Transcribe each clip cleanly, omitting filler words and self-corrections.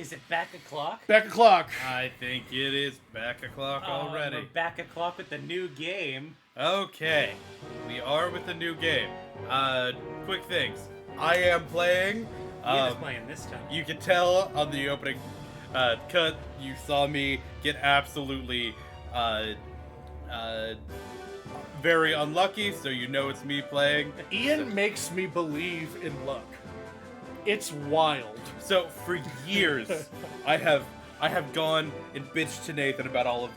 Is it back o'clock? Back o'clock. I think it is back o'clock already. We're back o'clock with the new game. Okay, we are with the new game. Quick things. I am playing. Ian is playing this time. You can tell on the opening cut, you saw me get absolutely very unlucky, so you know it's me playing. Ian makes me believe in luck. It's wild. So for years, I have gone and bitched to Nathan about all of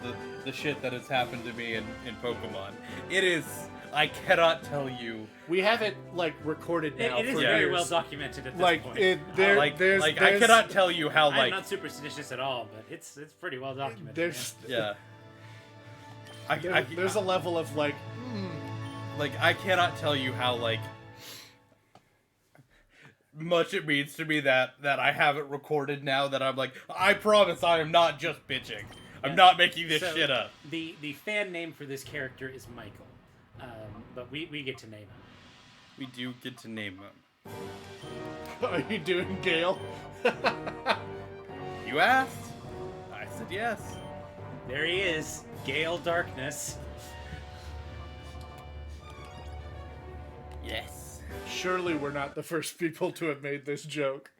the shit that has happened to me in Pokemon. It is, I cannot tell you. We have it recorded now. It is for very years. well documented at this point. I cannot tell you how I'm not superstitious at all, but it's pretty well documented. Yeah. There's a level of I cannot tell you how much it means to me that I have it recorded now, that I'm I promise I am not just bitching. I'm not making this shit up. The fan name for this character is Michael, but we get to name him. We do get to name him. Are you doing Gale? You asked. I said yes. There he is, Gale Darkness. Yes. Surely we're not the first people to have made this joke.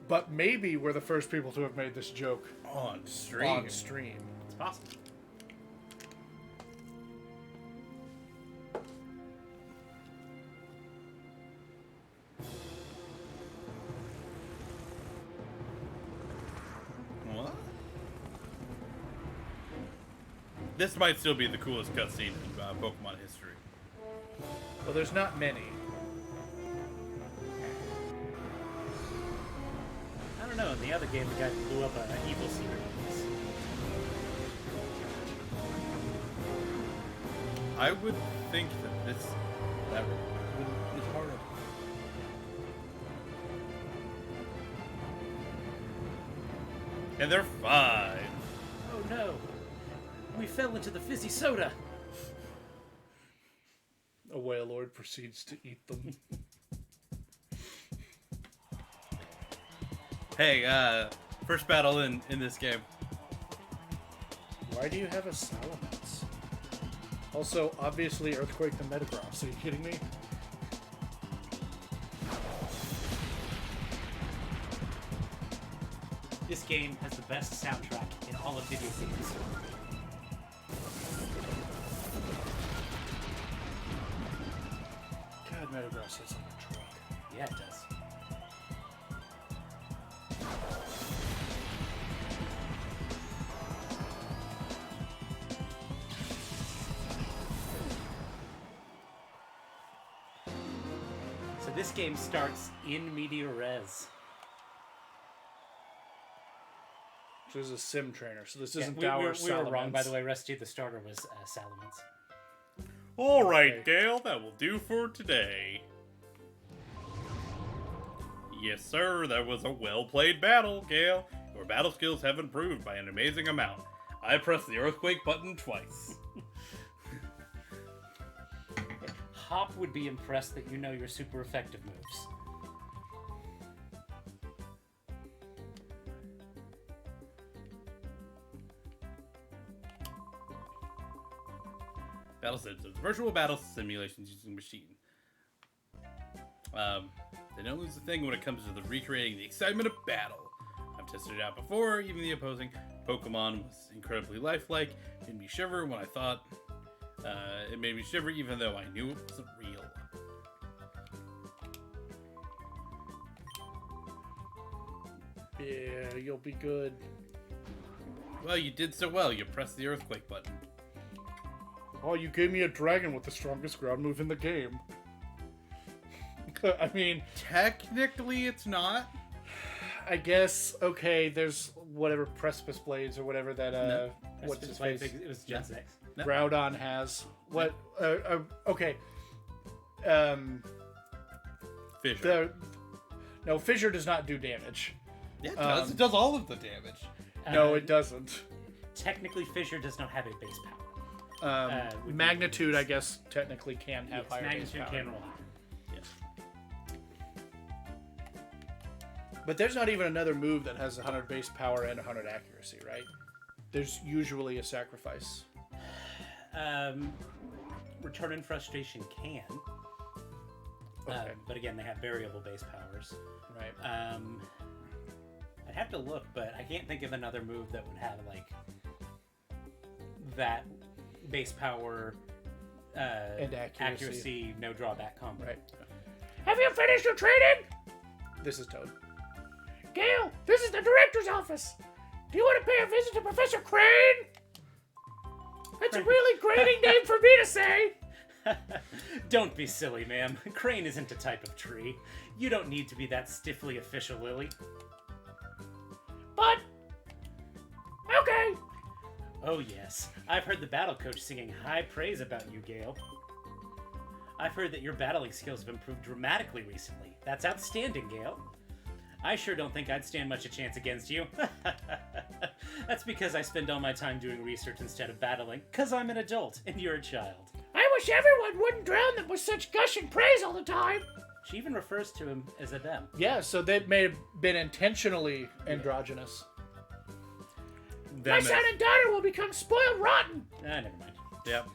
But maybe we're the first people to have made this joke on stream. It's possible. What? This might still be the coolest cutscene in Pokemon history. Well, there's not many. I don't know. In the other game, the guy blew up an evil secret. I would think that that would be harder. And they're fine. Oh no! We fell into the fizzy soda. A Wailord proceeds to eat them. Hey, first battle in this game. Why do you have a Salamence? Also, obviously, Earthquake the Metagross. Are you kidding me? This game has the best soundtrack in all of video games. God, Metagross is like a truck. Yeah, it does. So this game starts in media res. This is a sim trainer, so this Yeah, isn't we our were wrong, by the way, Rusty. The starter was Salamence. All right, Gale, that will do for today. Yes, sir, that was a well-played battle, Gale. Your battle skills have improved by an amazing amount. I pressed the earthquake button twice. Hop would be impressed that you know your super effective moves. Battle Sims, virtual battle simulations using machine. They don't lose a thing when it comes to the recreating the excitement of battle. I've tested it out before, even the opposing Pokemon was incredibly lifelike. It made me shiver when I thought, it made me shiver even though I knew it wasn't real. Yeah, you'll be good. Well, you did so well, you pressed the earthquake button. Oh, you gave me a dragon with the strongest ground move in the game. I mean... Technically, it's not. I guess, okay, there's whatever Precipice Blades or whatever that, No. what's his face? It was Gen 6. No. Groudon has. What, okay. Fissure. No, Fissure does not do damage. Yeah, it does. It does all of the damage. No, it doesn't. Technically, Fissure does not have a base power. Magnitude, I guess, technically can have Yes, higher base Magnitude power. can roll higher. But there's not even another move that has 100 base power and 100 accuracy, right? There's usually a sacrifice. Return and Frustration can. Okay. But again, they have variable base powers. Right. I'd have to look, but I can't think of another move that would have like that base power And accuracy. no drawback combo. Right. Have you finished your training? This is Toad. Gale, this is the director's office. Do you want to pay a visit to Professor Crane? That's a really grating name for me to say. Don't be silly, ma'am. Crane isn't a type of tree. You don't need to be that stiffly official, Lily. But, okay. Oh yes, I've heard the battle coach singing high praise about you, Gale. I've heard that your battling skills have improved dramatically recently. That's outstanding, Gale. I sure don't think I'd stand much a chance against you. That's because I spend all my time doing research instead of battling, 'cause I'm an adult and you're a child. I wish everyone wouldn't drown them with such gushing praise all the time. She even refers to him as a them. Yeah, so they may have been intentionally androgynous. My son and daughter will become spoiled rotten. Never mind. Yep.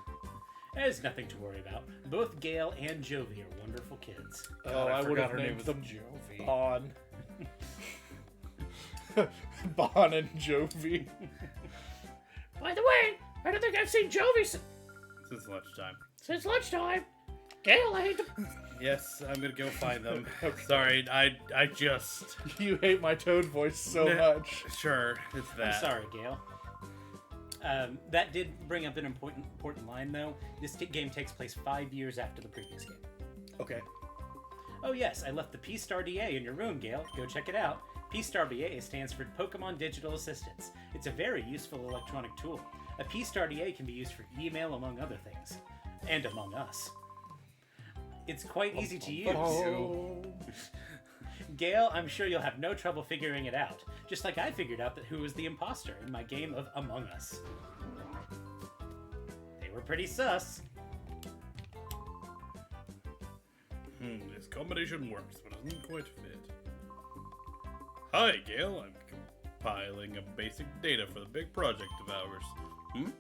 There's nothing to worry about. Both Gale and Jovi are wonderful kids. Oh, I would forgot have her name named was them Jovi. Bon. Bon and Jovi. By the way, I don't think I've seen Jovi Since lunchtime. since lunchtime. Gale, I hate to... Yes, I'm gonna go find them. Sorry, I just... You hate my Toad voice so much. Sure, it's that. I'm sorry, Gale. That did bring up an important line, though. This game takes place 5 years after the previous game. Okay. Oh yes, I left the P-Star DA in your room, Gale. Go check it out. P-Star DA stands for Pokemon Digital Assistance. It's a very useful electronic tool. A P-Star DA can be used for email, among other things. And among us. It's quite easy to use. Oh. Gale, I'm sure you'll have no trouble figuring it out. Just like I figured out who was the imposter in my game of Among Us. They were pretty sus. This combination works, but doesn't quite fit. Hi, Gale. I'm compiling a basic data for the big project of ours.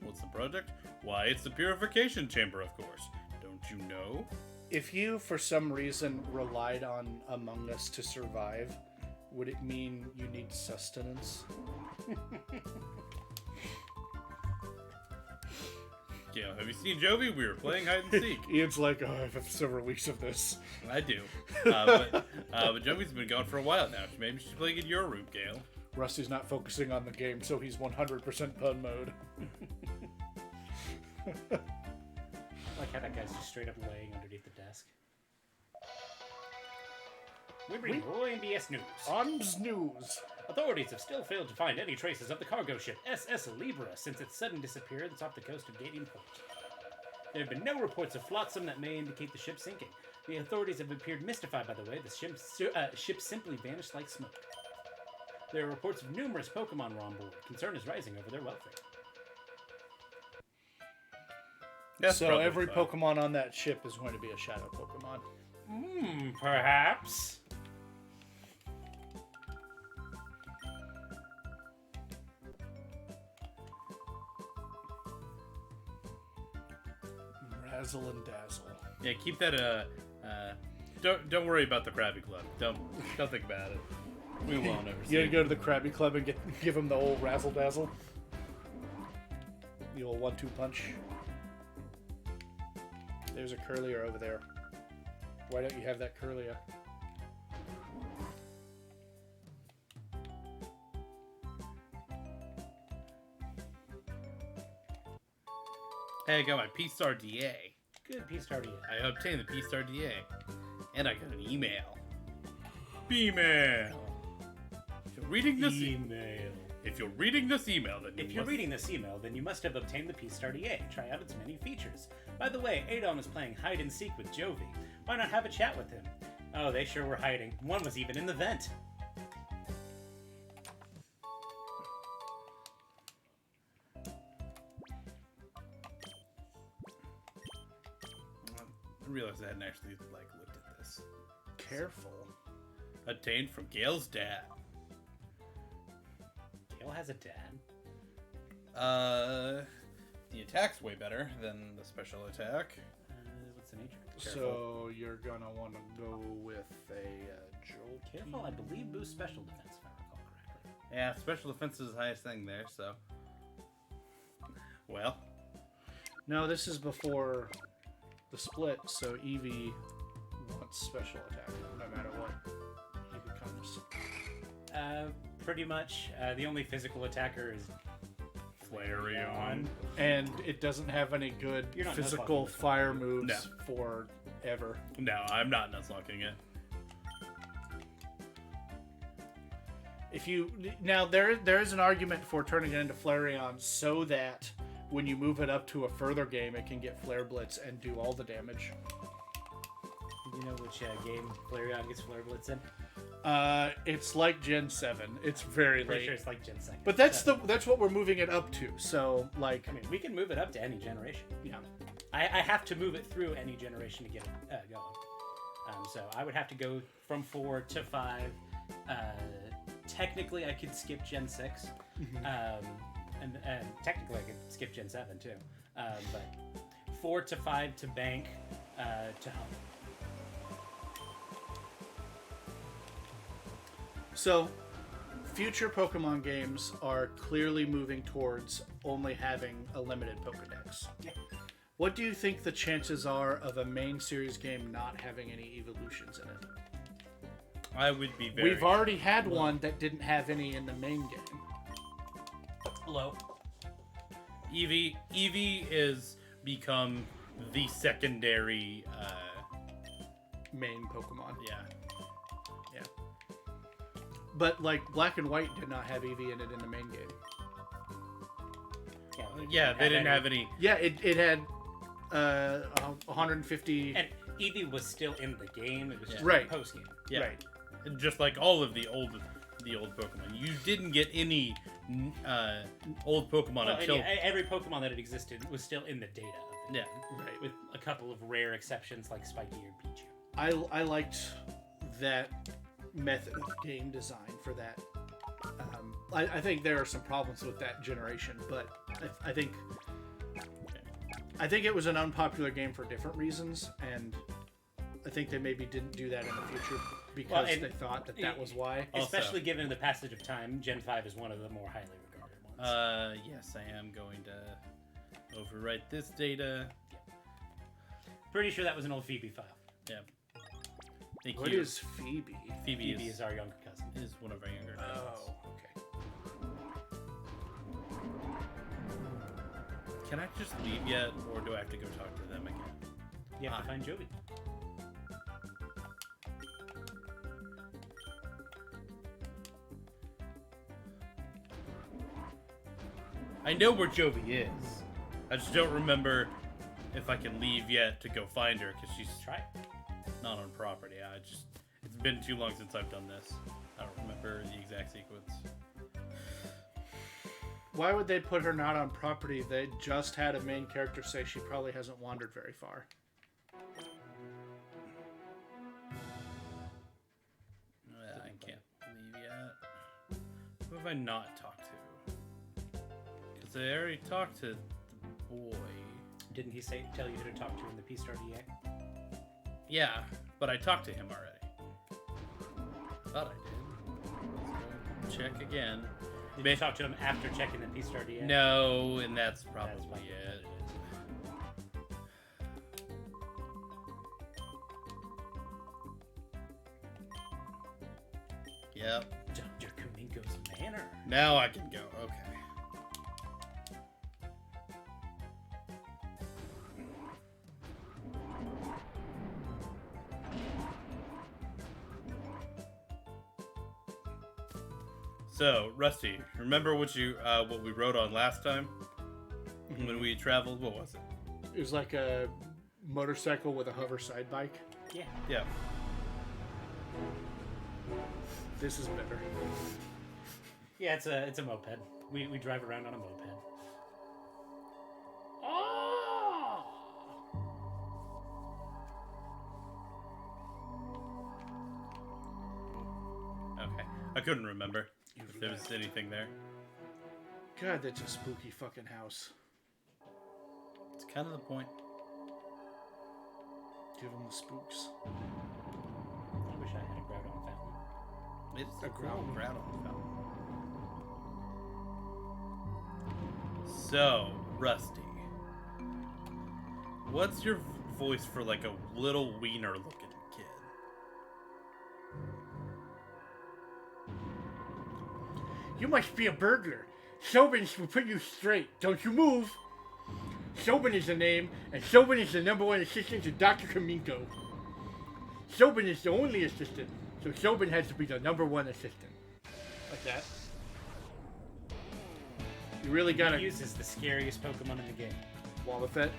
What's the project? Why, it's the purification chamber, of course. Don't you know? If you, for some reason, relied on Among Us to survive, would it mean you need sustenance? Gale, have you seen Jovi? We were playing hide and seek. Ian's like, oh, I've had several weeks of this. I do. But Jovi's been gone for a while now. Maybe she's playing in your room, Gale. Rusty's not focusing on the game, so he's 100% pun mode. I like how that guy's just straight up laying underneath the desk. We bring OMBS news. OMS News. Authorities have still failed to find any traces of the cargo ship SS Libra since its sudden disappearance off the coast of Gale Port. There have been no reports of flotsam that may indicate the ship sinking. The authorities have appeared mystified by the way the ship simply vanished like smoke. There are reports of numerous Pokemon were on board. Concern is rising over their welfare. That's So probably every fine. Pokemon on that ship is going to be a shadow Pokemon. Perhaps. Razzle and Dazzle. Yeah, keep that. Don't worry about the Krabby Club. Don't think about it. We won't ever see You it. gotta go to the Krabby Club and give him the old Razzle Dazzle. The old 1-2 punch. There's a Curlier over there. Why don't you have that Curlier? Hey, I got my P-Star DA. Good P-Star DA. I obtained the P-Star DA. And I got an email. B-mail. If you're reading this Email. If you're reading this email, then If you're reading this email, then you must have obtained the P-Star DA. Try out its many features. By the way, Adon is playing hide and seek with Jovi. Why not have a chat with him? Oh, they sure were hiding. One was even in the vent. I realized I hadn't actually looked at this. Careful. Obtained from Gale's dad. Gale has a dad. The attack's way better than the special attack. What's the nature? So you're gonna want to go with a jolt. Careful, I believe boosts special defense, if I recall correctly. Yeah, special defense is the highest thing there, so. Well. No, this is before the split, so Eevee wants special attack, no matter what he becomes. Pretty much. The only physical attacker is Flareon. And it doesn't have any good You're not physical Nuzlocking this one. fire moves No. forever. No, I'm not Nuzlocking it. If you now there is an argument for turning it into Flareon so that when you move it up to a further game, it can get Flare Blitz and do all the damage. Do you know which game Flareon gets Flare Blitz in? It's like Gen 7. It's very Pretty late. sure it's like Gen 2. But that's what we're moving it up to. So like, I mean, we can move it up to any generation. yeah. I have to move it through any generation to get it going. So I would have to go from 4 to 5. Technically, I could skip Gen 6. And technically, I could skip Gen 7 too. But 4 to 5 to bank to home. So, future Pokemon games are clearly moving towards only having a limited Pokedex. Yeah. What do you think the chances are of a main series game not having any evolutions in it? I would be very. We've already had one that didn't have any in the main game. Low. Eevee is become the secondary. Main Pokemon. Yeah. But, like, Black and White did not have Eevee in it in the main game. Yeah, they didn't have any. Yeah, it had 150... And Eevee was still in the game. It was just Right. post game. Yeah. Right. Just like all of the old Pokemon, you didn't get any old Pokemon until. Every Pokemon that had existed was still in the data of the Yeah. game, Right. with a couple of rare exceptions like Spiky or Pichu. I liked that method of game design for that. I think there are some problems with that generation, but I think it was an unpopular game for different reasons, and I think they maybe didn't do that in the future because they thought that was why. Especially given the passage of time, Gen 5 is one of the more highly regarded ones. Yes, I am going to overwrite this data. Pretty sure that was an old Phoebe file. Yeah. Thank What you. is Phoebe? Phoebe Phoebe is our younger cousin. is one of our younger cousins. Oh, okay. Can I just leave yet, or do I have to go talk to them again? You have to find Jovi. I know where Jovi is. I just don't remember if I can leave yet to go find her because she's Try it. not on property. It's been too long since I've done this. I don't remember the exact sequence. Why would they put her not on property? They just had a main character say she probably hasn't wandered very far. I can't leave yet. Who have I not talked to? Because I already talked to the boy. Didn't he tell you who to talk to in the P-Star DA? Yeah, but I talked to him already. Thought I did. Let's go check again. Did you talk to him after checking the P-Star DA? No, and that's That's probably what it. is. Yep. Dr. Kaminko's Manor. Now I can go. Okay. So, Rusty, remember what we wrote on last time when we traveled? What was it? It was like a motorcycle with a hover side bike. Yeah. Yeah. This is better. Yeah, it's a moped. We drive around on a moped. Oh! I couldn't remember if there was anything there. God, that's a spooky fucking house. It's kind of the point. Give them the spooks. I wish I had a Groudon fountain. It's A a Groudon. Groudon fountain. So, Rusty, what's your voice for like a little wiener looking kid? You must be a burglar. Sobin will put you straight. Don't you move. Sobin is the name, and Sobin is the #1 assistant to Dr. Kaminko. Sobin is the only assistant, so Sobin has to be the #1 assistant. Like that. You really gotta He uses the scariest Pokemon in the game. Wallafet.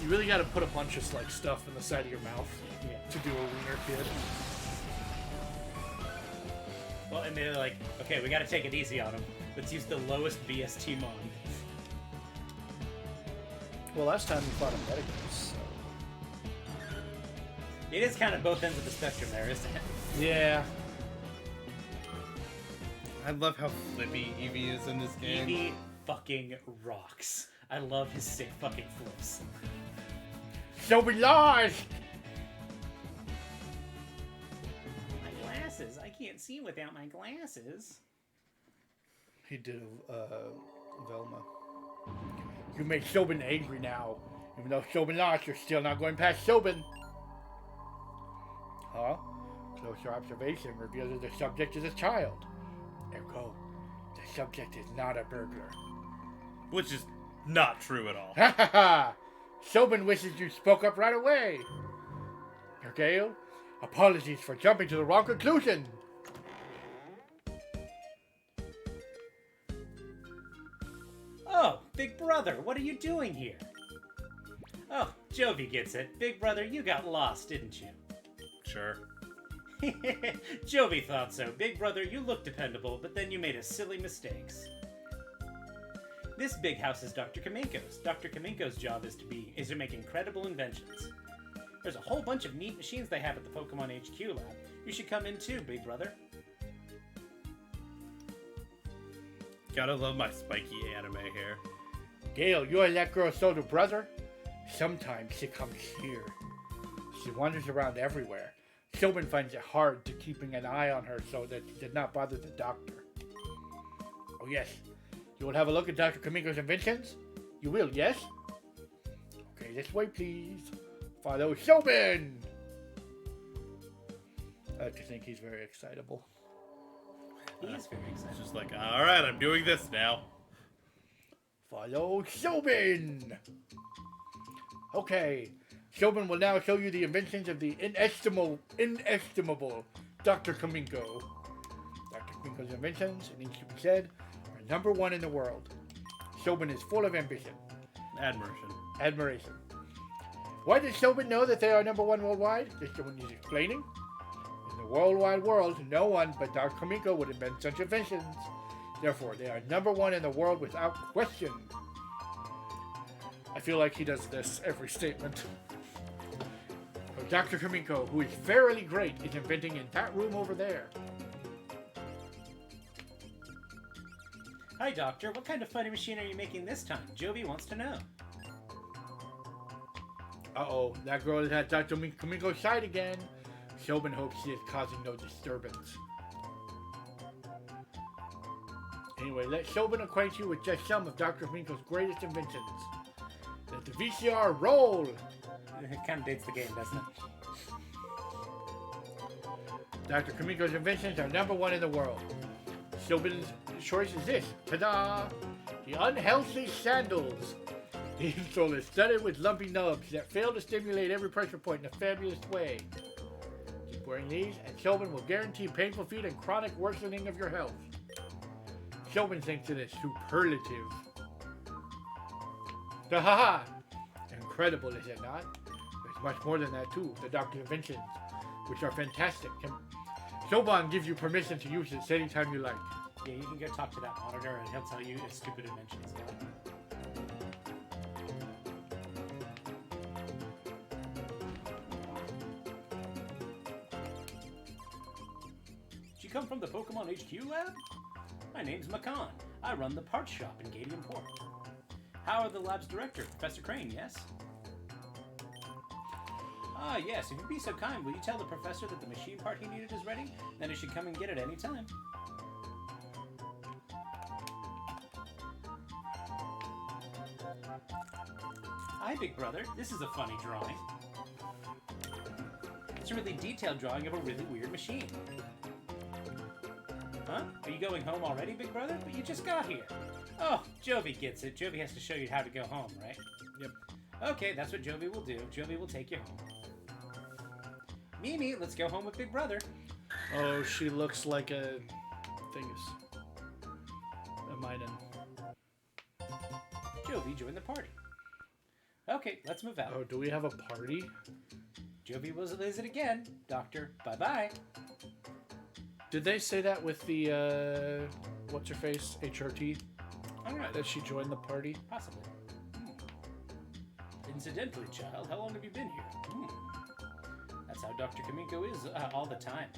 You really gotta put a bunch of like stuff in the side of your mouth Yeah. to do a wiener kid. Well, and they're like, okay, we gotta take it easy on him. Let's use the lowest BST mon. Well, last time we fought a Metagross, so... It is kind of both ends of the spectrum there, isn't it? Yeah. I love how flippy Eevee is in this game. Eevee fucking rocks. I love his sick fucking flips. Sobin lost! My glasses. I can't see without my glasses. He did Velma. You make Sobin angry now. Even though Sobin lost, you're still not going past Sobin. Huh? Closer observation reveals that the subject is a child. Ergo, the subject is not a burglar. Which is not true at all. Ha ha ha! Sobin wishes you spoke up right away. Gale, apologies for jumping to the wrong conclusion. Oh, Big Brother, what are you doing here? Oh, Jovi gets it. Big Brother, you got lost, didn't you? Sure. Jovi thought so. Big Brother, you look dependable, but then you made a silly mistakes. This big house is Dr. Kaminko's. Dr. Kaminko's job is to make incredible inventions. There's a whole bunch of neat machines they have at the Pokemon HQ lab. You should come in too, Big Brother. Gotta love my spiky anime hair. Gale, you are that girl's older brother? Sometimes she comes here. She wanders around everywhere. Sobin finds it hard to keeping an eye on her so that she did not bother the doctor. Oh yes, you will have a look at Dr. Kaminko's inventions? You will, yes? Okay, this way please. Follow Sobin! I like to think he's very excitable. He is very It's excited. just like, alright, I'm doing this now. Follow Sobin! Okay, Sobin will now show you the inventions of the inestimable Dr. Kaminko. Dr. Kaminko's inventions, it needs to be said, are #1 in the world. Sobin is full of ambition, admiration. Why does Sobin know that they are #1 worldwide? Just when he's explaining. In the worldwide world, no one but Dr. Kaminko would invent such inventions. Therefore, they are #1 in the world without question. I feel like he does this every statement. Dr. Kaminko, who is verily great, is inventing in that room over there. Hi, Doctor. What kind of fighting machine are you making this time? Jovi wants to know. Uh-oh, that girl is at Dr. Kaminko's side again. Sobin hopes she is causing no disturbance. Anyway, let Sobin acquaint you with just some of Dr. Kaminko's greatest inventions. Let the VCR roll! It kind of dates the game, doesn't it? Dr. Kaminko's inventions are #1 in the world. Sobin's choice is this. Ta-da! The unhealthy sandals. The insole is studded with lumpy nubs that fail to stimulate every pressure point in a fabulous way. Keep wearing these, and Sobin will guarantee painful feet and chronic worsening of your health. Sobin thinks it is superlative. Ha! Incredible, is it not? There's much more than that too. The doctor's inventions, which are fantastic. Sobin gives you permission to use this anytime you like. Yeah, you can go talk to that monitor and he'll tell you a stupid invention he's got. from the Pokemon HQ lab? My name's Makan. I run the parts shop in Gadium Port. How are the lab's director, Professor Crane, yes? Ah, yes, if you'd be so kind, will you tell the professor that the machine part he needed is ready? Then he should come and get it any time. Hi, Big Brother. This is a funny drawing. It's a really detailed drawing of a really weird machine. Huh? Are you going home already, Big Brother? But you just got here. Oh, Jovi gets it. Jovi has to show you how to go home, right? Yep. Okay, that's what Jovi will do. Jovi will take you home. Mimi, let's go home with Big Brother. Oh, she looks like a thingus. A Minun. Jovi, join the party. Okay, let's move out. Oh, do we have a party? Jovi will visit again. Doctor, bye-bye. Did they say that with the, what's-her-face, HRT? All right, That she joined the party? possibly. Incidentally, child, how long have you been here? That's how Dr. Kamiko is all the time.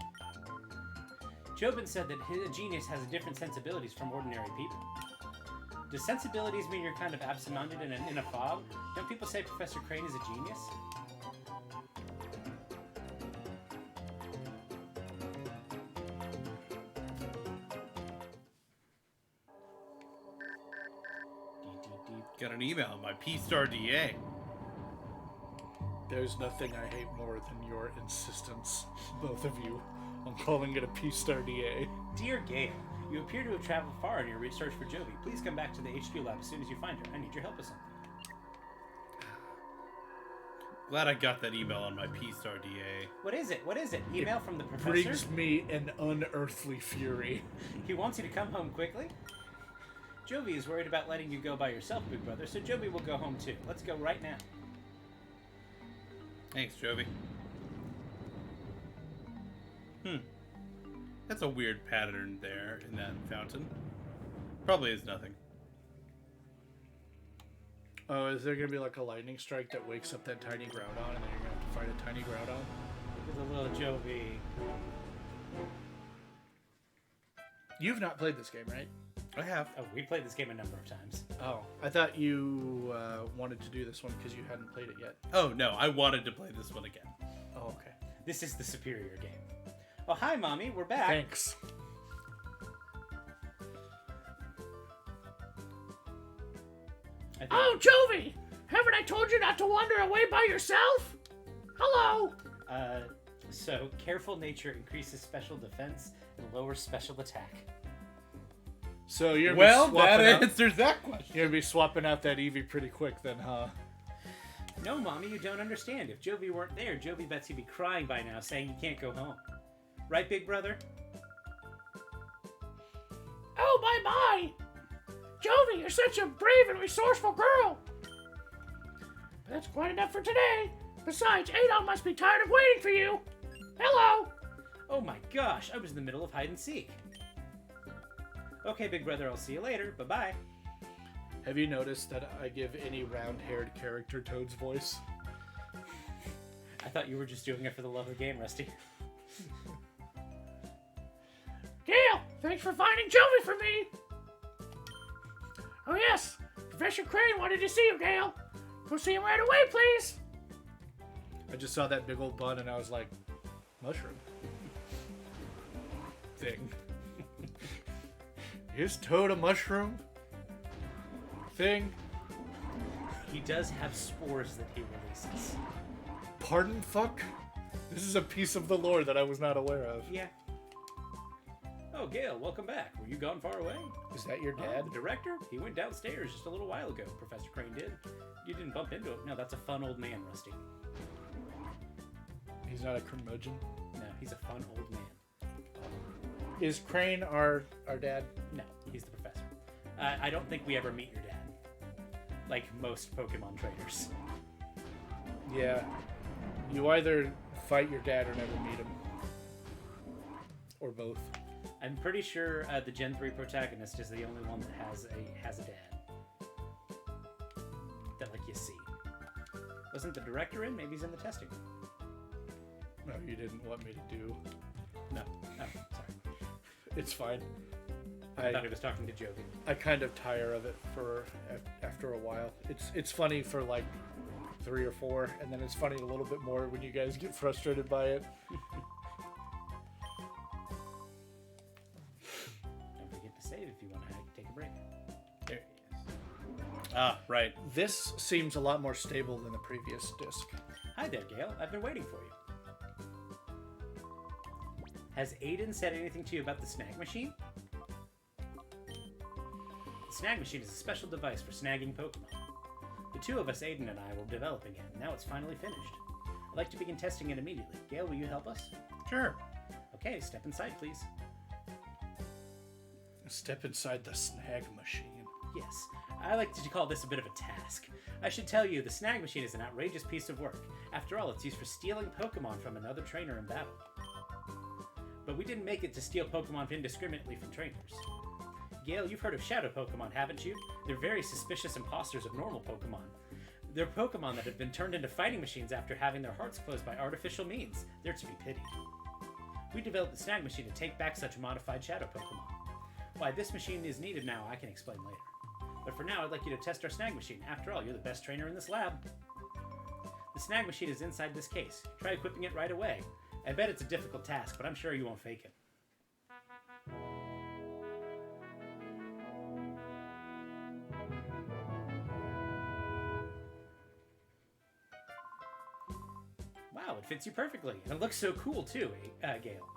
Jobin said that his genius has different sensibilities from ordinary people. Does sensibilities mean you're kind of absent-minded and in a fog? Don't people say Professor Crane is a genius? Got an email, my P-Star DA. There's nothing I hate more than your insistence, both of you, on calling it a P-Star DA. Dear Gale, you appear to have traveled far in your research for Jovi. Please come back to the HQ lab as soon as you find her. I need your help with something. Glad I got that email on my P-Star DA. What is it? What is it? Email from the professor? Brings me an unearthly fury. He wants you to come home quickly? Jovi is worried about letting you go by yourself, Big Brother, so Jovi will go home too. Let's go right now. Thanks, Jovi. That's a weird pattern there in that fountain. Probably is nothing. Oh, is there gonna be like a lightning strike that wakes up that tiny Groudon, and then you're gonna have to fight a tiny Groudon? Look at the little Jovi. You've not played this game, right? I have. Oh, we played this game a number of times. Oh, I thought you wanted to do this one because you hadn't played it yet. Oh, no, I wanted to play this one again. Oh, okay. This is the superior game. Oh, hi, Mommy. We're back. Thanks. Oh, Jovi! Haven't I told you not to wander away by yourself? Hello! So careful nature increases special defense and lowers special attack. So you're Well, that answers that question. You're gonna be swapping out that Eevee pretty quick then, huh? No, Mommy, you don't understand. If Jovi weren't there, Jovi bets he'd be crying by now, saying you can't go home. Right, Big Brother? Oh, my! Jovi, you're such a brave and resourceful girl! But that's quite enough for today. Besides, Adon must be tired of waiting for you. Hello! Oh my gosh, I was in the middle of hide and seek. Okay, Big Brother, I'll see you later. Bye-bye. Have you noticed that I give any round-haired character Toad's voice? I thought you were just doing it for the love of the game, Rusty. Gale, thanks for finding Jovi for me. Oh yes, Professor Crane wanted to see you, Gale. Go see him right away, please. I just saw that big old bun and I was like, mushroom. Thing. Is Toad a mushroom? Thing? He does have spores that he releases. Pardon fuck? This is a piece of the lore that I was not aware of. Yeah. Oh, Gale, welcome back. Were you gone far away? Is that your dad? The director? He went downstairs just a little while ago. Professor Crane did. You didn't bump into him. No, that's a fun old man, Rusty. He's not a curmudgeon. No, he's a fun old man. Is Crane our dad? No, he's the professor. I don't think we ever meet your dad. Like most Pokemon trainers. Yeah. You either fight your dad or never meet him. Or both. I'm pretty sure the Gen 3 protagonist is the only one that has a dad. That, like, you see. Wasn't the director in? Maybe he's in the testing room. No, you didn't want me to do. No. Oh, sorry. It's fine. I thought he was talking to Jovi. I kind of tire of it after a while. It's funny for like 3 or 4, and then it's funny a little bit more when you guys get frustrated by it. Don't forget to save if you want to take a break. There he is. Ah, right. This seems a lot more stable than the previous disc. Hi there, Gale. I've been waiting for you. Has Aiden said anything to you about the snag machine? The snag machine is a special device for snagging Pokemon. The two of us, Aiden and I, were developing it, and now it's finally finished. I'd like to begin testing it immediately. Gale, will you help us? Sure. Okay, step inside, please. Step inside the snag machine. Yes, I like to call this a bit of a task. I should tell you, the snag machine is an outrageous piece of work. After all, it's used for stealing Pokemon from another trainer in battle. But we didn't make it to steal Pokemon indiscriminately from trainers. Gale, you've heard of Shadow Pokemon, haven't you? They're very suspicious imposters of normal Pokemon. They're Pokemon that have been turned into fighting machines after having their hearts closed by artificial means. They're to be pitied. We developed the snag machine to take back such modified Shadow Pokemon. Why this machine is needed now, I can explain later. But for now, I'd like you to test our snag machine. After all, you're the best trainer in this lab. The snag machine is inside this case. Try equipping it right away. I bet it's a difficult task, but I'm sure you won't fake it. Wow, it fits you perfectly. And it looks so cool too, Gale.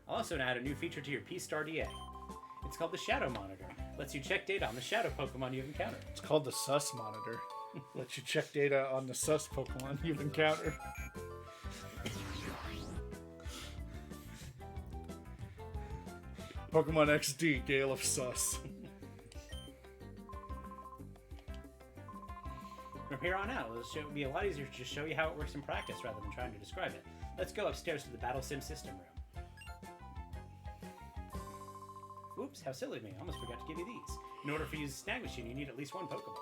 I'll also add a new feature to your P-Star DA. It's called the Shadow Monitor. Lets you check data on the Shadow Pokemon you've encountered. It's called the Sus Monitor. Lets you check data on the Sus Pokemon you've encountered. Pokemon XD, Gale of Sus. From here on out, it'll be a lot easier to just show you how it works in practice rather than trying to describe it. Let's go upstairs to the Battle Sim system room. Oops, how silly of me. I almost forgot to give you these. In order for you to use the snag machine, you need at least one Pokeball.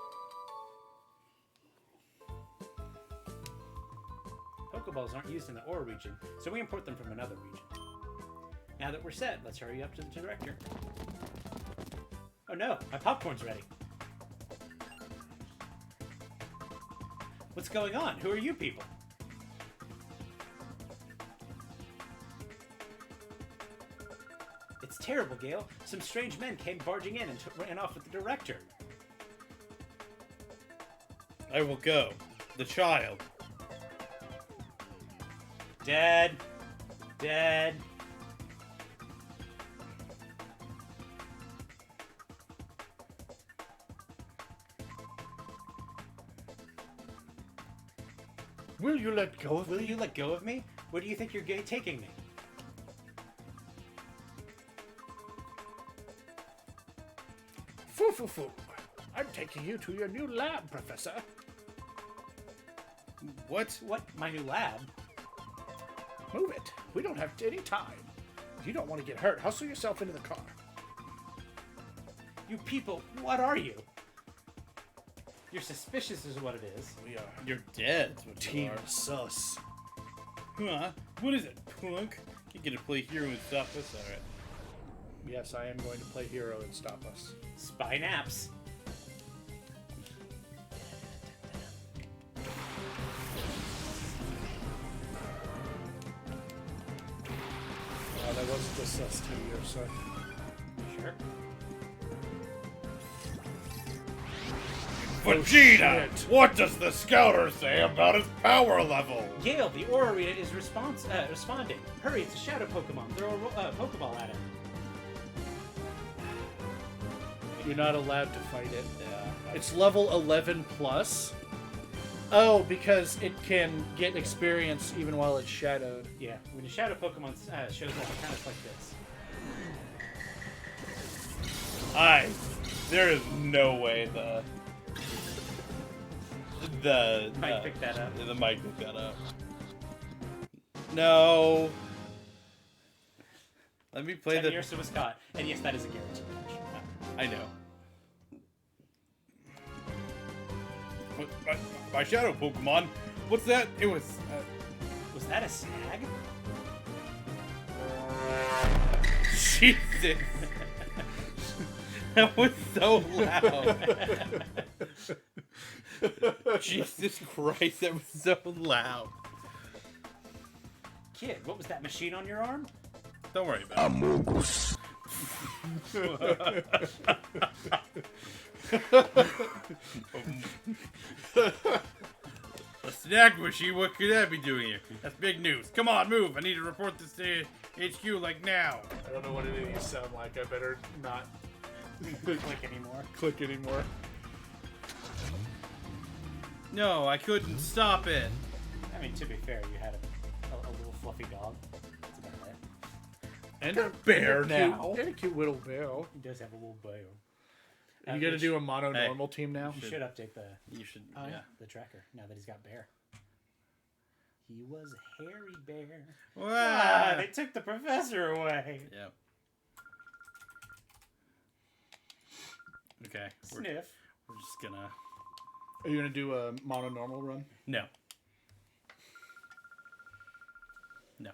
Pokeballs aren't used in the Ora region, so we import them from another region. Now that we're set, let's hurry up to the director. Oh no, my popcorn's ready. What's going on? Who are you people? It's terrible, Gale. Some strange men came barging in and ran off with the director. I will go. The child. Dead. Dead. Will you let go of Will me? you let go of me? Where do you think you're taking me? Foo. I'm taking you to your new lab, Professor. What? What? My new lab? Move it. We don't have any time. If you don't want to get hurt, hustle yourself into the car. You people, what are you? You're suspicious is what it is. We are You're dead. That's what you Team are. Sus. Huh? What is it, punk? You get to play hero and stop us, alright. Yes, I am going to play hero and stop us. Spy naps. That wasn't the Sus to you, so. Sure. Vegeta! shit. What does the scouter say about his power level? Gale, the Aura Arena is responding. Hurry, it's a shadow Pokemon. Throw a Pokeball at it. You're not allowed to fight it. Yeah. It's level 11 plus. Oh, because it can get experience even while it's shadowed. Yeah, when a shadow Pokemon shows up, it kind of like this. There is no way the Mike picked that up. The mic picked that up. No. Let me play the. Ursa was caught, and yes, that is a guarantee match. I know. My shadow Pokemon. What's that? It was. Was that a snag? Jesus. That was so loud. Jesus Christ, that was so loud. Kid, what was that machine on your arm? Don't worry about it. A snack machine? What could that be doing here? That's big news. Come on, move. I need to report this to HQ like now. I don't know what any of these sound like. I better not Click anymore. click anymore. No, I couldn't stop it. I mean, to be fair, you had a little fluffy dog. That's about it. And a bear cute- now. And a cute little bear. He does have a little bear. You got to do a mono normal team now. You should update You should, the tracker now that he's got bear. He was a hairy bear. Wow. They took the professor away. Yep. Okay. Sniff. We're just gonna... Are you gonna do a mono normal run? No. No.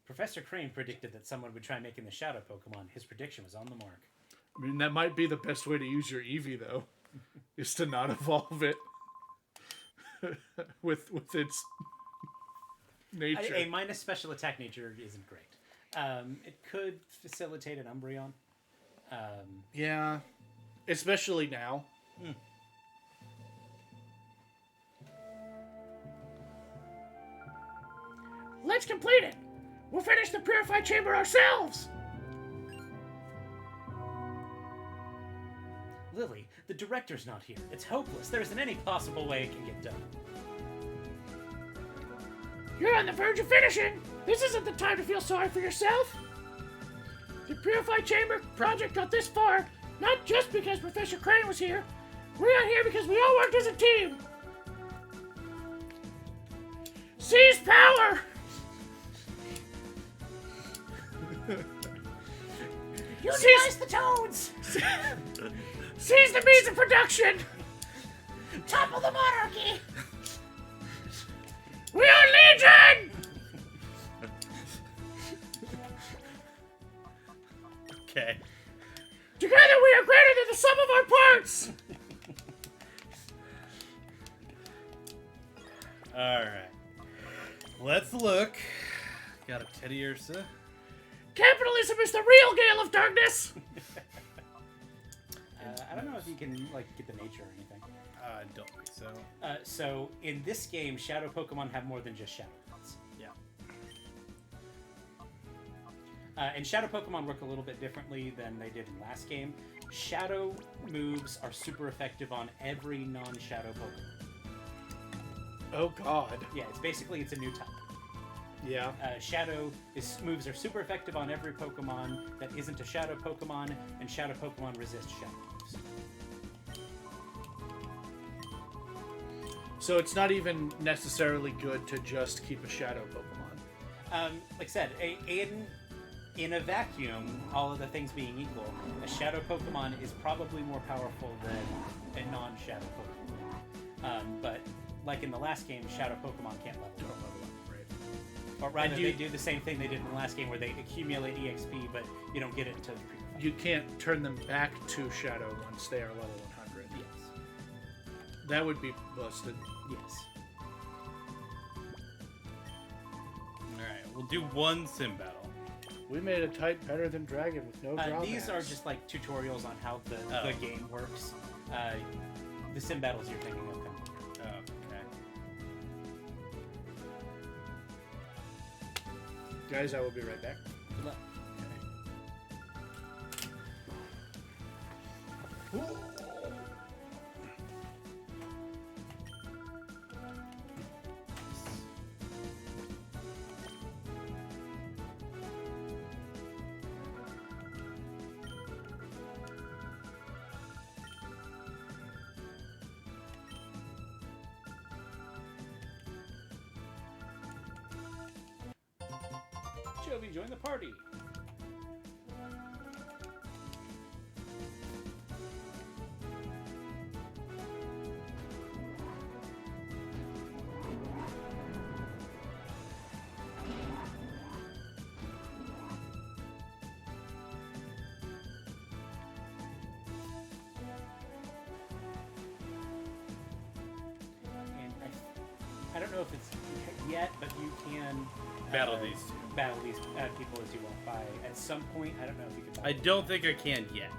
Professor Crane predicted that someone would try making the shadow Pokemon. His prediction was on the mark. I mean, that might be the best way to use your Eevee, though, is to not evolve it with its nature. A minus special attack nature isn't great. It could facilitate an Umbreon. Yeah, especially now. Let's complete it. We'll finish the purified chamber ourselves. Lily, the director's not here. It's hopeless. There isn't any possible way it can get done. You're on the verge of finishing. This isn't the time to feel sorry for yourself. The purified chamber project got this far, not just because Professor Crane was here. We got here because we all worked as a team. Seize power! Utilize the toads! Seize the means of production! Topple the monarchy! We are Legion! Okay. Together we are greater than the sum of our parts! Alright. Let's look. Got a Teddy Ursa. Capitalism is the real Gale of Darkness! I don't know if you can get the nature or anything. I don't think so. So in this game, Shadow Pokemon have more than just Shadow Pods. Yeah. And Shadow Pokemon work a little bit differently than they did in last game. Shadow moves are super effective on every non-Shadow Pokemon. Oh God. Yeah, it's a new type. Yeah. Moves are super effective on every Pokemon that isn't a Shadow Pokemon, and Shadow Pokemon resist Shadow moves. So it's not even necessarily good to just keep a shadow Pokemon. Like I said, in a vacuum, all of the things being equal, a Shadow Pokemon is probably more powerful than a non-Shadow Pokemon. But like in the last game, Shadow Pokemon can't level up. Or they do the same thing they did in the last game, where they accumulate EXP, but you don't get it until you purify. You can't turn them back to shadow once they are level 100. Yes. That would be busted. Yes. Alright, we'll do one sim battle. We made a type better than Dragon with no drawbacks. These are just like tutorials on how the game works. The sim battles you're thinking of come later. Oh, okay. Guys, I will be right back. Good luck. Jovi, join the party. know if it's yet, but you can Battle these two. Battle these people as you walk by. At some point, I don't know if you can. I don't think I can yet.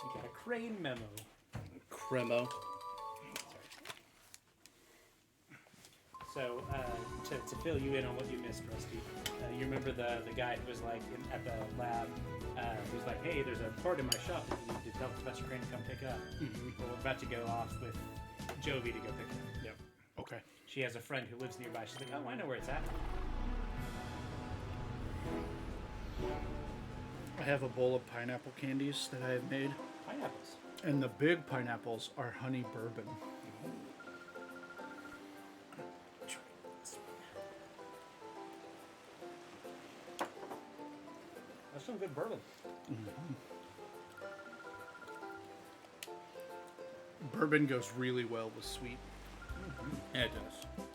You got a crane memo. Cremo. So, to fill you in on what you missed, Rusty, you remember the guy who was like at the lab, who was like, hey, there's a part in my shop that you need to tell Professor Crane to come pick up. Well, we're about to go off with Jovi to go pick it up. Yep. Okay. She has a friend who lives nearby. She's like, oh, I know where it's at. I have a bowl of pineapple candies that I have made, Pineapples. and the big pineapples are honey bourbon. That's some good bourbon. Bourbon goes really well with sweet. Yeah, it does.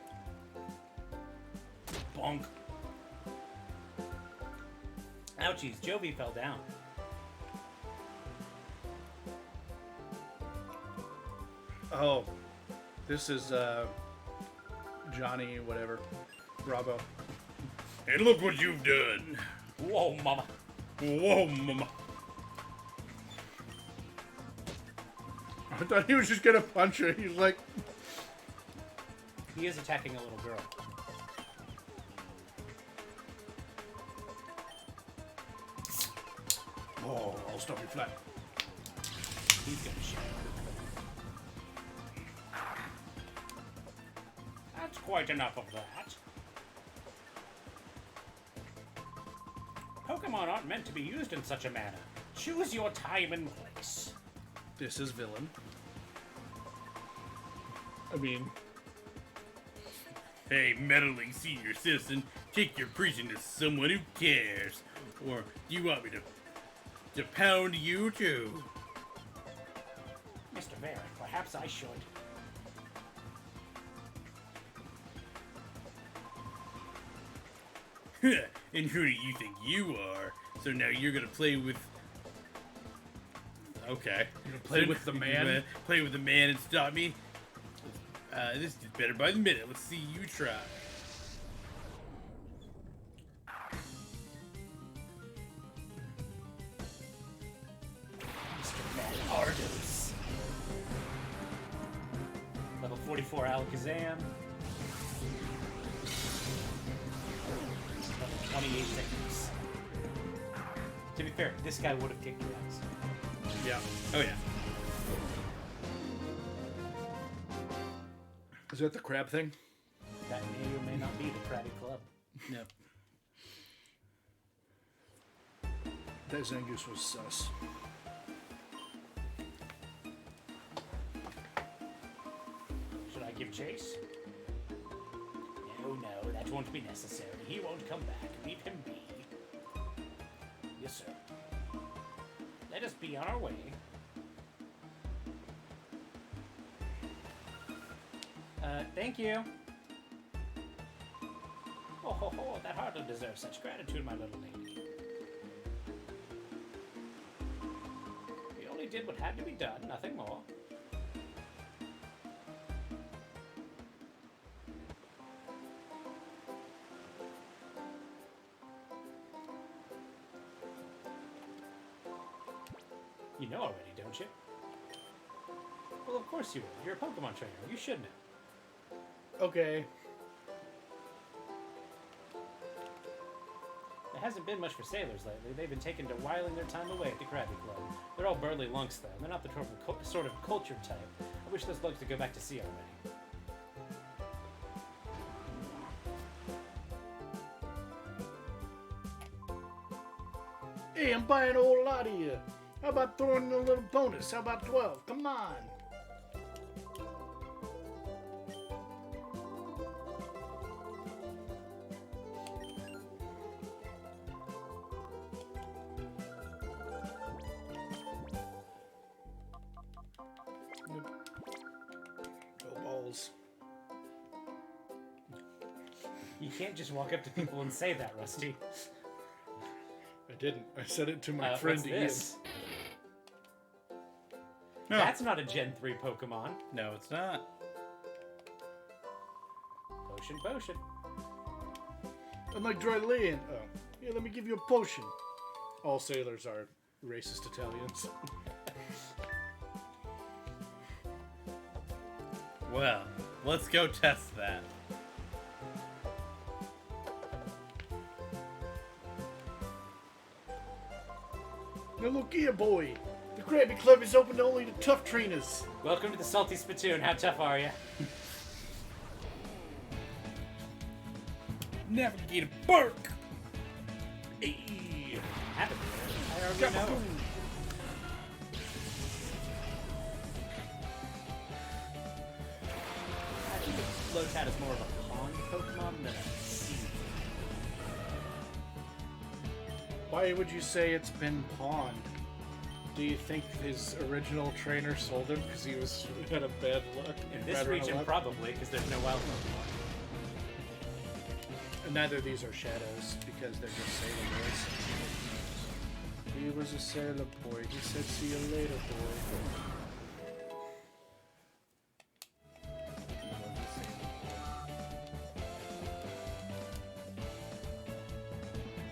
Bonk. Ouchies, Jovi fell down. Oh, this is Johnny, whatever. Bravo. And look what you've done. Whoa, mama. Whoa, mama. I thought he was just gonna punch her. He's like, He is attacking a little girl. oh, I'll stop you flat. He's gonna shoot. That's quite enough of that. Pokemon aren't meant to be used in such a manner. Choose your time and place. This is villain. I mean, Hey, meddling senior citizen, take your preaching to someone who cares. Or do you want me to pound you too? Mr. Varric, perhaps I should. And who do you think you are? So now you're gonna play with... Okay. You're gonna play with the man? You're gonna play with the man and stop me? This is better by the minute. Let's see you try. Mr. Mad Ardos. Level 44 Alakazam. Level 28 Techniques. To be fair, this guy would have kicked your ass. yeah. Oh yeah. Is that the crab thing? That may or may not be the Krabby Club. Yep. That Zangoose was sus. Should I give chase? No, that won't be necessary. He won't come back. Leave him be. Yes, sir. Let us be on our way. Thank you. Oh, ho, ho, that hardly deserves such gratitude, my little lady. We only did what had to be done, nothing more. You know already, don't you? Well, of course you will. You're a Pokemon trainer. You should know. Okay. There hasn't been much for sailors lately. They've been taken to whiling their time away at the Krabby Club. They're all burly lunks, though. They're not the sort of cultured type. I wish those lugs would go back to sea already. Hey, I'm buying a whole lot of you. How about throwing a little bonus? How about 12? Come on. You can't just walk up to people and say that, Rusty. I didn't. I said it to my friend What's Ian. this? No. That's not a Gen 3 Pokemon. No, it's not. Potion. I'm like dry land. Oh, yeah, let me give you a potion. All sailors are racist Italians. Well, let's go test that. Now look here, boy. The Krabby Club is open to only the tough trainers. Welcome to the Salty Spittoon. How tough are you? Navigator Bark! Hey, have it. I already know. I think Lotad is more of a pond Pokemon than a sea. Why would you say it's been pawned? Do you think his original trainer sold him because he had a bad luck? In this bad run of region, luck? probably, because there's no wild Pokemon. And neither of these are shadows because they're just sailor boys. He was a sailor boy. He said, "See you later, boy."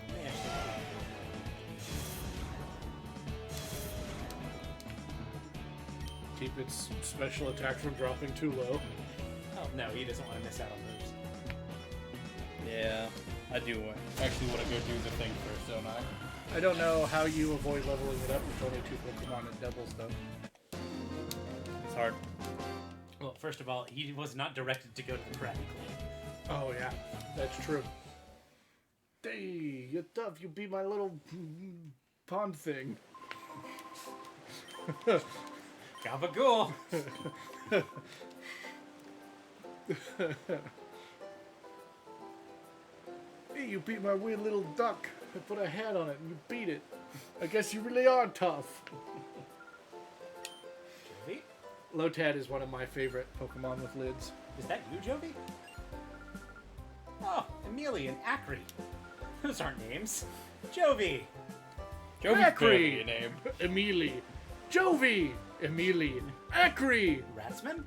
Let me actually- Keep its special attack from dropping too low. Oh, no, he doesn't want to miss out on moves. Yeah, I do actually want to go do the thing first, don't I? I don't know how you avoid leveling it up with only 2 Pokemon and doubles, though. It's hard. Well, first of all, he was not directed to go to the Krabby Club. Oh, yeah. That's true. Hey, you're tough. You beat my little pond thing. Gabagool! Hey, you beat my weird little duck. I put a hat on it and you beat it. I guess you really are tough. Jovi? Lotad is one of my favorite Pokemon with lids. Is that you, Jovi? Oh, Amelie and Acri. Those aren't names. Jovi! Jovi's barely a name. Emily. Jovi! Emily. Acri! Ratsman?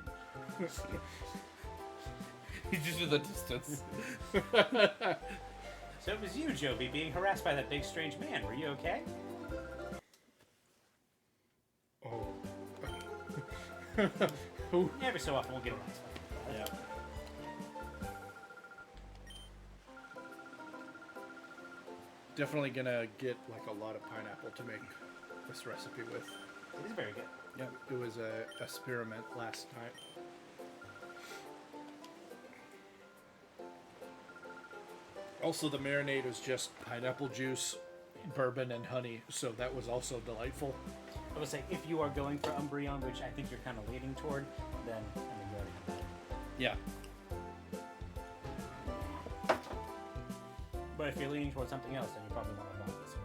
He's just in the distance. So it was you, Jovi, being harassed by that big strange man. Were you okay? Oh. Every so often we'll get harassed. Yeah. Definitely gonna get like a lot of pineapple to make this recipe with. It is very good. Yep. It was a experiment last night. Also, the marinade was just pineapple juice, bourbon, and honey, so that was also delightful. I would say if you are going for Umbreon, which I think you're kind of leaning toward, then I mean, you already have that. Yeah. But if you're leaning towards something else, then you probably want to adopt this one.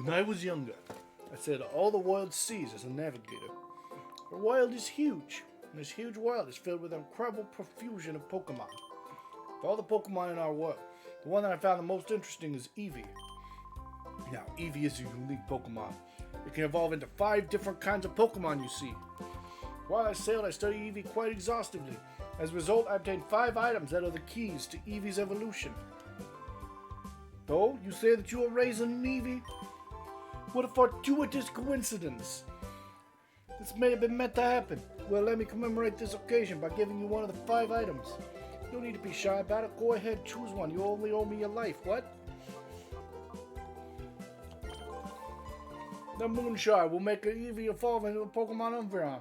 When I was younger, I said all the world sees is a navigator. The world is huge, and this huge world is filled with an incredible profusion of Pokemon. Of all the Pokemon in our world, the one that I found the most interesting is Eevee. Now, Eevee is a unique Pokemon. It can evolve into 5 different kinds of Pokemon you see. While I sailed, I studied Eevee quite exhaustively. As a result, I obtained 5 items that are the keys to Eevee's evolution. Oh, you say that you were raised in an Eevee? What a fortuitous coincidence! This may have been meant to happen. Well, let me commemorate this occasion by giving you one of the 5 items. You don't need to be shy about it. Go ahead, choose one. You only owe me your life. What? The Moonshine will make an Eevee evolve into a Pokemon Umbreon.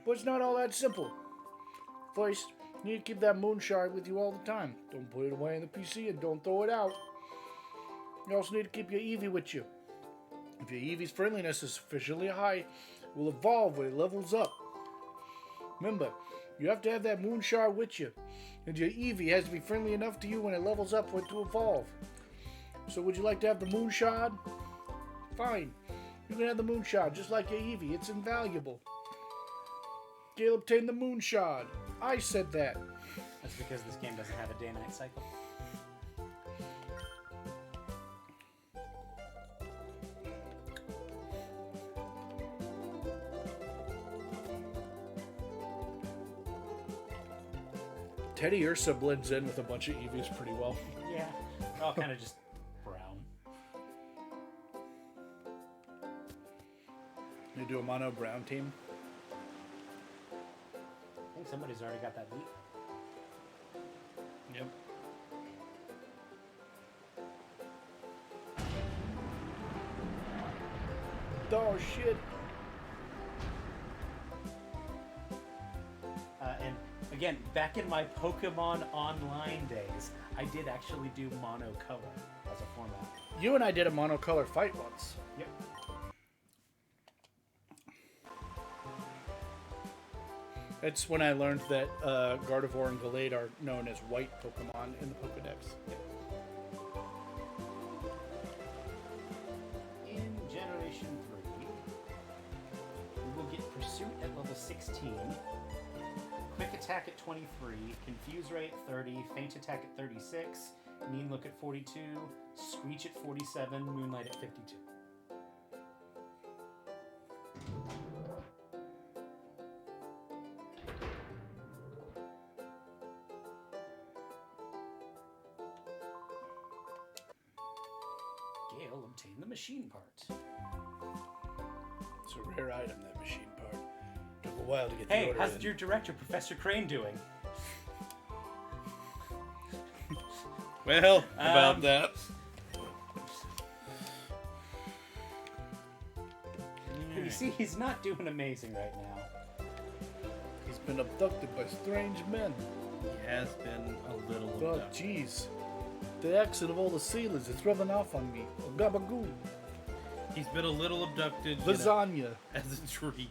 But it's not all that simple. First, you need to keep that Moonshine with you all the time. Don't put it away in the PC and don't throw it out. You also need to keep your Eevee with you. If your Eevee's friendliness is sufficiently high, it will evolve when it levels up. Remember, you have to have that Moonshard with you, and your Eevee has to be friendly enough to you when it levels up for it to evolve. So would you like to have the Moonshard? Fine. You can have the Moonshard just like your Eevee. It's invaluable. Gale obtained the Moonshard. I said that. That's because this game doesn't have a day-night cycle. Teddy Ursa blends in with a bunch of Eevees pretty well. Yeah. They're all kind of just brown. They do a mono brown team. I think somebody's already got that beat. Yep. Oh shit. And again, back in my Pokemon Online days, I did actually do monocolor as a format. You and I did a monocolor fight once. Yep. That's when I learned that Gardevoir and Gallade are known as white Pokemon in the Pokedex. In Generation 3, we will get Pursuit at level 16, Quick Attack at 23, Confuse Ray at 30, Feint Attack at 36, Mean Look at 42, Screech at 47, Moonlight at 52. Gale obtained the machine part. It's a rare item, that machine part. Took a while to get the Hey, order how's in. your director, Professor Crane, doing? Well, about that. You see, he's not doing amazing right now. He's been abducted by strange men. He has been a little Oh, abducted. jeez. The accent of all the sailors, it's rubbing off on me. A gabagoo. He's been a little abducted Lasagna. as a treat.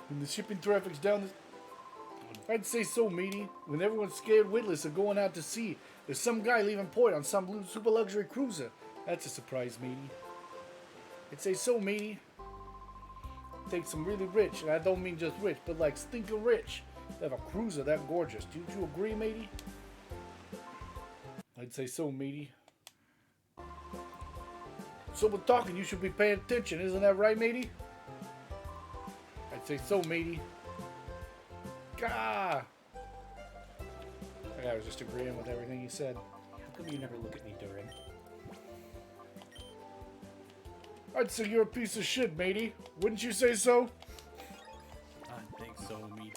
When the shipping traffic's down the... I'd say so, matey. When everyone's scared witless of going out to sea, there's some guy leaving port on some super luxury cruiser. That's a surprise, matey. I'd say so, matey. Take some really rich, and I don't mean just rich, but like stinking rich, to have a cruiser that gorgeous. Do you agree, matey? I'd say so, matey. So we're talking, you should be paying attention, isn't that right, matey? I'd say so, matey. Gah! I was just agreeing with everything he said. How come you never look at me during? I'd say you're a piece of shit, matey. Wouldn't you say so? I think so, me.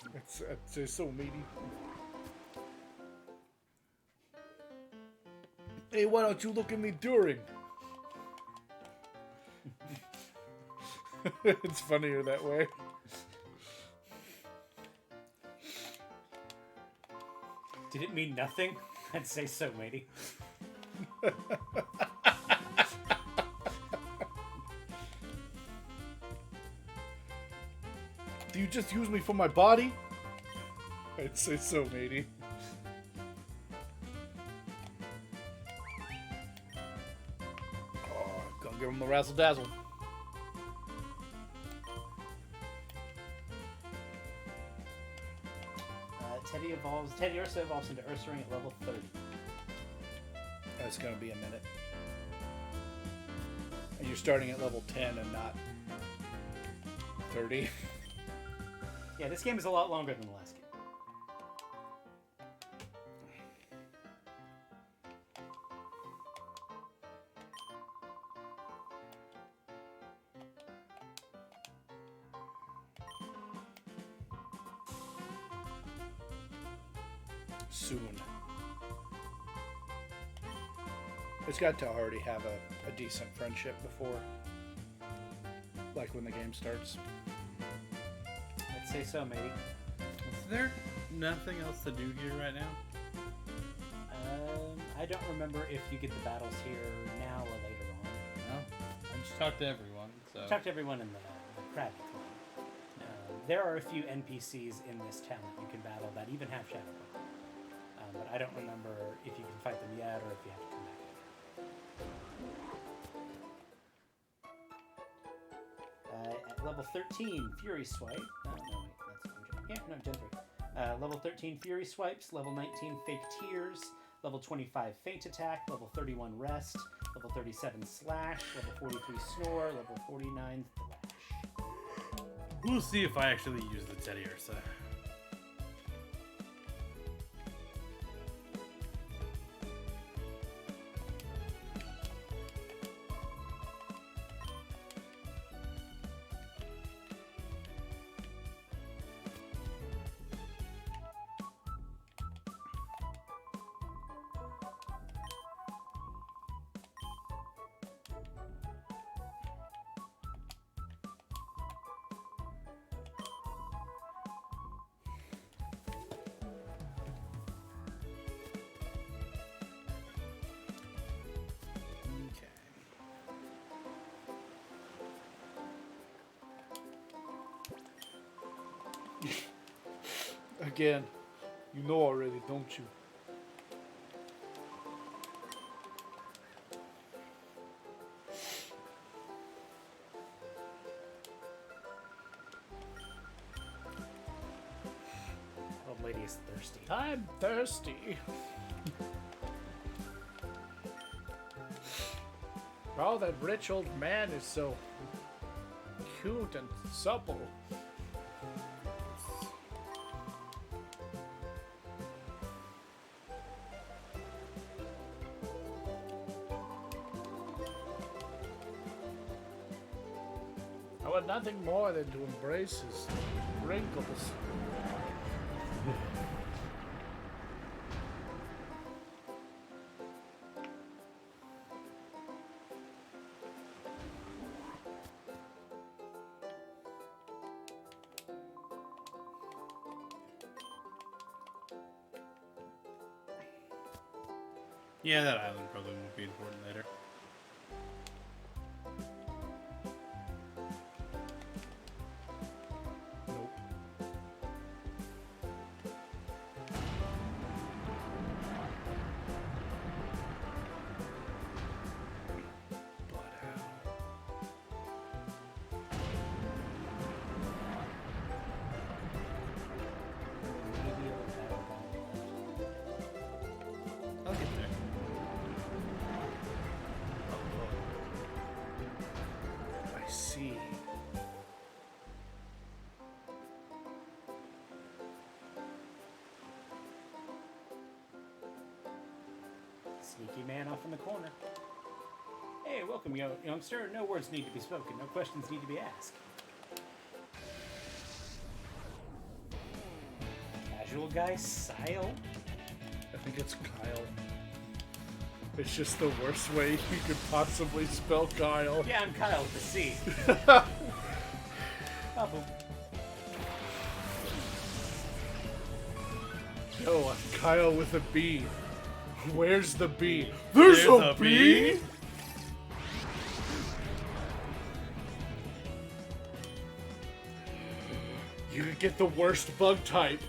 I'd say so, matey. Hey, why don't you look at me during? It's funnier that way. Did it mean nothing? I'd say so, matey. Do you just use me for my body? I'd say so, matey. Oh, gonna give him the razzle dazzle. Teddy Ursa evolves into Ursaring at level 30. That's gonna be a minute. And you're starting at level 10 and not 30. Yeah, this game is a lot longer than the last game. Soon. It's got to already have a decent friendship before, like when the game starts. I'd say so, matey. Is there nothing else to do here right now? I don't remember if you get the battles here now or later on. No. I just talked to everyone. So. Talk to everyone in the Krabby Clan. There are a few NPCs in this town that you can battle that even have Shadow Pokemon. But I don't remember if you can fight them yet or if you have to come back later. At level 13, Fury Swipe. Oh, no, wait, that's Gen 3. Level 13, Fury Swipes. Level 19, Fake Tears. Level 25, Faint Attack. Level 31, Rest. Level 37, Slash. Level 43, Snore. Level 49, Thrash. We'll see if I actually use the Teddy Ursa. Again, you know already, don't you? Old lady is thirsty. I'm thirsty. Oh, that rich old man is so cute and supple. I want nothing more than to embrace his wrinkles. Yeah, that island probably won't be important later. Nope. Bloodhound. I'll get there. I see. Sneaky man off in the corner. Hey, welcome, youngster. No words need to be spoken. No questions need to be asked. Casual guy, Sile. I think it's Kyle. It's just the worst way you could possibly spell Kyle. Yeah, I'm Kyle with the C. Oh, boom. No, I'm Kyle with a B. Where's the B? There's a B? You could get the worst bug type.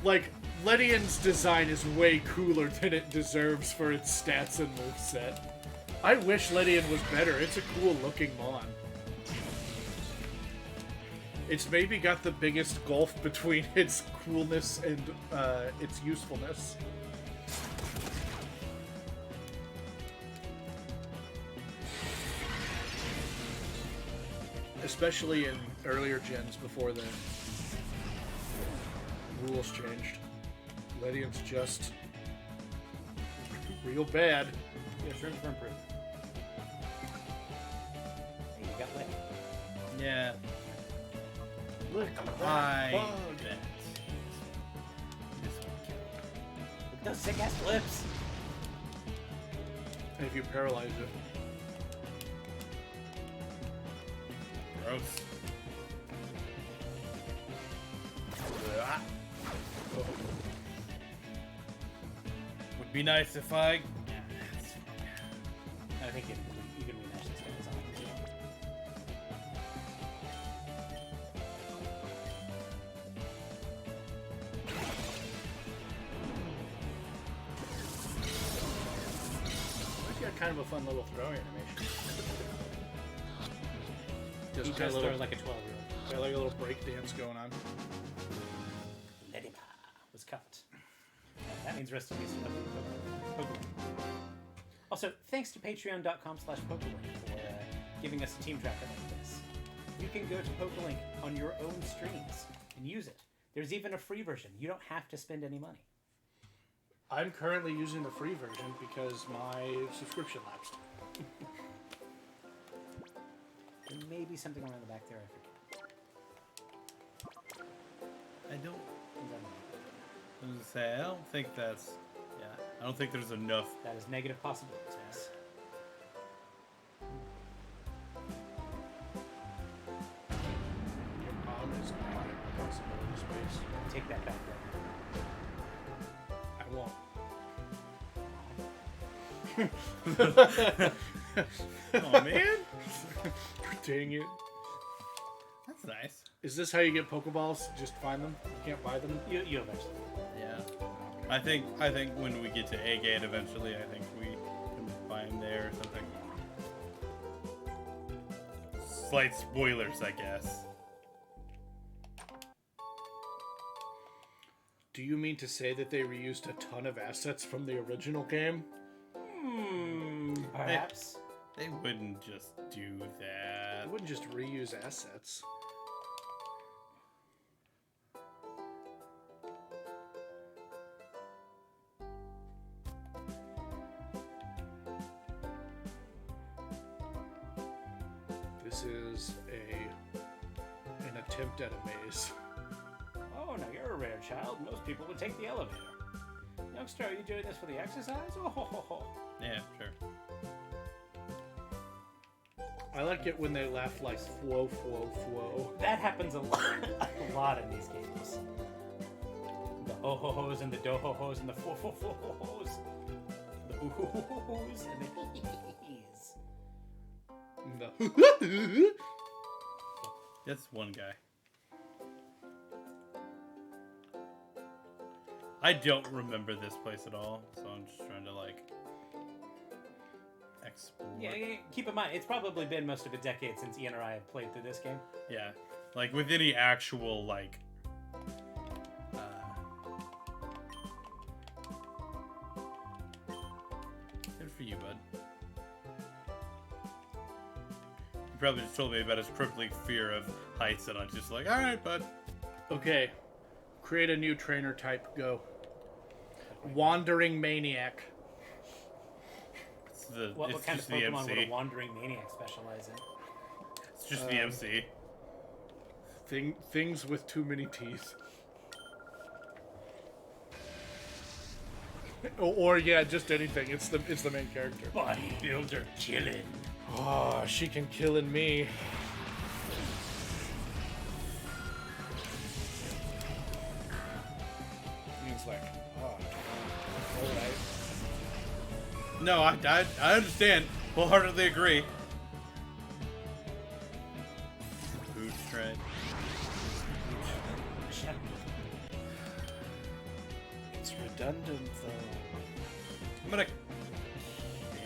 Like, Ledian's design is way cooler than it deserves for its stats and moveset. I wish Ledian was better. It's a cool looking mon. It's maybe got the biggest gulf between its coolness and its usefulness. Especially in earlier gens before the rules changed. Ledian's just real bad. Yeah, room for improvement. Hey, you got lit. Yeah. Look, I bug. bet. This one killed. Look at those sick ass lips. And if you paralyze it. Gross. Would be nice if I. I think you can rematch this guy as well. It's got kind of a fun little throwing animation. He Just does got a throw little, like a 12-year-old. got like a little break dance going on. Ledima was cut. That means rest in peace. Pokemon. Also, thanks to patreon.com/Pokelink for giving us a team tracker like this. You can go to Pokelink on your own streams and use it. There's even a free version. You don't have to spend any money. I'm currently using the free version because my subscription lapsed. There may be something around the back there. I I don't. forget. I don't think that's. Yeah, I don't think there's enough. That is negative possibilities. Yes. Your mom is not a possibility space. Take that back right I won't. Oh man, Dang it. that's nice. Is this how you get Pokeballs? Just find them? You can't buy them? You eventually. Yeah, I think when we get to A Gate eventually, I think we can find there or something. Slight spoilers, I guess. Do you mean to say that they reused a ton of assets from the original game? Perhaps. They wouldn't just do that. I wouldn't just reuse assets. This is an attempt at a maze. Oh, now you're a rare child. Most people would take the elevator. Youngster, are you doing this for the exercise? Oh, ho, ho, ho. Yeah, sure. I like it when they laugh like fwo fwo fwo. That happens a lot in these games. The oh ho hos and the do ho hos and the fo fo fo hos. The ooh hoo hoo hos and the hee hees. That's one guy. I don't remember this place at all, so I'm just trying to like explore. Yeah, keep in mind, it's probably been most of a decade since Ian or I have played through this game. Yeah, like with any actual like. Good for you, bud. You probably just told me about his crippling fear of heights, and I'm just like, all right, bud. Okay, create a new trainer type. Go. Wandering Maniac. It's What it's kind of just the Pokemon would MC. a Wandering Maniac specialize in? It's just the MC. Things with too many teeth. Or yeah, just anything. It's the main character. Bodybuilder killing. Oh, she can kill in me. Means like, oh, alright. No, I understand. Wholeheartedly agree. Boot shred. It's redundant though. I'm gonna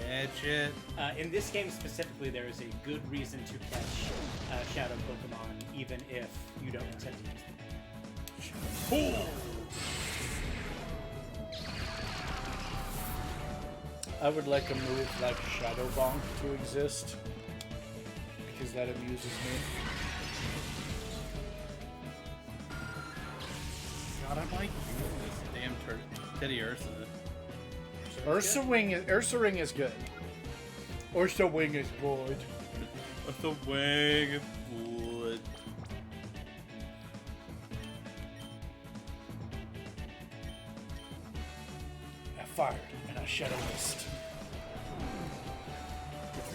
catch it. In this game specifically, there is a good reason to catch Shadow Pokemon, even if you don't intend to use them. Cool. I would like a move like Shadow Bonk to exist because that amuses me. God, I might use this damn Teddy Ursa. Ursa Ring is good. Ursa Wing is good. With the wing of wood. I fired and I Shadow Mist.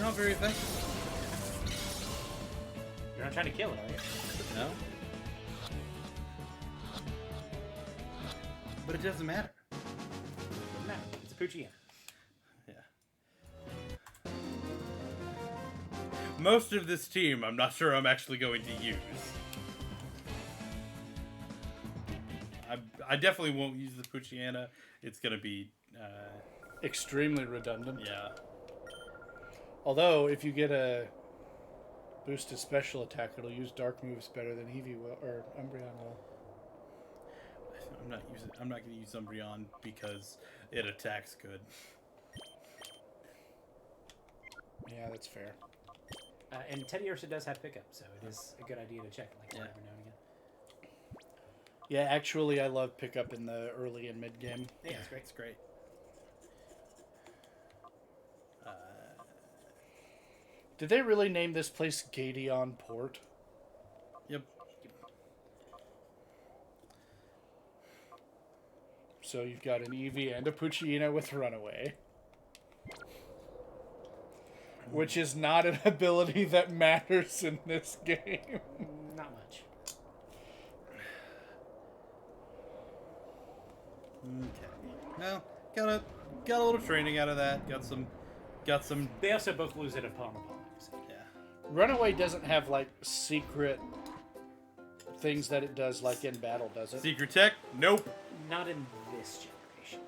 not very effective. You're not trying to kill it, are you? No. But it doesn't matter. Doesn't matter. It's a Poochyena. Yeah. Most of this team, I'm not sure I'm actually going to use. I definitely won't use the Poochyena. It's going to be... Extremely redundant. yeah. Although, if you get a boosted special attack, it'll use dark moves better than Eevee will, or Umbreon will. I'm not going to use Umbreon because it attacks good. Yeah, that's fair. And Teddy Ursa does have pickup, so it is a good idea to check like every now and again. Yeah, actually, I love pickup in the early and mid game. Yeah, it's great. It's great. Did they really name this place Gadeon Port? Yep. So you've got an Eevee and a Poochyena with Runaway. Which is not an ability that matters in this game. Not much. Okay. Well, got a little training out of that. Got some. They also both lose it upon the so. Yeah. Runaway doesn't have, like, secret things that it does, like in battle, does it? Secret tech? Nope. Not in this generation.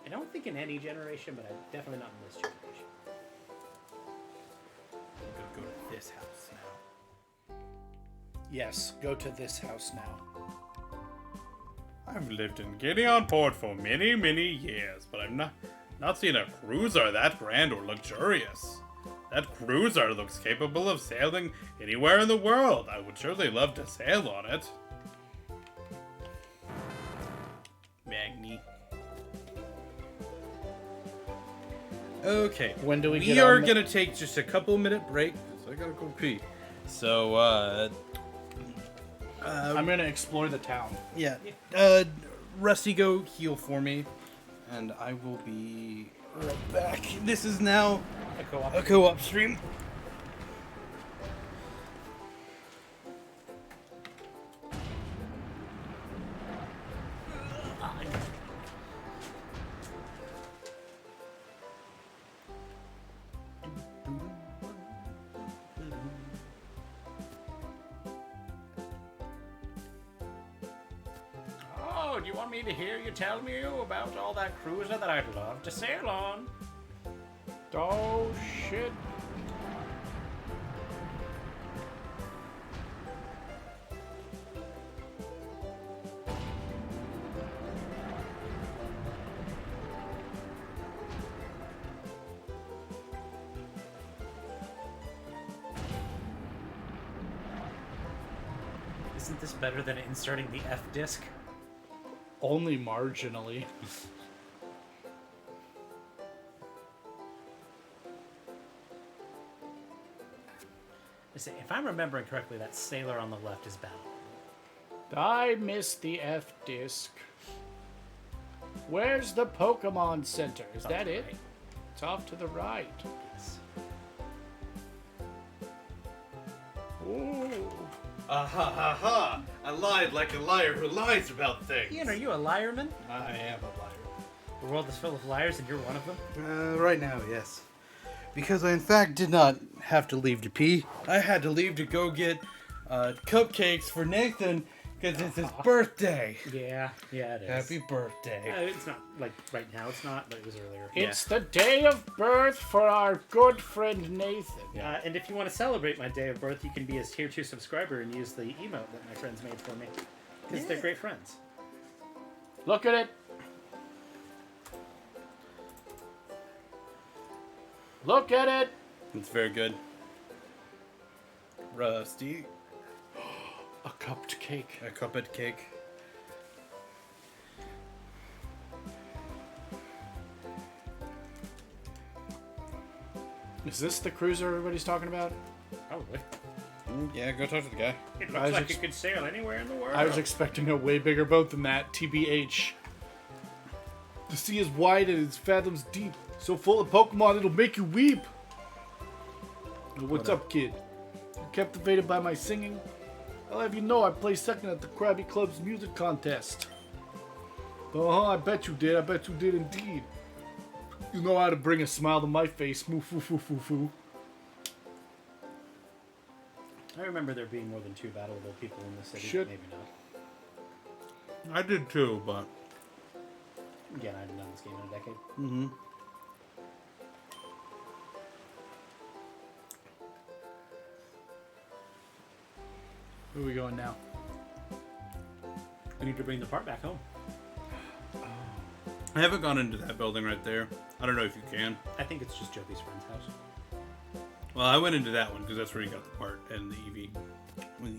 I don't think in any generation, but definitely not in this generation. I'm gonna go to this house now. Yes, go to this house now. I've lived in Gideon Port for many, many years, but I'm not seen a cruiser that grand or luxurious. That cruiser looks capable of sailing anywhere in the world. I would surely love to sail on it. Magni. Okay. When do we We get are on the- gonna take just a couple-minute break. So I gotta go pee. So, I'm going to explore the town. yeah. Rusty, go heal for me, and I will be right back. This is now a co-op stream. Oh, do you want me to hear you tell me about all that cruiser that I'd love to sail on? Oh, shit. Isn't this better than inserting the F disc? Only marginally. Listen, if I'm remembering correctly, that sailor on the left is Battle. I missed the F disc. Where's the Pokemon Center? Is Off to that the it? right. It's off to the right. Yes. Ooh. Ha ha ha! I lied like a liar who lies about things. Ian, are you a liarman? I am a liar. The world is full of liars, and you're one of them? Right now, yes. Because I, in fact, did not have to leave to pee. I had to leave to go get cupcakes for Nathan because it's his birthday. Yeah, it is. Happy birthday. It's not, like, right now it's not, but it was earlier. It's the day of birth for our good friend Nathan. And if you want to celebrate my day of birth, you can be a Tier 2 subscriber and use the emote that my friends made for me. Because they're great friends. Look at it. Look at it. It's very good. Rusty. A cupped cake. A cupcake cake. Is this the cruiser everybody's talking about? Probably. Yeah, go talk to the guy. It I looks was like it could sail anywhere in the world. I was expecting a way bigger boat than that, TBH. The sea is wide and it's fathoms deep. So full of Pokemon, it'll make you weep. What's up, kid? You captivated by my singing? I'll have you know I placed second at the Krabby Club's music contest. I bet you did. I bet you did indeed. You know how to bring a smile to my face. Moo foo foo foo foo. I remember there being more than 2 battleable people in the city. Shit. Maybe not. I did too, but Again, I haven't done this game in a decade. mm-hmm. Where are we going now? We need to bring the part back home. I haven't gone into that building right there. I don't know if you can. I think it's just Joby's friend's house. Well, I went into that one because that's where you got the part and the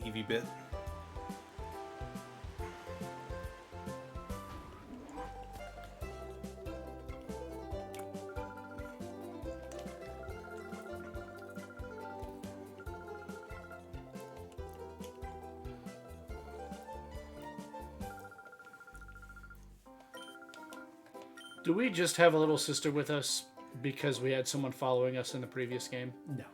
EV bit. Do we just have a little sister with us because we had someone following us in the previous game? No.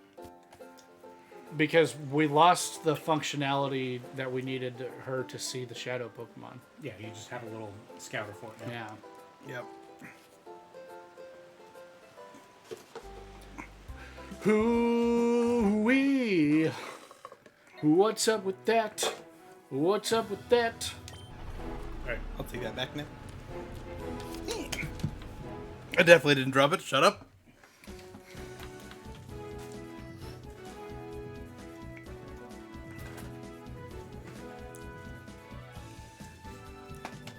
Because we lost the functionality that we needed her to see the shadow Pokemon. Yeah, you just have a little scouter for it now. Yeah. Yep. Hoo-wee. What's up with that? What's up with that? Alright, I'll take that back now. I definitely didn't drop it. Shut up.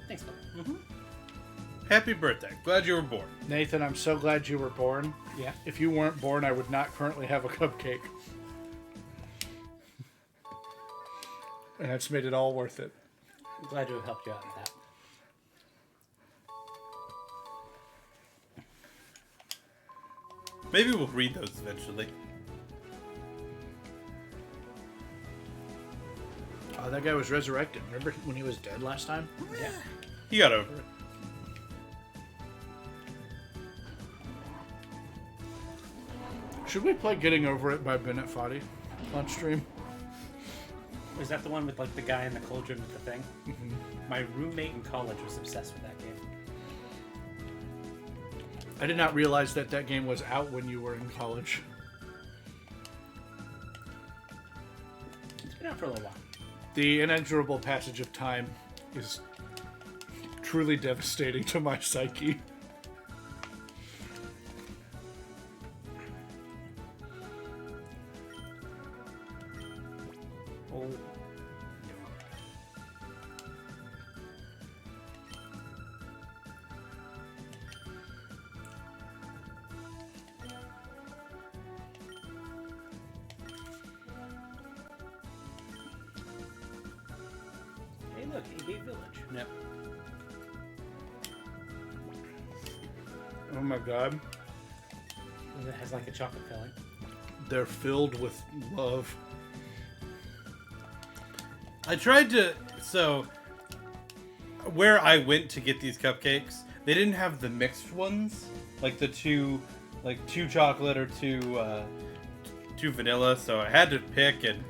Thanks, bud. Happy birthday. Glad you were born. Nathan, I'm so glad you were born. Yeah. If you weren't born, I would not currently have a cupcake. And that's made it all worth it. I'm glad to have helped you out with that. Maybe we'll read those eventually. Oh, that guy was resurrected. Remember when he was dead last time? Yeah. He got over it. Should we play Getting Over It by Bennett Foddy on stream? Was that the one with like the guy in the cauldron with the thing? Mm-hmm. My roommate in college was obsessed with that game. I did not realize that that game was out when you were in college. It's been out for a little while. The inexorable passage of time is truly devastating to my psyche. Oh. No. Hey, look, a gay village. Yep. Oh my god. It has like a chocolate filling. They're filled with love. I tried to... So, where I went to get these cupcakes, they didn't have the mixed ones. Like the two chocolate or two vanilla. So I had to pick, and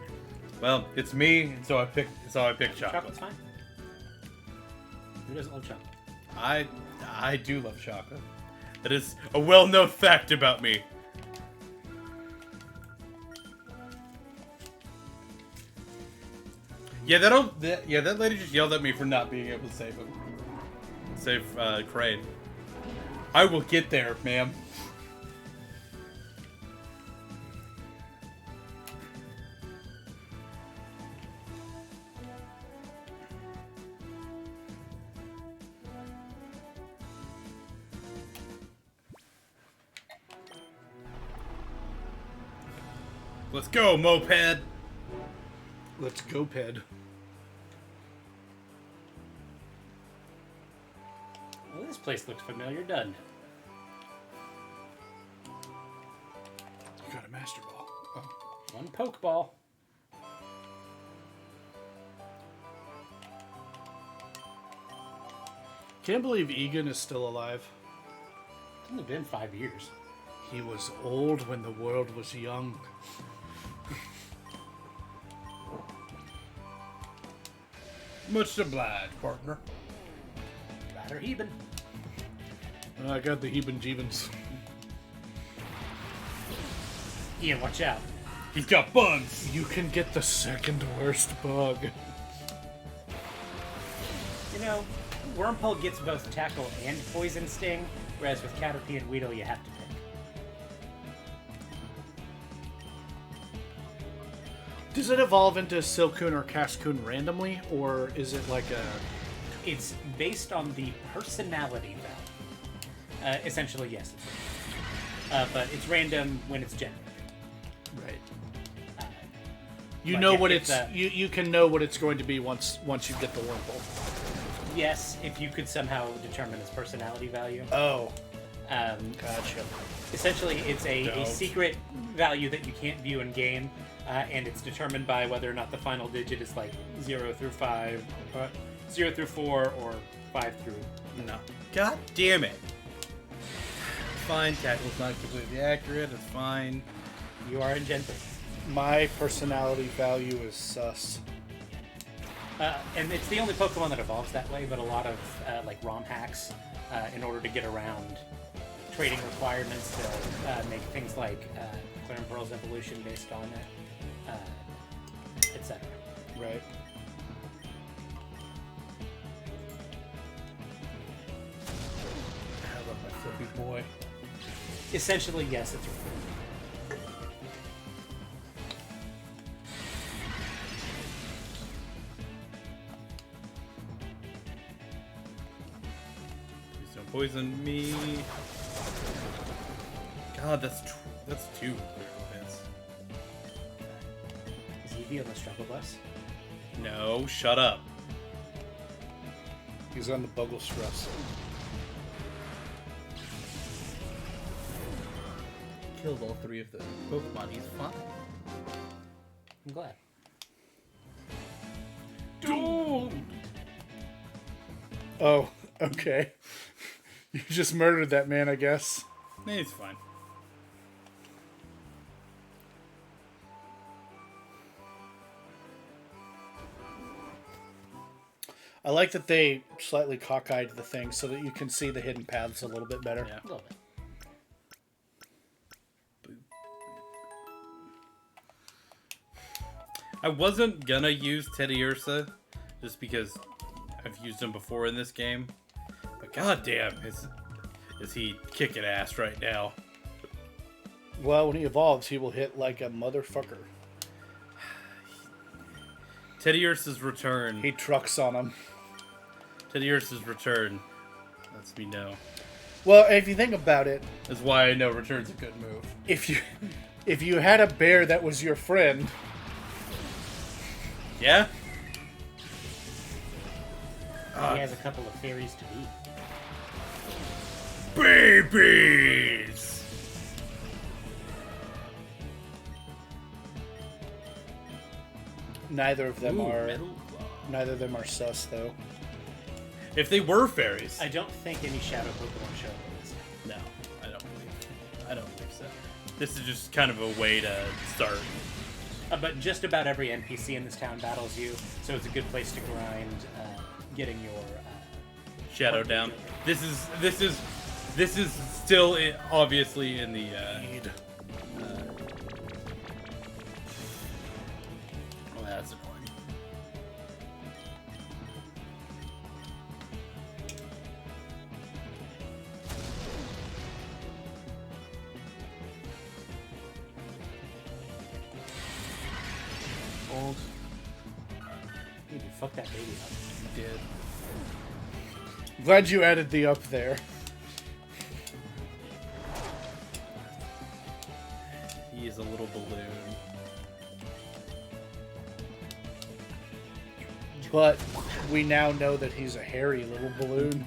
well, it's me, and so I picked chocolate. Chocolate's fine. Who doesn't love chocolate? I do love chocolate. That is a well-known fact about me. Yeah, that lady just yelled at me for not being able to save him. Save Crane. I will get there, ma'am. Let's go, moped. Let's go, Ped. Well, this place looks familiar, doesn't it? You got a Master Ball. Oh. One Pokeball. Can't believe Egan is still alive. It's only been 5 years. He was old when the world was young. Much obliged, partner. Ryder Heben. I got the heebin-jeebins. Ian, watch out. He's got bugs. You can get the second worst bug. You know, Wormpole gets both tackle and poison sting, whereas with Caterpie and Weedle you have to pick. Does it evolve into Silcoon or Cascoon randomly, or is it like a... It's based on the personality value. Essentially, yes. But it's random when it's generated. Right. But You know yeah, what it's, it's... You can know what it's going to be once you get the Wurmple. Yes, if you could somehow determine its personality value. Oh, Um, gotcha. Essentially, it's a Don't. secret value that you can't view in game, and it's determined by whether or not the final digit is like 0 through 5, 0 through 4, or 5 through. No. God damn it. Fine, tackle's not completely accurate. It's fine. You are in Gen 3. My personality value is sus. And it's the only Pokemon that evolves that way, but a lot of like ROM hacks, in order to get around trading requirements to make things like Clear and Pearl's evolution based on it, etc. Right. How about my flippy boy? Essentially, yes, it's right. Please don't poison me. God, that's two critical hits. Is Eevee on the struggle bus? No, shut up. He's on the Buggle Stress. Killed all three of the Pokemon. He's fine. I'm glad. Dude! Oh, okay. You just murdered that man, I guess. Nah, he's fine. I like that they slightly cockeyed the thing so that you can see the hidden paths a little bit better. Yeah. A little bit. I wasn't gonna use Teddiursa just because I've used him before in this game. But goddamn, is he kicking ass right now? Well, when he evolves, he will hit like a motherfucker. Teddiursa's return. He trucks on him. Teddiursa's return lets me know. Well, if you think about it, That's why I know return's a good move. if you had a bear that was your friend, Yeah? He has a couple of fairies to beat. Babies! neither of them Ooh, are Metal Claw. neither of them are sus though. If they were fairies. I don't think any Shadow Pokemon show up in this. No, I don't think so. This is just kind of a way to start. But just about every NPC in this town battles you, so it's a good place to grind, getting your Shadow down. This is still obviously in the oh, that's annoying. old. You can fuck that baby up. Did. Glad you added the up there. He is a little balloon. But we now know that he's a hairy little balloon.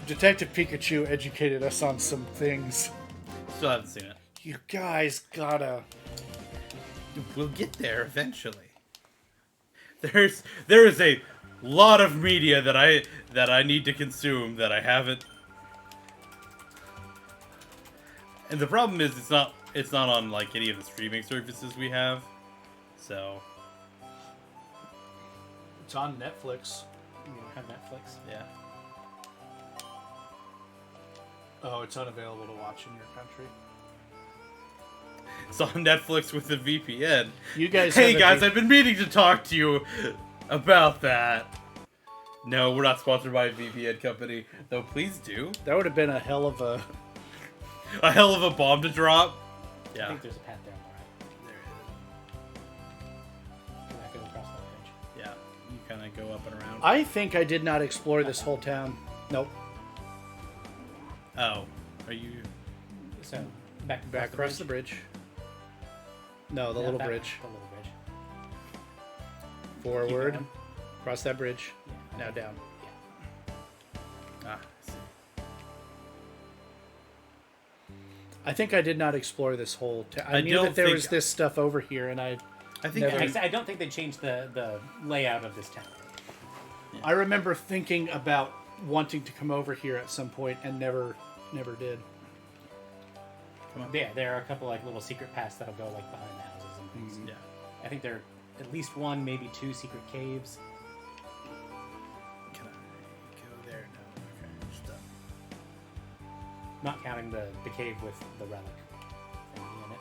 Detective Pikachu educated us on some things. Still haven't seen it. You guys gotta... We'll get there eventually. There is a lot of media that I need to consume that I haven't. And the problem is it's not on like any of the streaming services we have. So It's on Netflix. You don't have Netflix? yeah. Oh, it's unavailable to watch in your country. It's on Netflix with the VPN. You guys Hey have a guys, V- I've been meaning to talk to you about that. No, we're not sponsored by a VPN company, though please do. That would have been a hell of a... A hell of a bomb to drop. I Yeah. think there's a path down the right. Can I go across that bridge? Yeah. You kind of go up and around. I think I did not explore this whole town. Nope. Oh. Are you... So, back Across the bridge. No, the Yeah, little back- bridge. The little bridge. Forward. going. Cross that bridge. Yeah. Now down. Ah, I see. I think I did not explore this whole town. I knew don't that there think- was this stuff over here, and I I think Never- you're- I don't think they changed the layout of this town. remember thinking about wanting to come over here at some point and never did. Yeah, there are a couple like little secret paths that'll go like behind the houses and things. Yeah. I think there are at least one, maybe two secret caves. Can I go there? No. Okay. Just done. Not counting the cave with the relic thingy in it.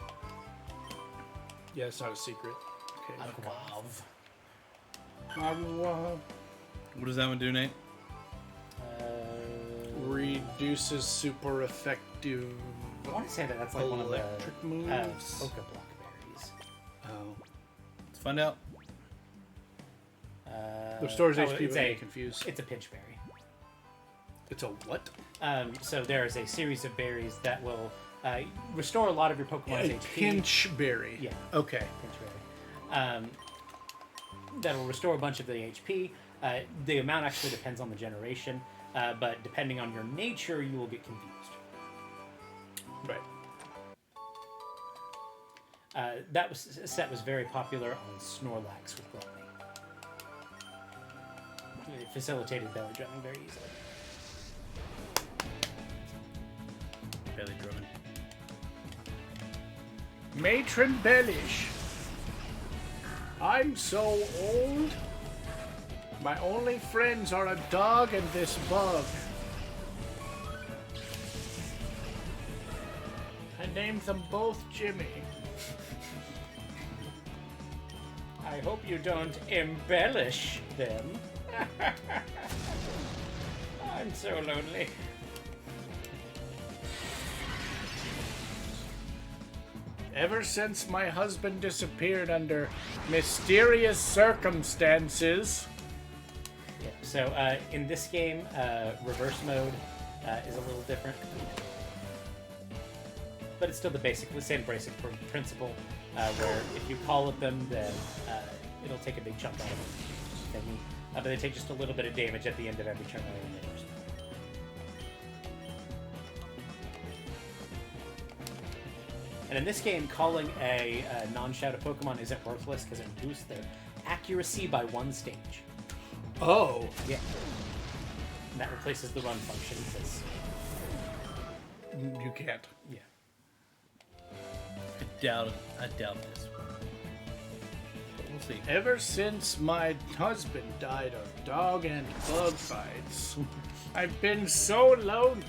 Yeah, it's not a secret. Okay. Agwav. What does that one do, Nate? Reduces super effective I want to say that's like one of the electric moves. Oka block berries. Oh. Let's find out. Restores HP it's when a you're confused. it's a pinch berry. It's a what? So there is a series of berries that will restore a lot of your Pokemon's A HP. pinch berry. Yeah. Okay. Pinch berry. That will restore a bunch of the HP. The amount actually depends on the generation, but depending on your nature, you will get confused. Right. That set was very popular on Snorlax with Gluttony. It facilitated belly drumming very easily. Belly drumming. Matron Bellish. I'm so old. My only friends are a dog and this bug. I named them both Jimmy. I hope you don't embellish them. I'm so lonely. Ever since my husband disappeared under mysterious circumstances. Yeah, so in this game, reverse mode is a little different. But it's still the same basic principle, where if you call at them, then it'll take a big chunk out of them. But they take just a little bit of damage at the end of every turn while you're in reverse mode. And in this game, calling a non-shadow Pokemon isn't worthless because it boosts their accuracy by 1 stage. Oh. Yeah. And that replaces the run function because, You can't. yeah. I doubt this. But we'll see. Ever since my husband died of dog and bug fights, I've been so lonely.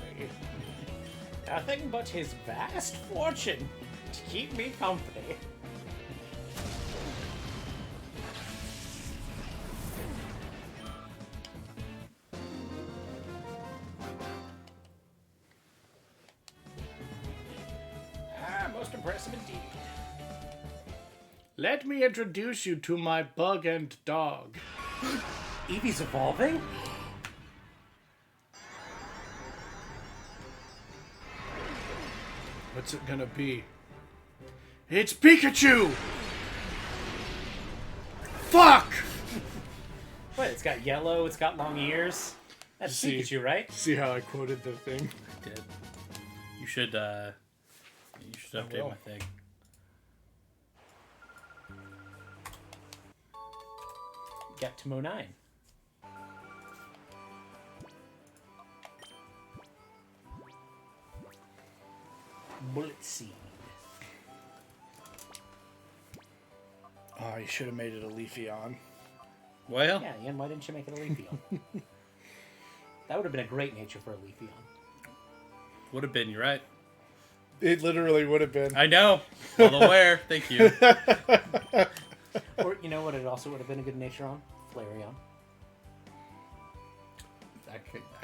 Nothing but his vast fortune to keep me company. Most impressive indeed. Let me introduce you to my bug and dog. Eevee's evolving? What's it gonna be? It's Pikachu! Fuck! What, it's got yellow, it's got long ears. That's See. Pikachu, right? See how I quoted the thing? I did. You should update will. my thing. Get to Mo 9. Bullet Seed. Oh, you should have made it a Leafeon. Well, Yeah, Ian, why didn't you make it a Leafeon? That would have been a great nature for a Leafeon. would have been, you're right. It literally would have been. I know. Well aware. Thank you. Or, you know what it also would have been a good nature on? Flareon.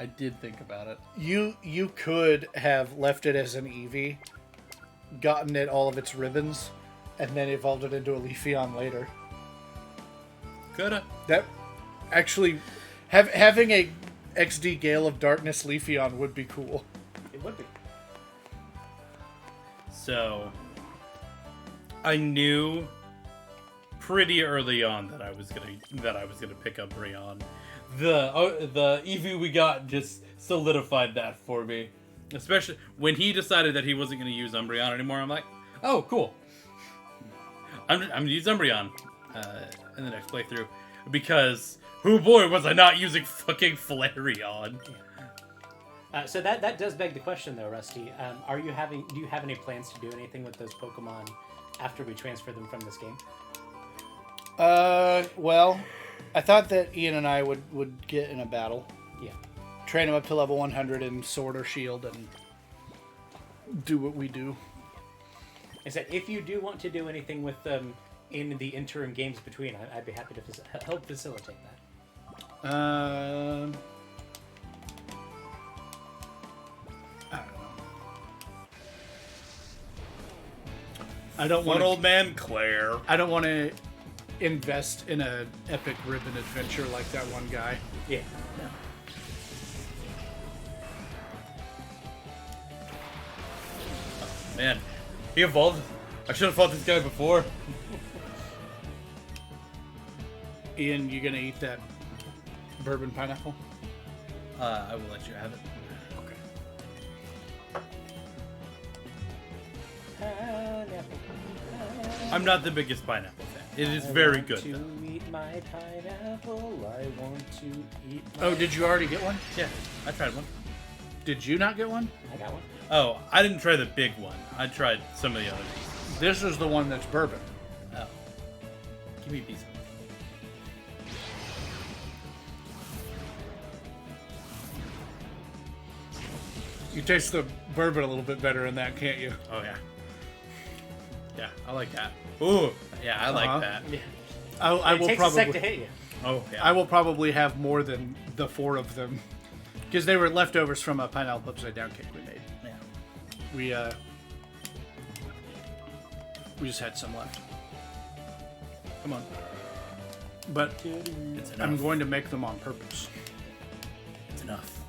I did think about it. You could have left it as an Eevee, gotten it all of its ribbons, and then evolved it into a Leafeon later. Coulda. That actually, having a XD Gale of Darkness Leafeon would be cool. It would be. So, I knew pretty early on that I was gonna pick up Rayon. The Eevee we got just solidified that for me. Especially when he decided that he wasn't gonna use Umbreon anymore. I'm like, oh, cool. I'm gonna use Umbreon in the next playthrough because, oh boy, was I not using fucking Flareon. So that does beg the question, though, Rusty. Do you have any plans to do anything with those Pokemon after we transfer them from this game? Well, I thought that Ian and I would get in a battle, Yeah. train them up to level 100 in Sword or Shield, and do what we do. I said, if you do want to do anything with them in the interim games between, I'd be happy to help facilitate that. I don't know. I don't One want old man, Claire. I don't want to invest in a epic ribbon adventure like that one guy. Yeah. No. Man, he evolved. I should have fought this guy before. Ian, you gonna eat that bourbon pineapple? I will let you have it. I'm not the biggest pineapple fan. It is very good, To though. eat my pineapple, I want to eat. Oh, did you already get one? Yeah, I tried one. Did you not get one? I got one. Oh, I didn't try the big one. I tried some of the other pieces. This is the one that's bourbon. Oh. Give me a piece. You taste the bourbon a little bit better in that, can't you? Oh, yeah. Yeah, I like that. Ooh, yeah, I like Uh-huh. that. Yeah. I It will takes a sec to probably. hit you. Oh, yeah. I will probably have more than the 4 of them, because they were leftovers from a pineapple upside down cake we made. Yeah. We just had some left, Come on. but It's enough. I'm going to make them on purpose. It's enough.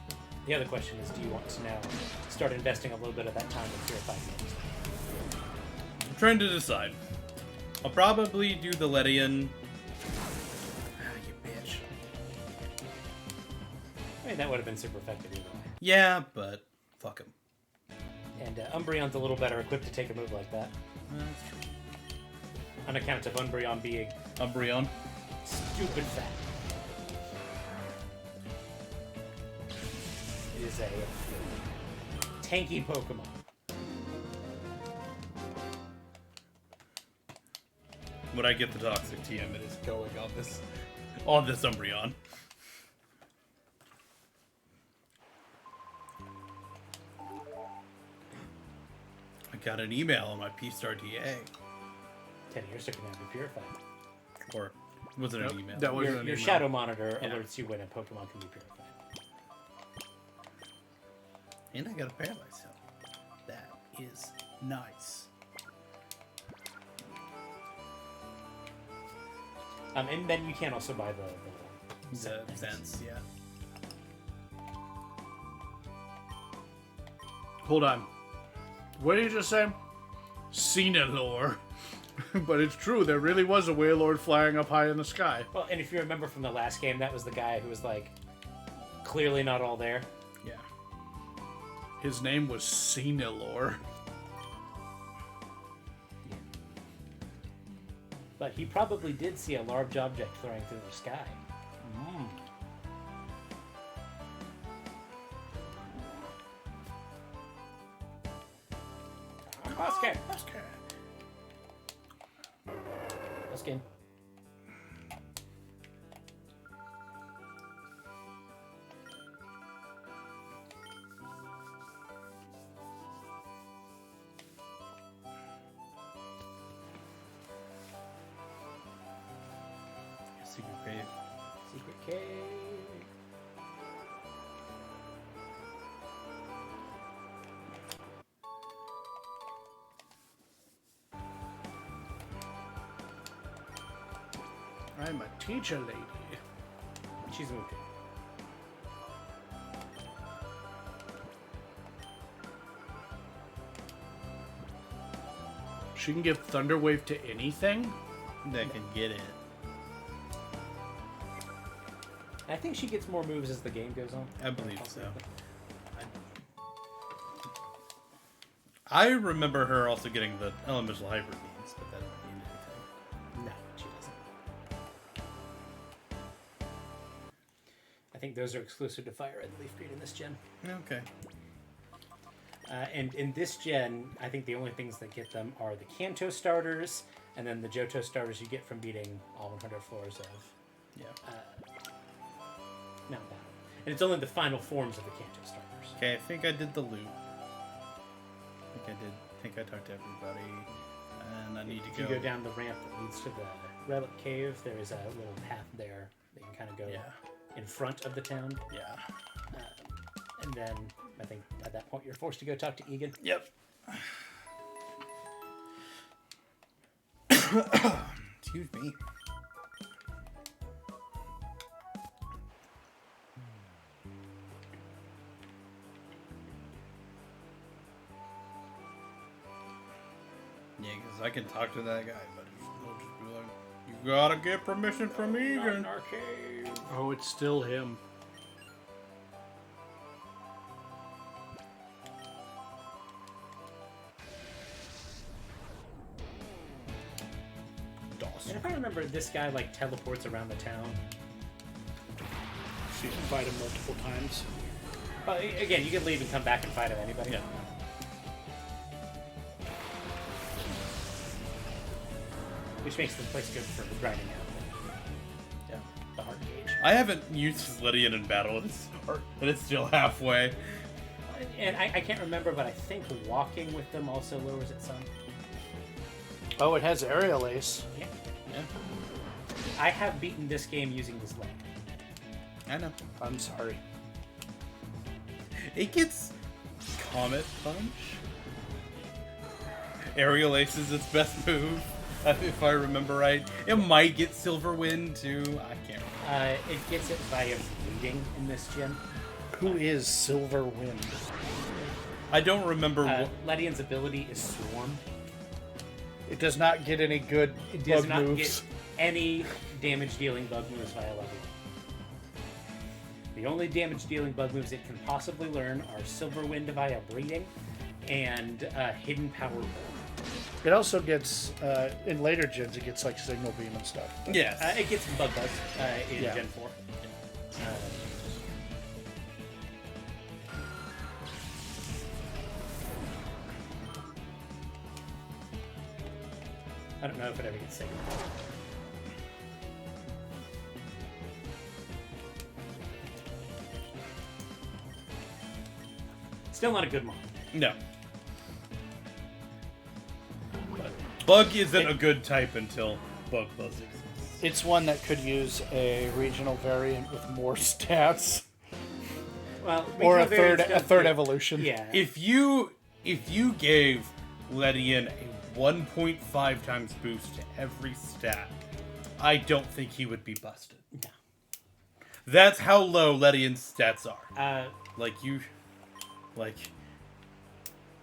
The other question is, do you want to now start investing a little bit of that time in Purified games? I'm trying to decide. I'll probably do the Ledian. Ah, you bitch. I mean, that would have been super effective either way. Yeah, but fuck him. And Umbreon's a little better equipped to take a move like that, That's true. on account of Umbreon being Umbreon. stupid fat. It is a tanky Pokemon. When I get the toxic TM, it is going on this Umbreon. I got an email on my P-Star DA. 10 years ago now, be purified. Or was it an email? That was Your an email. shadow monitor Yeah. alerts you when a Pokemon can be purified. And I got a Paralyze Cell. That is nice. And then you can also buy the The sense, yeah. Hold on. What did you just say? Cinelor. But it's true, there really was a Wailord flying up high in the sky. Well, and if you remember from the last game, that was the guy who was like clearly not all there. Yeah. His name was Cinelor. But he probably did see a large object flying through the sky. Oscar. Let's game. Secret cave. Secret cave. I'm a teacher lady. She's okay. She can give Thunderwave to anything. That can get it. I think she gets more moves as the game goes on. I believe so. I remember her also getting the elemental hyper beams, but that doesn't mean anything. No, she doesn't. I think those are exclusive to Fire Red and Leaf Green in this gen. Okay. And in this gen, I think the only things that get them are the Kanto starters, and then the Johto starters you get from beating all 100 floors of Yeah. Mount Battle. And it's only the final forms of the Kanto starters. Okay, I think I did the loop. I think I did. I think I talked to everybody. And I need If to you go. go down the ramp that leads to the Relic Cave, there is a little path there that you can kind of go in front of the town. Yeah. And then I think at that point you're forced to go talk to Egan. Yep. Excuse me. Yeah, because I can talk to that guy, but he'll just be like, "You gotta get permission from Egan." Arcade. Oh, it's still him. And if I remember, this guy like teleports around the town. So you can fight him multiple times. But again, you can leave and come back and fight at anybody. Yeah. Which makes the place good for grinding out the heart gauge. I haven't used Lydian in battle, and it's still halfway. And I can't remember, but I think walking with them also lowers it some. Oh, it has Aerial Ace. Yeah. Yeah, I have beaten this game using this leg. I know. I'm sorry. It gets Comet Punch. Aerial Ace is its best move, if I remember right. It might get Silver Wind too. I can't remember. It gets it via bleeding in this gen. Who is Silver Wind? I don't remember what. Ledian's ability is Swarm. It does not get any good It does bug not moves. get any damage-dealing bug moves via Ledian. The only damage-dealing bug moves it can possibly learn are Silver Wind via bleeding and Hidden Power Ball. It also gets, in later gens, it gets like Signal Beam and stuff. Yes. It gets Bug Buzz in Yeah. Gen 4. I don't know if it ever gets Signal. Still not a good model. No. Bug isn't a good type until Bug Buzz exists. It's one that could use a regional variant with more stats, Well, or a regional variants don't third do- evolution. Yeah. If you gave Ledian a 1.5 times boost to every stat, I don't think he would be busted. No. That's how low Ledian's stats are.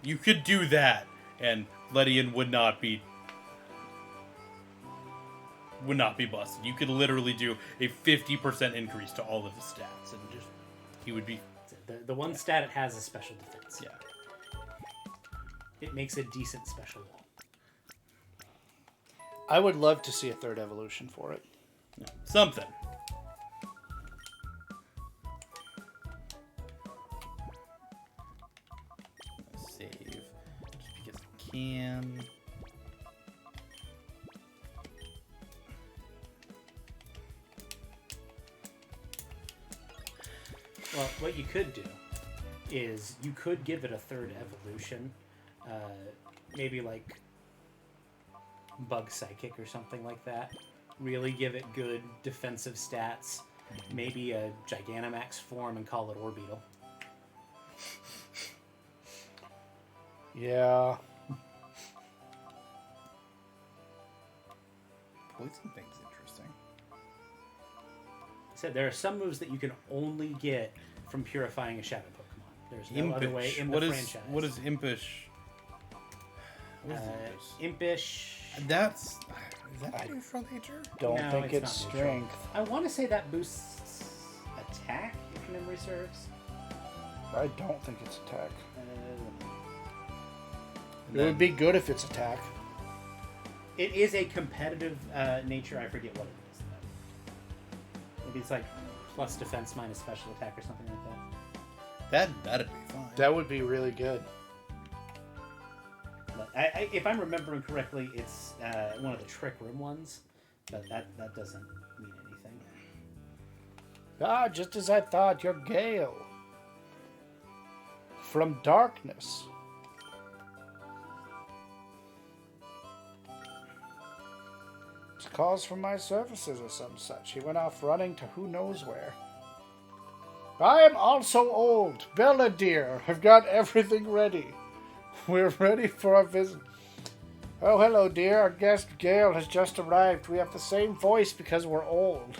You could do that, and Ledian would not be busted. You could literally do a 50% increase to all of his stats, and just he would be. The one stat it has is special defense. Yeah. It makes a decent special wall. I would love to see a third evolution for it. Something. Save. Just because I can. Well, what you could do is you could give it a third evolution. Maybe like Bug Psychic or something like that. Really give it good defensive stats. Maybe a Gigantamax form and call it Orbeetle. Yeah. Poison thing's interesting. So there are some moves that you can only get from purifying a shadow Pokemon. There's no other way in the franchise. What is Impish? What is Impish? That's... Is that neutral nature? Don't No, think it's it's not neutral. strength. I want to say that boosts attack, if memory serves. I don't think it's attack. Uh, It would be good if it's attack. It is a competitive nature. I forget what it is, though. Maybe it's like plus defense minus special attack or something like that. That'd be fine. That would be really good. But if I'm remembering correctly, it's one of the Trick Room ones, but that doesn't mean anything. Ah, just as I thought, you're Gale. From darkness. It's calls for my services or some such. He went off running to who knows where. I am also old. Bella dear, I've got everything ready. We're ready for our visit. Oh, hello, dear. Our guest Gale has just arrived. We have the same voice because we're old.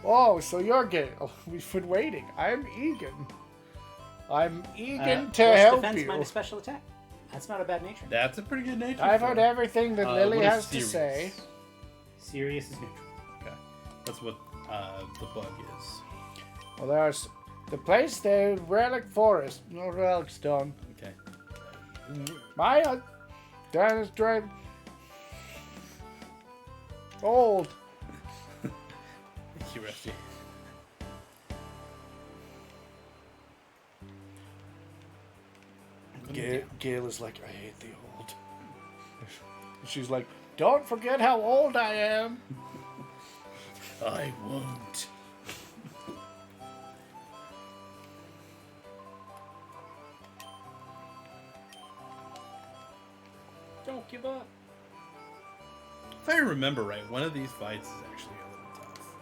Oh, so you're Gale. We've been waiting. I'm Egan. I'm Egan to plus help defense you. minus special attack. That's not a bad nature. That's a pretty good nature. I've for heard it. everything that Lily what is has to Sirius? say. Sirius is neutral. Okay. That's what the bug is. Well, there's the place, the relic forest. No relics done. Okay. My that is dread. Old. Thank you, Rusty. Gail is like, I hate the old. She's like, don't forget how old I am. I won't. Don't give up. If I remember right, one of these fights is actually a little tough.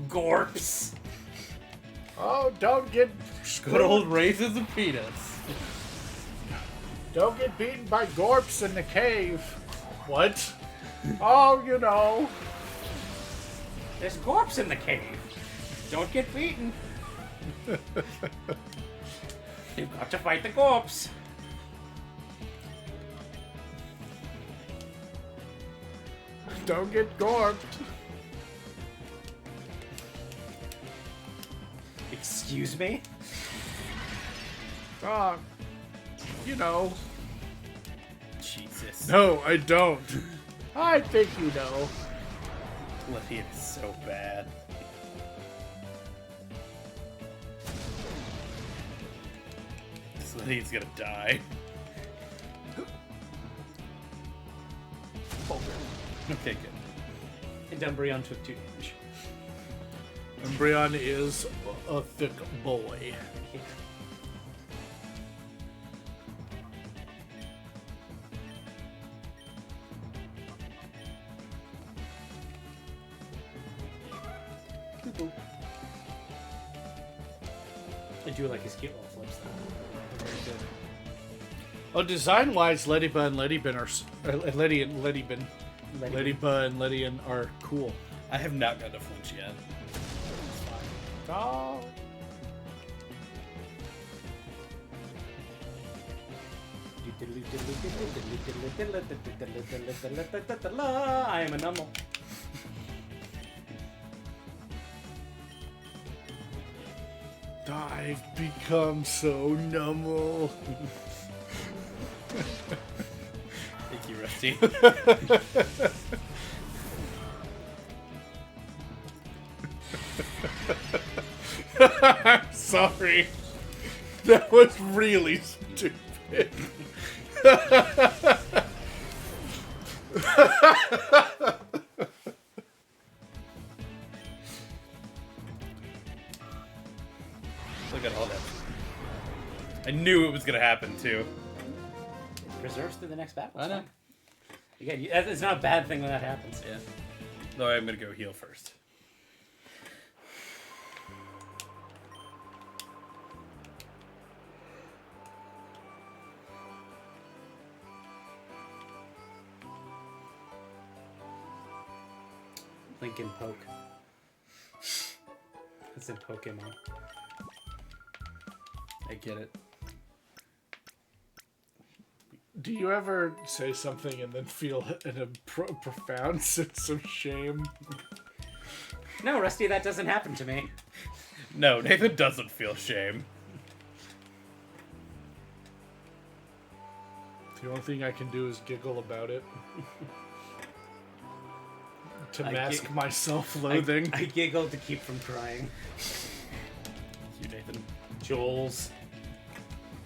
Gorps. Oh, don't get Good old raisins and peanuts. Don't get beaten by gorps in the cave. What? Oh, you know. There's Gorps in the cave. Don't get beaten. You've got to fight the Gorps. Don't get gorped. Excuse me? You know. Jesus. No, I don't. I think you know. Lydia is so bad. This Lydia's gonna die. Okay, good. And Umbreon took 2 damage. Umbreon is a thick boy. I do like his cute little flips though. Very good. Well, design-wise, Ladybug and Ladybin are Ladybug and Ledian are cool. I have not gotten to flinch yet. Oh. I am a numble. I've become so numble. Thank you, Rusty. Sorry. That was really stupid. Look at all that. I knew it was gonna happen too. Preserves through the next battle. I know. Fine. Again, it's not a bad thing when that happens. Yeah. Though I'm gonna go heal first. Lincoln Poke. It's in Pokemon. I get it. Do you ever say something and then feel a profound sense of shame? No, Rusty, that doesn't happen to me. No, Nathan doesn't feel shame. The only thing I can do is giggle about it. To mask my self-loathing. I giggled to keep from crying. You, Nathan. Joel's.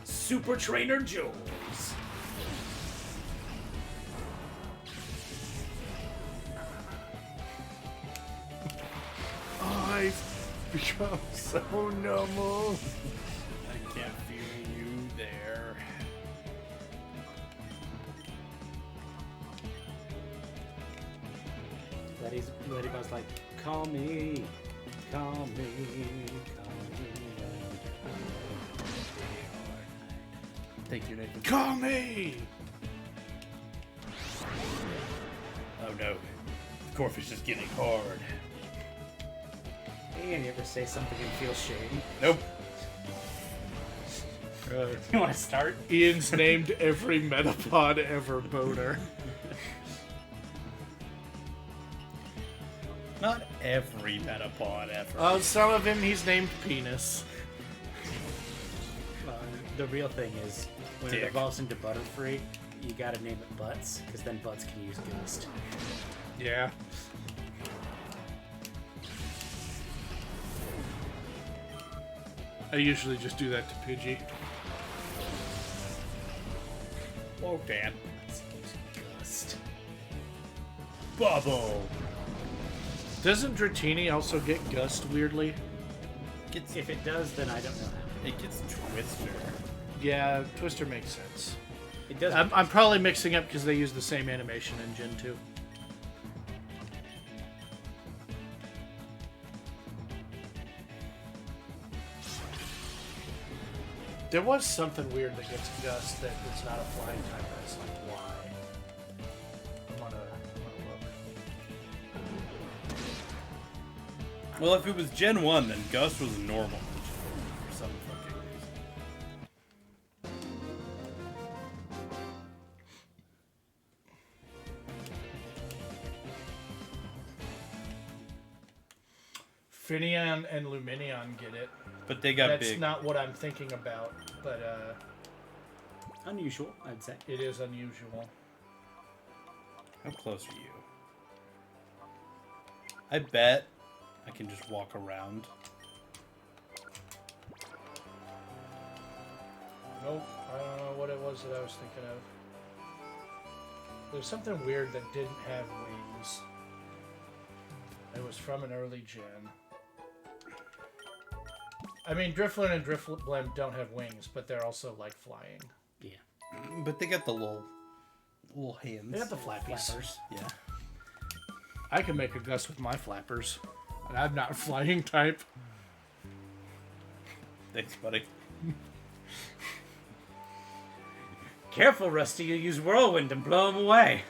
Super Trainer Joel's. I've become so normal. I can't feel you there. Ladybug's like, call me, call me, call me. Thank you, Nathan. Call me! Oh no. The Corphish is getting hard. Hey, you ever say something and feel shame? Nope. You want to start? Ian's named every Metapod ever boner. Not every Metapod ever. Some of him he's named Penis. The real thing is, when Dick. it evolves into Butterfree, you gotta name it Butts, because then Butts can use Ghost. Yeah. I usually just do that to Pidgey. Oh, Dan. Let's use Ghost. Bubble. Doesn't Dratini also get Gust weirdly? If it does, then I don't know how. It gets Twister. Yeah, Twister makes sense. It does. I'm probably mixing up because they use the same animation in Gen 2. There was something weird that gets Gust that it's not a flying type. It's like, why? I'm gonna look. Well, if it was Gen 1, then Gust was normal. For some fucking reason. Finneon and Luminion get it. But they got That's big. not what I'm thinking about, but Unusual, I'd say. it is unusual. How close are you? I bet I can just walk around. Nope, I don't know what it was that I was thinking of. There's something weird that didn't have wings. It was from an early gen. I mean, Drifloon and Drifblim don't have wings, but they're also like flying. Yeah. But they got the little hands. They got the flappies. Flappers. Yeah. I can make a Gust with my flappers, and I'm not a flying type. Thanks, buddy. Careful, Rusty, you use Whirlwind and blow him away.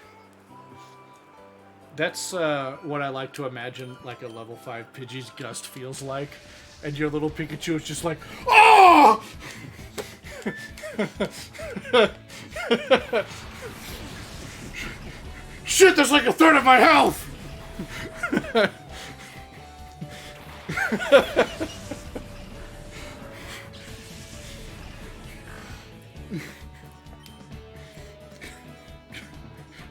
That's what I like to imagine like a level 5 Pidgey's Gust feels like. And your little Pikachu is just like, oh! Shit, there's like a third of my health!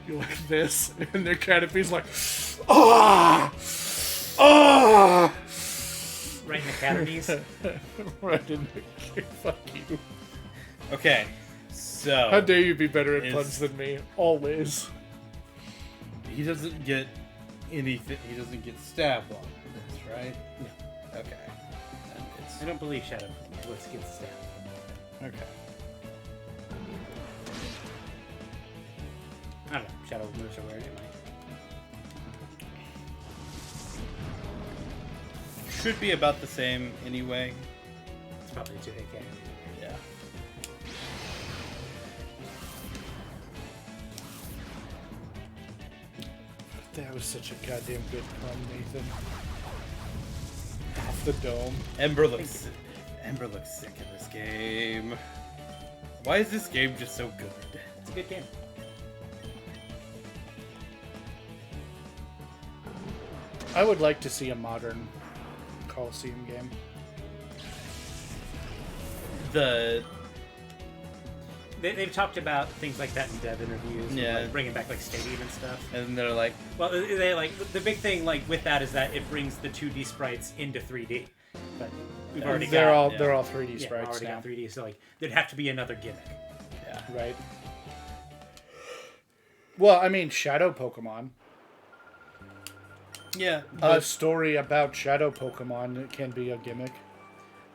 You're like this, and their canopy's like, ah! Ah! Right right in the catamies. Right in the fuck you. Okay, so How dare you be better at Is- puns than me? Always. he doesn't get anything. He doesn't get stab on this, right? No. Okay. And it's I don't believe Shadow Blitz gets stabbed. okay. I don't know. Shadow moves are weird. It might. Should be about the same anyway. It's probably a 2-hit KO. Yeah. That was such a goddamn good pun, Nathan. Off the dome. Ember looks sick in this game. Why is this game just so good? It's a good game. I would like to see a modern Coliseum game. They've talked about things like that in dev interviews. Yeah. Like bringing back like Stadium and stuff. And they're like, Well, they like the big thing like with that is that it brings the 2D sprites into 3D. But we've already They're got all 3D yeah, sprites already now, got 3D. So like there'd have to be another gimmick. yeah. right? Well, I mean, Shadow Pokemon. Yeah. A But, story about Shadow Pokemon can be a gimmick.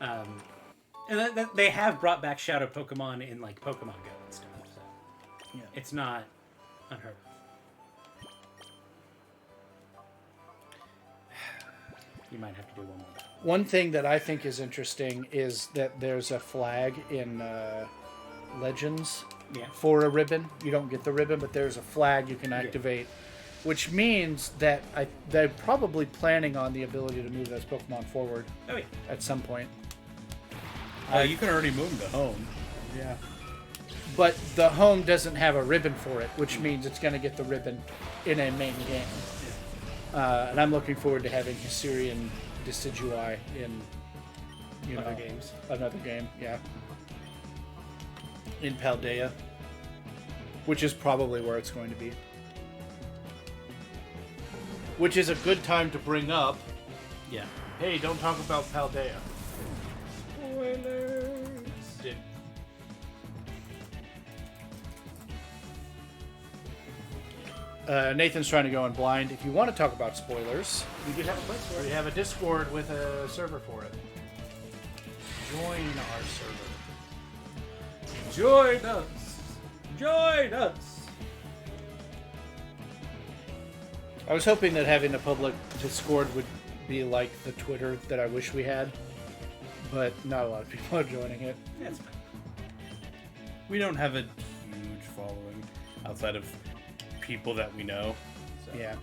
And they have brought back Shadow Pokemon in like Pokemon Go and stuff. So yeah. it's not unheard of. You might have to do one more battle. One thing that I think is interesting is that there's a flag in Legends Yeah. for a ribbon. You don't get the ribbon, but there's a flag you can activate, which means that they're probably planning on the ability to move those Pokemon forward Oh yeah. at some point. You can already move them to home. Yeah. But the home doesn't have a ribbon for it, which means it's going to get the ribbon in a main game. And I'm looking forward to having Hisuian Decidueye in Other games. Another game, yeah. In Paldea, which is probably where it's going to be. Which is a good time to bring up. Yeah. Hey, don't talk about Paldea. Did. Nathan's trying to go in blind. If you want to talk about spoilers, We do have a place for we it. have a Discord with a server for it. Join our server. Join us. Join us. I was hoping that having a public Discord would be like the Twitter that I wish we had, but not a lot of people are joining it. That's fine. We don't have a huge following outside of people that we know. So. Yeah.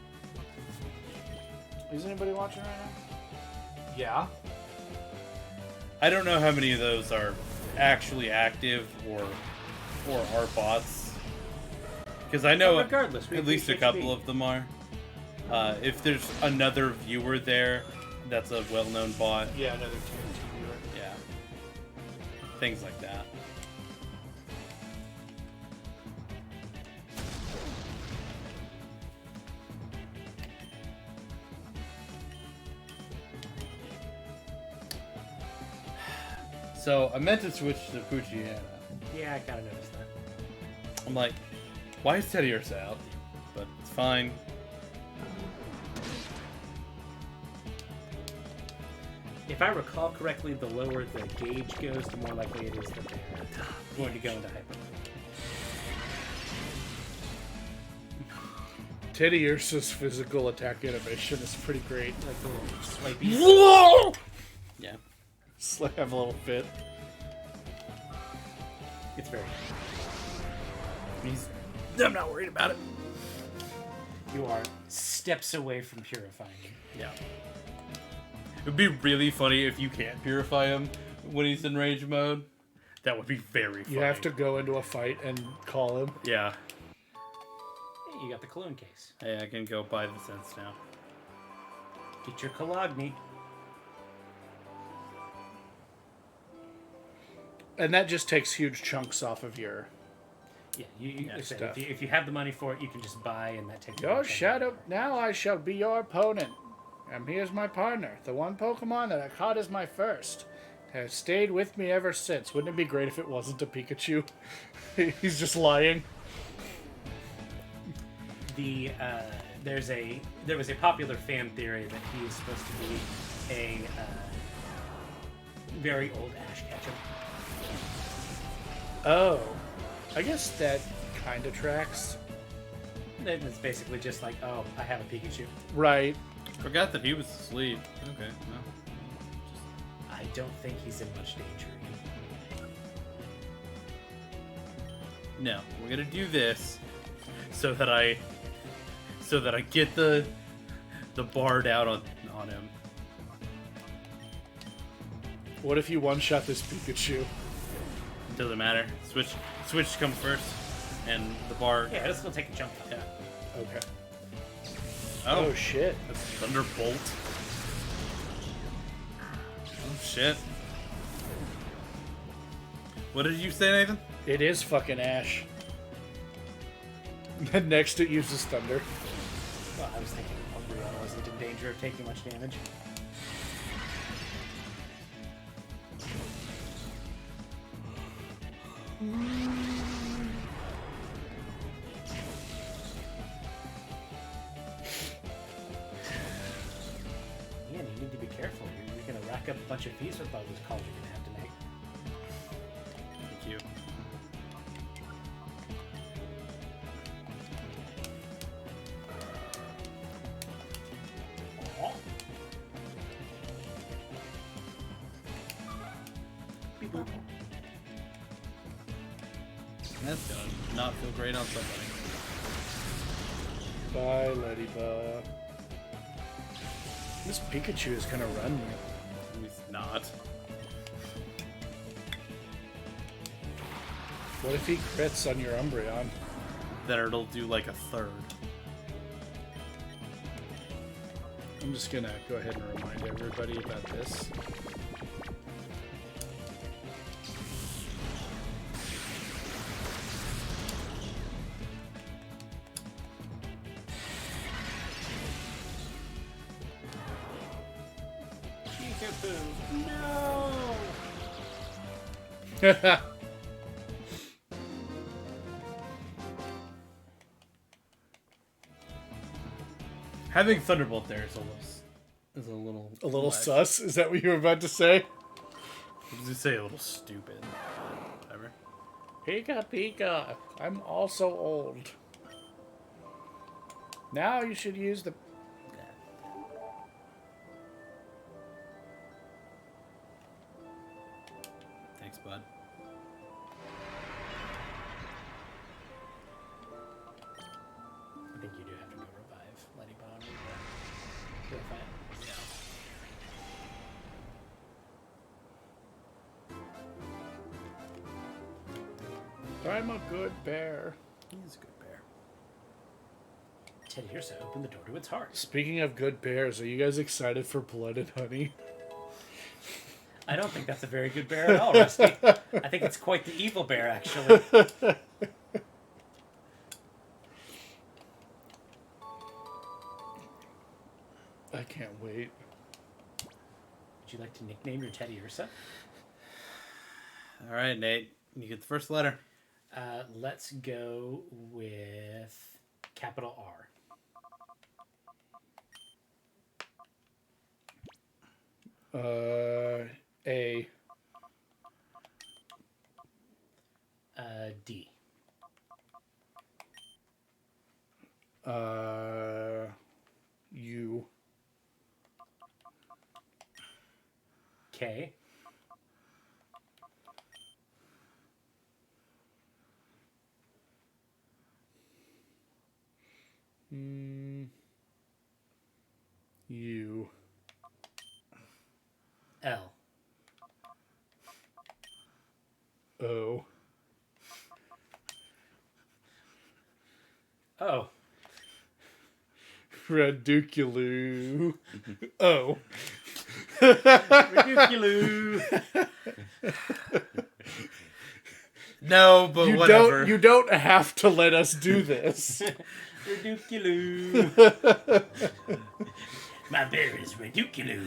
Is anybody watching right now? Yeah. I don't know how many of those are actually active or are bots. Because I know But regardless, we at least a appreciate couple you of them are. If there's another viewer there, that's a well-known bot. Yeah, another TNT viewer. Yeah. Things like that. So I meant to switch to Poochyena. Yeah, I kind of noticed that. I'm like, why is Teddiursa out? But it's fine. If I recall correctly, the lower the gauge goes, the more likely it is that they're going to go into hyper. Teddiursa's physical attack animation is pretty great. Like the little swipey. Yeah. Have a little fit. It's very. I'm not worried about it. You are steps away from purifying. Yeah. It'd be really funny if you can't purify him when he's in rage mode. That would be very funny. You have to go into a fight and call him. Yeah. Hey, you got the clone case. Hey, I can go buy the sense now. Get your Cologne. And that just takes huge chunks off of your... Yeah, like I said, stuff. if you have the money for it, you can just buy, and that takes. Your shadow... Now I shall be your opponent. And here's my partner, the one Pokemon that I caught as my first. Has stayed with me ever since. Wouldn't it be great if it wasn't a Pikachu? He's just lying. There was a popular fan theory that he is supposed to be a very old Ash Ketchum. Oh. I guess that kind of tracks. It's basically just like, oh, I have a Pikachu. Right. Forgot that he was asleep. Okay, no. I don't think he's in much danger. No, we're gonna do this so that I get the bard out on him. What if you one-shot this Pikachu? Doesn't matter. Switch comes first, and the bard. Yeah, let's go take a jump. Yeah. Okay. Oh, Shit. that's Thunderbolt. Oh shit. What did you say, Nathan? It is fucking Ash. Next it uses Thunder. Well, I was thinking Umbreon wasn't in danger of taking much damage. Man, you need to be careful. You're going to rack up a bunch of fees with all those calls you're going to have to make. Thank you. Aw. Beep boop. That's gonna not feel great on somebody. Bye, Ladybug. This Pikachu is gonna run you. He's not. What if he crits on your Umbreon? Then it'll do like a third. I'm just gonna go ahead and remind everybody about this. No! Having Thunderbolt there is a little A little much. sus? Is that what you were about to say? I was gonna say a little stupid. Whatever. Pika Pika, I'm also old. Now you should use the... Thanks, bud. I think you do have to go revive Ladybug. Real fast. Yeah. I'm a good bear. He's a good bear. Teddy Ursa opened the door to its heart. Speaking of good bears, are you guys excited for Blood and Honey? I don't think that's a very good bear at all, Rusty. I think it's quite the evil bear, actually. I can't wait. Would you like to nickname your Teddy Ursa? All right, Nate. You get the first letter. Let's go with capital R. A. D. U. K. U. L. O. Oh. Radiculu. O. Ridiculous. No, but whatever. You don't have to let us do this. Ridiculous. My berries ridiculous.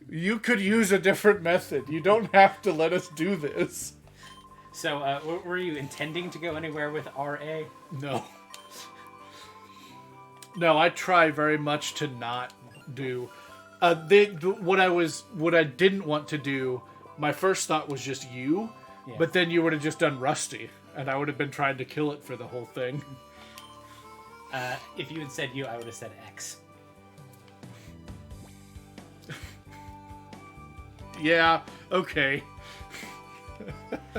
You could use a different method. You don't have to let us do this. So, were you intending to go anywhere with RA? No. No, I try very much to not do. What I didn't want to do, my first thought was just you, Yeah. but then you would have just done Rusty, and I would have been trying to kill it for the whole thing. If you had said you, I would have said X. Yeah, okay.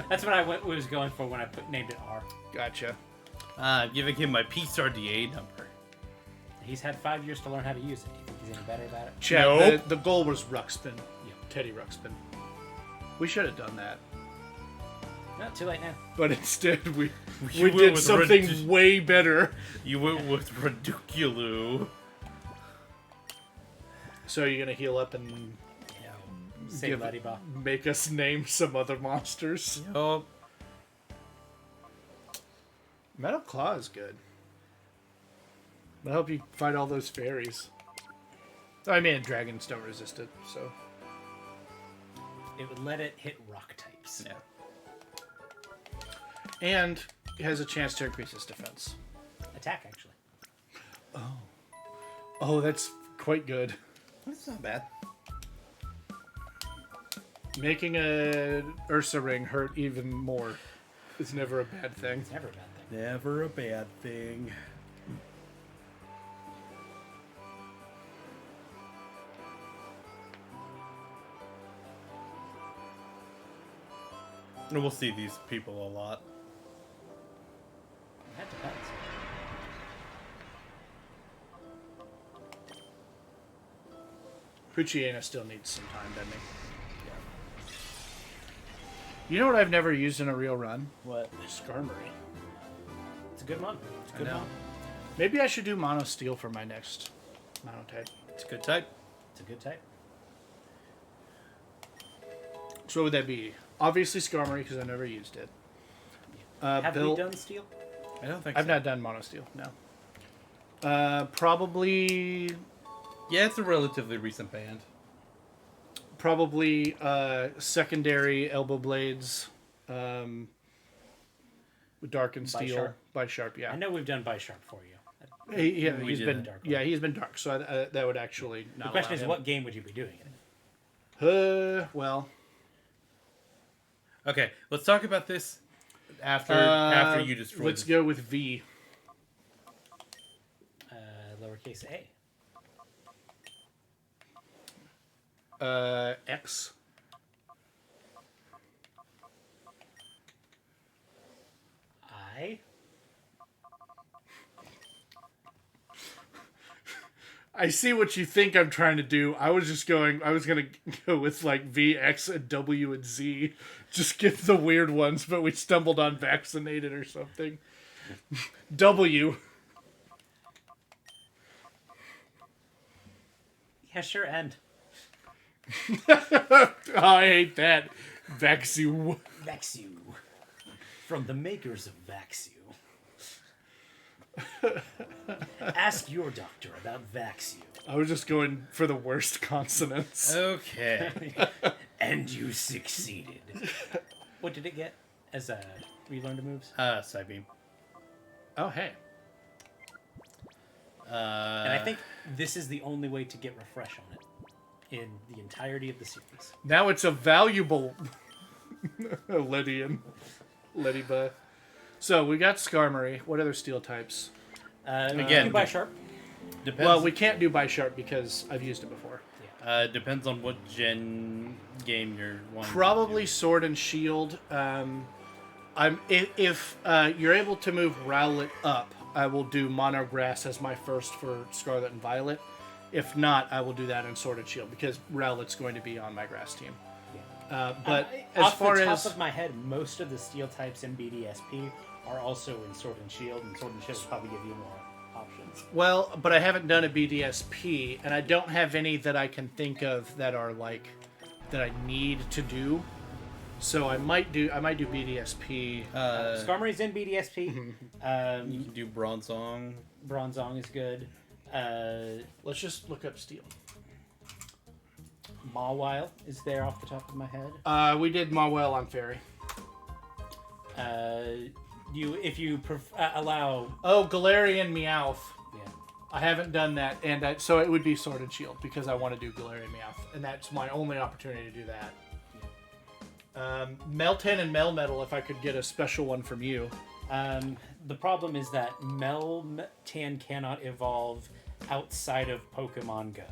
That's what I was going for when I named it R. Gotcha. Giving him my PSRDA number. He's had 5 years to learn how to use it. Do you think he's any better about it? Chad, Nope. the goal was Ruxpin. Yeah. Teddy Ruxpin. We should have done that. Not too late now. But instead, we went did with something way better. You went with Ridiculous. So you're going to heal up and Save Ladybah. make us name some other monsters? Yup. Metal Claw is good. I hope you fight all those fairies. I mean, dragons don't resist it, so... It would let it hit rock types. Yeah. And it has a chance to increase its defense. Attack, actually. Oh, that's quite good. That's not bad. Making a Ursa ring hurt even more is never a bad thing. It's never a bad thing. Never a bad thing. And we'll see these people a lot. That depends. Puchiana still needs some time, doesn't he? You know what I've never used in a real run? What? Skarmory. It's a good one. It's a good I know. one. Maybe I should do Mono Steel for my next Mono type. It's a good type. It's a good type. So what would that be? Obviously Skarmory, because I never used it. Have Bill, we done steel? I don't think I've so. not done Mono Steel, no. Probably Yeah, it's a relatively recent band. Probably secondary elbow blades with dark and By steel Sharp? by Sharp. Yeah, I know we've done Bisharp for you. he's did been the dark one. yeah he's been dark. So that would actually not. The question allow is, him. what game would you be doing it in? Well, Okay, let's talk about this after you destroy Let's this. go with V. Lowercase a. X. I. I see what you think I'm trying to do. I was gonna go with like V, X, and W and Z. Just give the weird ones, but we stumbled on vaccinated or something. W. Yeah, sure, end. Oh, I hate that. Vaxu. Vaxu. From the makers of Vaxu. Ask your doctor about Vaxu. I was just going for the worst consonants. Okay. And you succeeded. What did it get as relearned moves? Side beam. Oh, hey. And I think this is the only way to get refresh on it in the entirety of the series. Now it's a valuable Ledybug. So we got Skarmory. What other steel types? Again, you buy Sharp. Depends. Well, we can't do Bisharp because I've used it before. Depends on what gen game you're wanting. Probably To do. Sword and Shield. If you're able to move Rowlet up, I will do Mono Grass as my first for Scarlet and Violet. If not, I will do that in Sword and Shield because Rowlet's going to be on my grass team. But as Off far the top as of my head, most of the steel types in BDSP are also in Sword and Shield will probably give you more options. well, but I haven't done a BDSP, and I don't have any that I can think of that are like that I need to do. So I might do BDSP. Skarmory's in BDSP. You can do Bronze Song. Bronzong is good. Let's just look up steel. Mawile is there off the top of my head. We did Mawile on Fairy. If you allow... Oh, Galarian Meowth. Yeah. I haven't done that, and so it would be Sword and Shield because I want to do Galarian Meowth, and that's my only opportunity to do that. Meltan and Melmetal, if I could get a special one from you. The problem is that Meltan cannot evolve outside of Pokemon Go.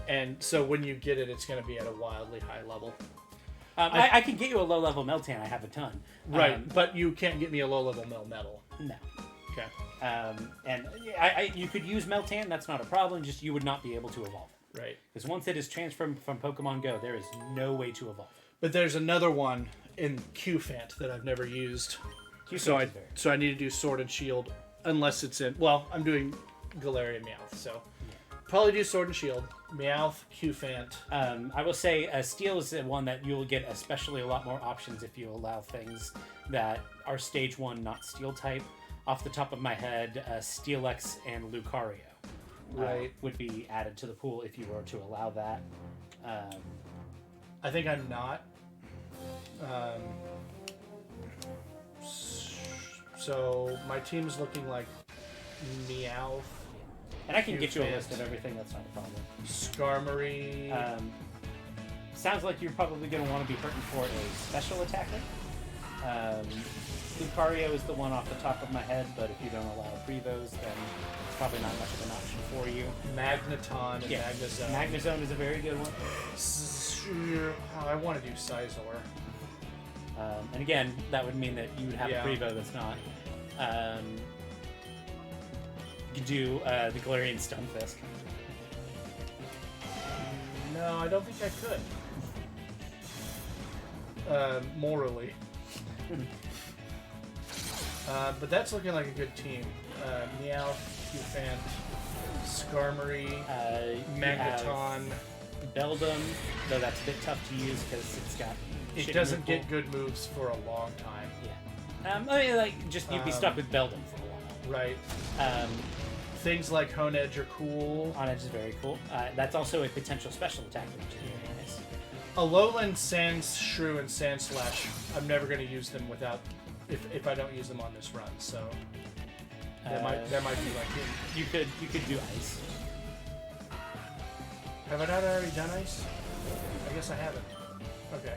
And so when you get it, it's going to be at a wildly high level. I can get you a low-level Meltan. I have a ton. Right, but you can't get me a low-level Melmetal. No. Okay. And you could use Meltan. That's not a problem. Just you would not be able to evolve it. Right. Because once it is transferred from Pokemon Go, there is no way to evolve it. But there's another one in Qfant that I've never used. So I need to do Sword and Shield unless it's in... Well, I'm doing Galarian Meowth, so... Probably do Sword and Shield. Meowth, Qfant. I will say Steel is the one that you'll get especially a lot more options if you allow things that are Stage 1, not Steel type. Off the top of my head, Steelix and Lucario would be added to the pool if you were to allow that. I think I'm not. So my team's looking like Meowth. And I can get you a list of everything, that's not a problem. Skarmory. Sounds like you're probably going to want to be hurting for a special attacker. Lucario is the one off the top of my head, but if you don't allow Prevos, then it's probably not much of an option for you. Magneton and Magnezone. Magnezone is a very good one. I want to do Sizor. And again, that would mean that you would have a Prevo that's not. You could do the Galarian Stunfisk. No, I don't think I could. Morally. But that's looking like a good team. Meowth, Qfant, Skarmory, Magneton. Beldum, though that's a bit tough to use because it's got... It doesn't get good moves for a long time. Yeah. You'd be stuck with Beldum for a while. Right. Things like Honedge are cool. Honedge is very cool. That's also a potential special attack, which is very nice. Alolan, Sandshrew, and Sandslash, I'm never going to use them without... If I don't use them on this run, so... That might be like it. You could do Ice. Have I not already done Ice? I guess I haven't. Okay.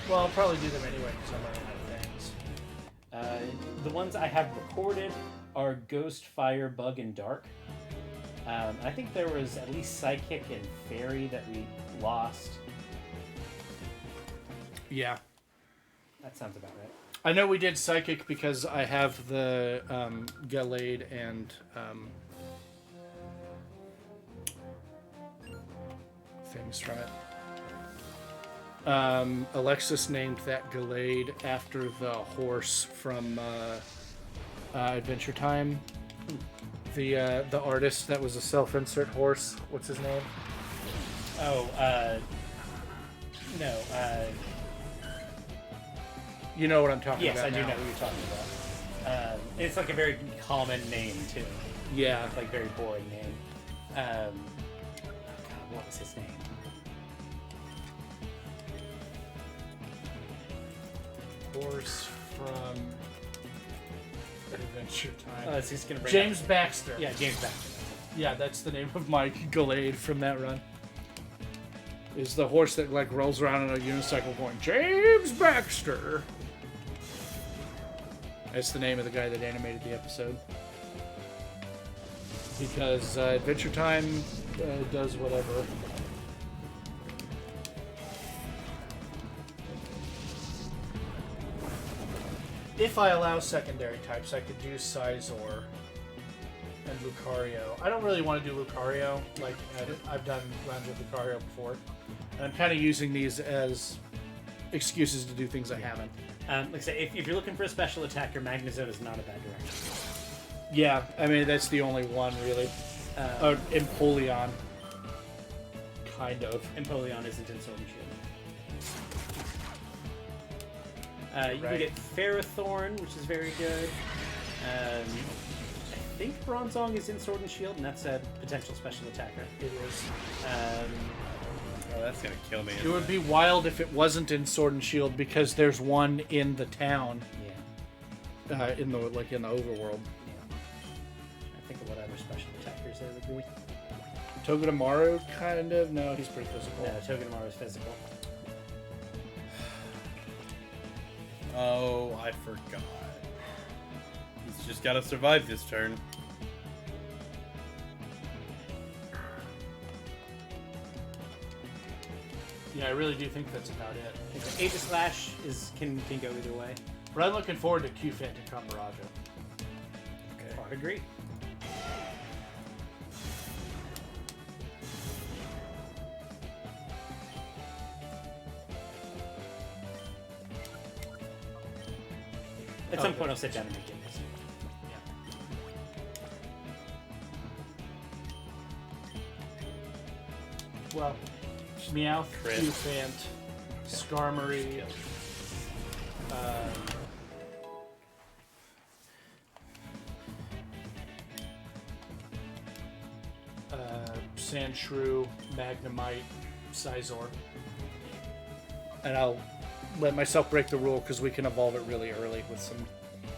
Well, I'll probably do them anyway because I'm running out of things. The ones I have recorded are Ghost, Fire, Bug, and Dark. I think there was at least Psychic and Fairy that we lost. Yeah. That sounds about right. I know we did Psychic because I have the Gallade and things from it. Alexis named that Gallade after the horse from Adventure Time. The artist that was a self-insert horse. What's his name? No. You know what I'm talking Yes, about. I do now. know who you're talking about. It's like a very common name too. Yeah. It's like very boring name. God, what was his name? Horse from Adventure Time. It's just gonna bring James up... Baxter. Yeah, James Baxter. Yeah, that's the name of my Gallade from that run. Is the horse that like rolls around on a unicycle going, James Baxter. That's the name of the guy that animated the episode. Because Adventure Time does whatever. If I allow secondary types, I could do Sizor and Lucario. I don't really want to do Lucario. Like, I've done runs with Lucario before. And I'm kind of using these as excuses to do things I haven't. Like I say, if you're looking for a special attacker, Magnezone is not a bad direction. Yeah, I mean, that's the only one, really. Empoleon. Kind of. Empoleon isn't in Sword and Shield. You can get Ferrothorn, which is very good. I think Bronzong is in Sword and Shield, and that's a potential special attacker. It is. Oh, that's gonna kill me. It would be wild if it wasn't in Sword and Shield because there's one in the town, Yeah. in the overworld. Yeah. I think of what other special attackers there would be. Togedemaru, kind of. No, he's pretty physical. No, Togedemaru is physical. Oh, I forgot. He's just gotta survive this turn. Yeah, I really do think that's about it. Aegis Slash can go either way. But I'm looking forward to Q-Fant and Cobrastryke. Okay. I agree. At some point, I'll sit down and make it. Well, Meowth, Crit. Q-Fant, Skarmory, Sandshrew, Magnemite, Scizor. And I'll let myself break the rule because we can evolve it really early with some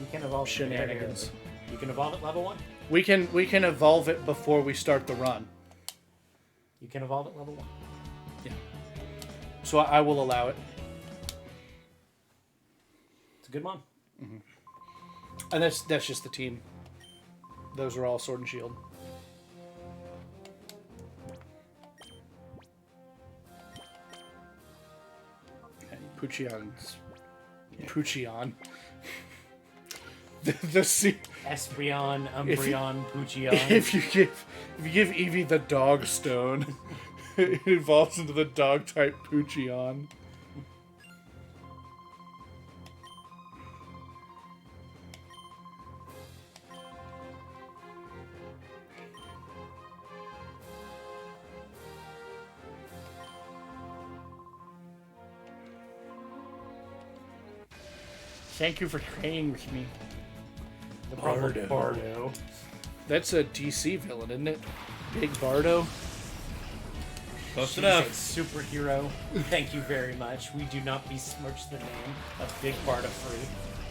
You can evolve shenanigans. You can evolve at level 1. We can evolve it before we start the run. You can evolve at level 1. Yeah. So I will allow it. It's a good mon. And that's just the team. Those are all Sword and Shield. Poochyeon's Poochyeon. the sea. Espeon, Umbreon, Poochyeon. If you give Eevee the dog stone, it evolves into the dog type Poochyeon. Thank you for training with me. The Bardo. Bardo. That's a DC villain, isn't it? Big Bardo. Close She's enough. a superhero. Thank you very much. We do not besmirch the name of Big Barda Free.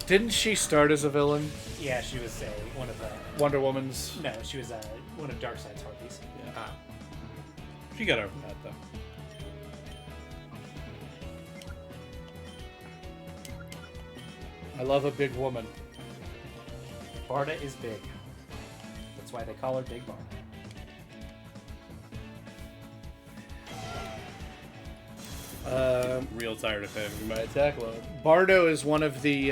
Didn't she start as a villain? Yeah, she was one of the... Wonder Woman's. No, she was one of Darkseid's harpies. Yeah. She got over that though. I love a big woman. Barda is big. That's why they call her Big Barda. Real tired of having my attack load. Bardo is one of the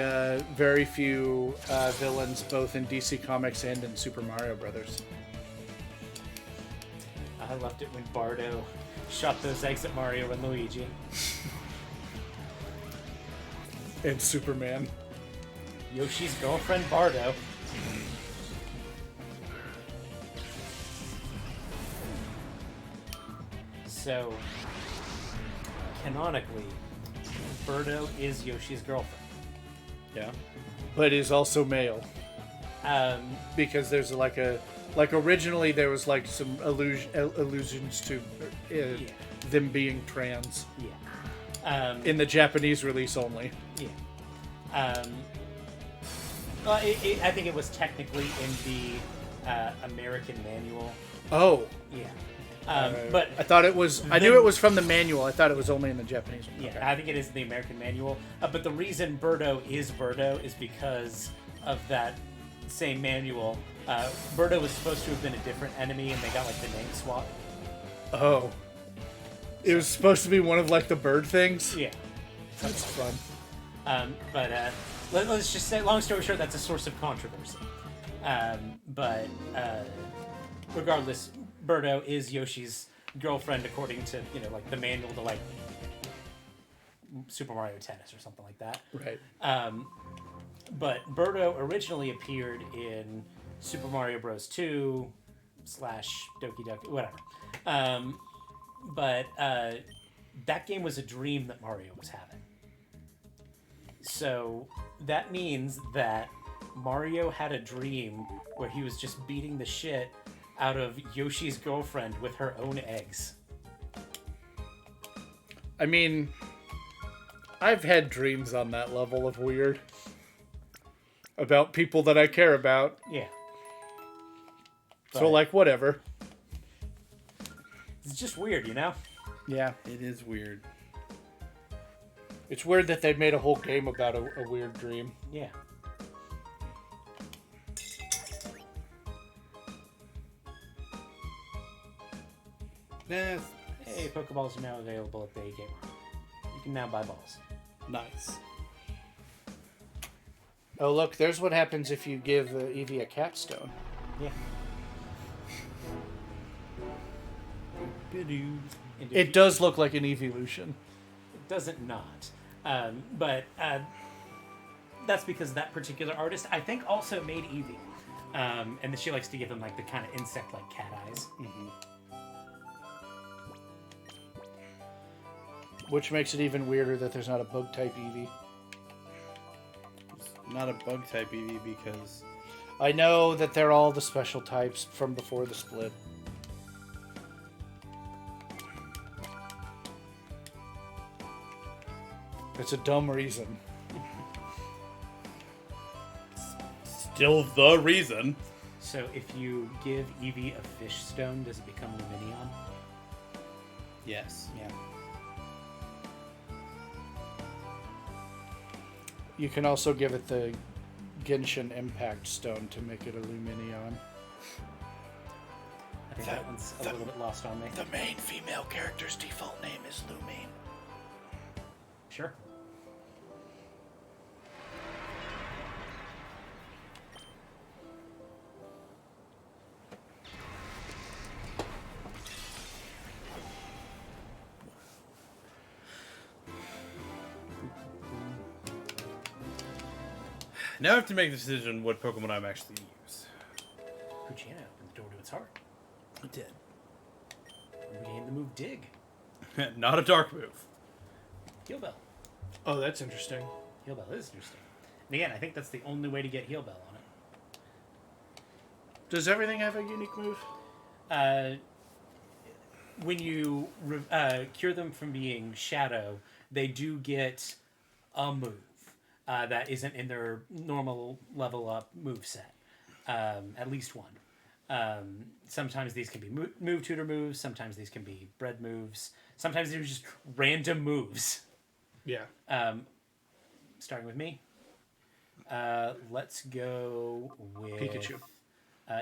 very few villains, both in DC Comics and in Super Mario Brothers. I loved it when Bardo shot those eggs at Mario and Luigi. And Superman. Yoshi's girlfriend Bardo. So, canonically, Birdo is Yoshi's girlfriend. Yeah. But is also male. Because There's like originally there was like some allusions to them being trans. yeah. In the Japanese release only. Yeah. Well, I think it was technically in the American manual. Oh. Yeah. But I thought it was. I knew it was from the manual. I thought it was only in the Japanese one. yeah, Okay. I think it is in the American manual. But the reason Birdo is because of that same manual. Birdo was supposed to have been a different enemy, and they got like the name swap. Oh. It was supposed to be one of like the bird things. Yeah. That's fun. But let's just say, long story short, that's a source of controversy. But regardless, Birdo is Yoshi's girlfriend according to like the manual to like Super Mario Tennis or something like that. Right. But Birdo originally appeared in Super Mario Bros. 2 / Doki Doki, whatever. But that game was a dream that Mario was having. So that means that Mario had a dream where he was just beating the shit out of Yoshi's girlfriend with her own eggs. I mean, I've had dreams on that level of weird. About people that I care about. Yeah. So, But like, whatever. it's just weird, you know? Yeah. It is weird. It's weird that they made a whole game about a weird dream. Yeah. Nah, Hey, Pokeballs are now available at the A Game. You can now buy balls. nice. Oh, look, there's what happens if you give Eevee a capstone. Yeah. And if It does look like an evolution. It doesn't not. But that's because that particular artist, I think, also made Eevee. And she likes to give him like the kind of insect-like cat eyes. Which makes it even weirder that there's not a bug type Eevee. It's not a bug type Eevee because I know that they're all the special types from before the split. It's a dumb reason. still the reason. So if you give Eevee a fish stone, does it become Luminion? Yes. Yeah. You can also give it the Genshin Impact Stone to make it a Luminion. I think that one's a little bit lost on me. The main female character's default name is Lumine. Sure. Now I have to make the decision what Pokemon I'm actually use. Poochyena opened the door to its heart. It did. Regained the move Dig. Not a dark move. Heal Bell. Oh, that's interesting. Heal Bell is interesting. And again, I think that's the only way to get Heal Bell on it. Does everything have a unique move? When you cure them from being Shadow, they do get a move that isn't in their normal level up move set. At least one. Sometimes these can be move tutor moves. Sometimes these can be bred moves. Sometimes they're just random moves. Yeah. Starting with me. Let's go with Pikachu.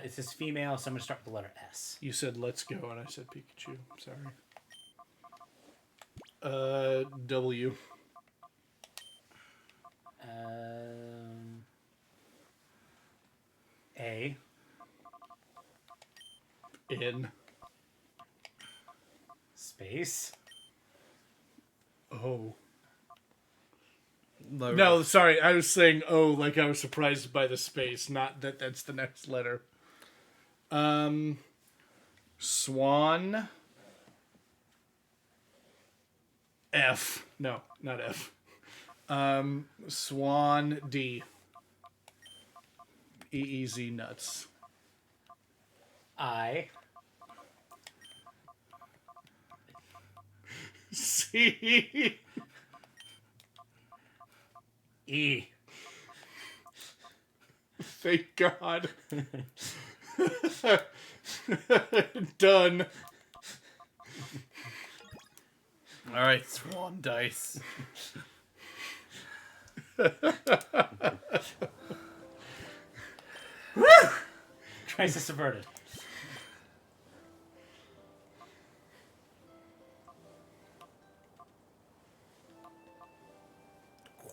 It says female, so I'm going to start with the letter S. You said let's go, and I said Pikachu. Sorry. W. A. N. Space. O. Lower. No, sorry. I was saying O like I was surprised by the space, not that that's the next letter. Swan. F. No, not F. Swan D. EEZ nuts. I. C. E. Thank God. Done. All right, Swan Dice. Crisis averted.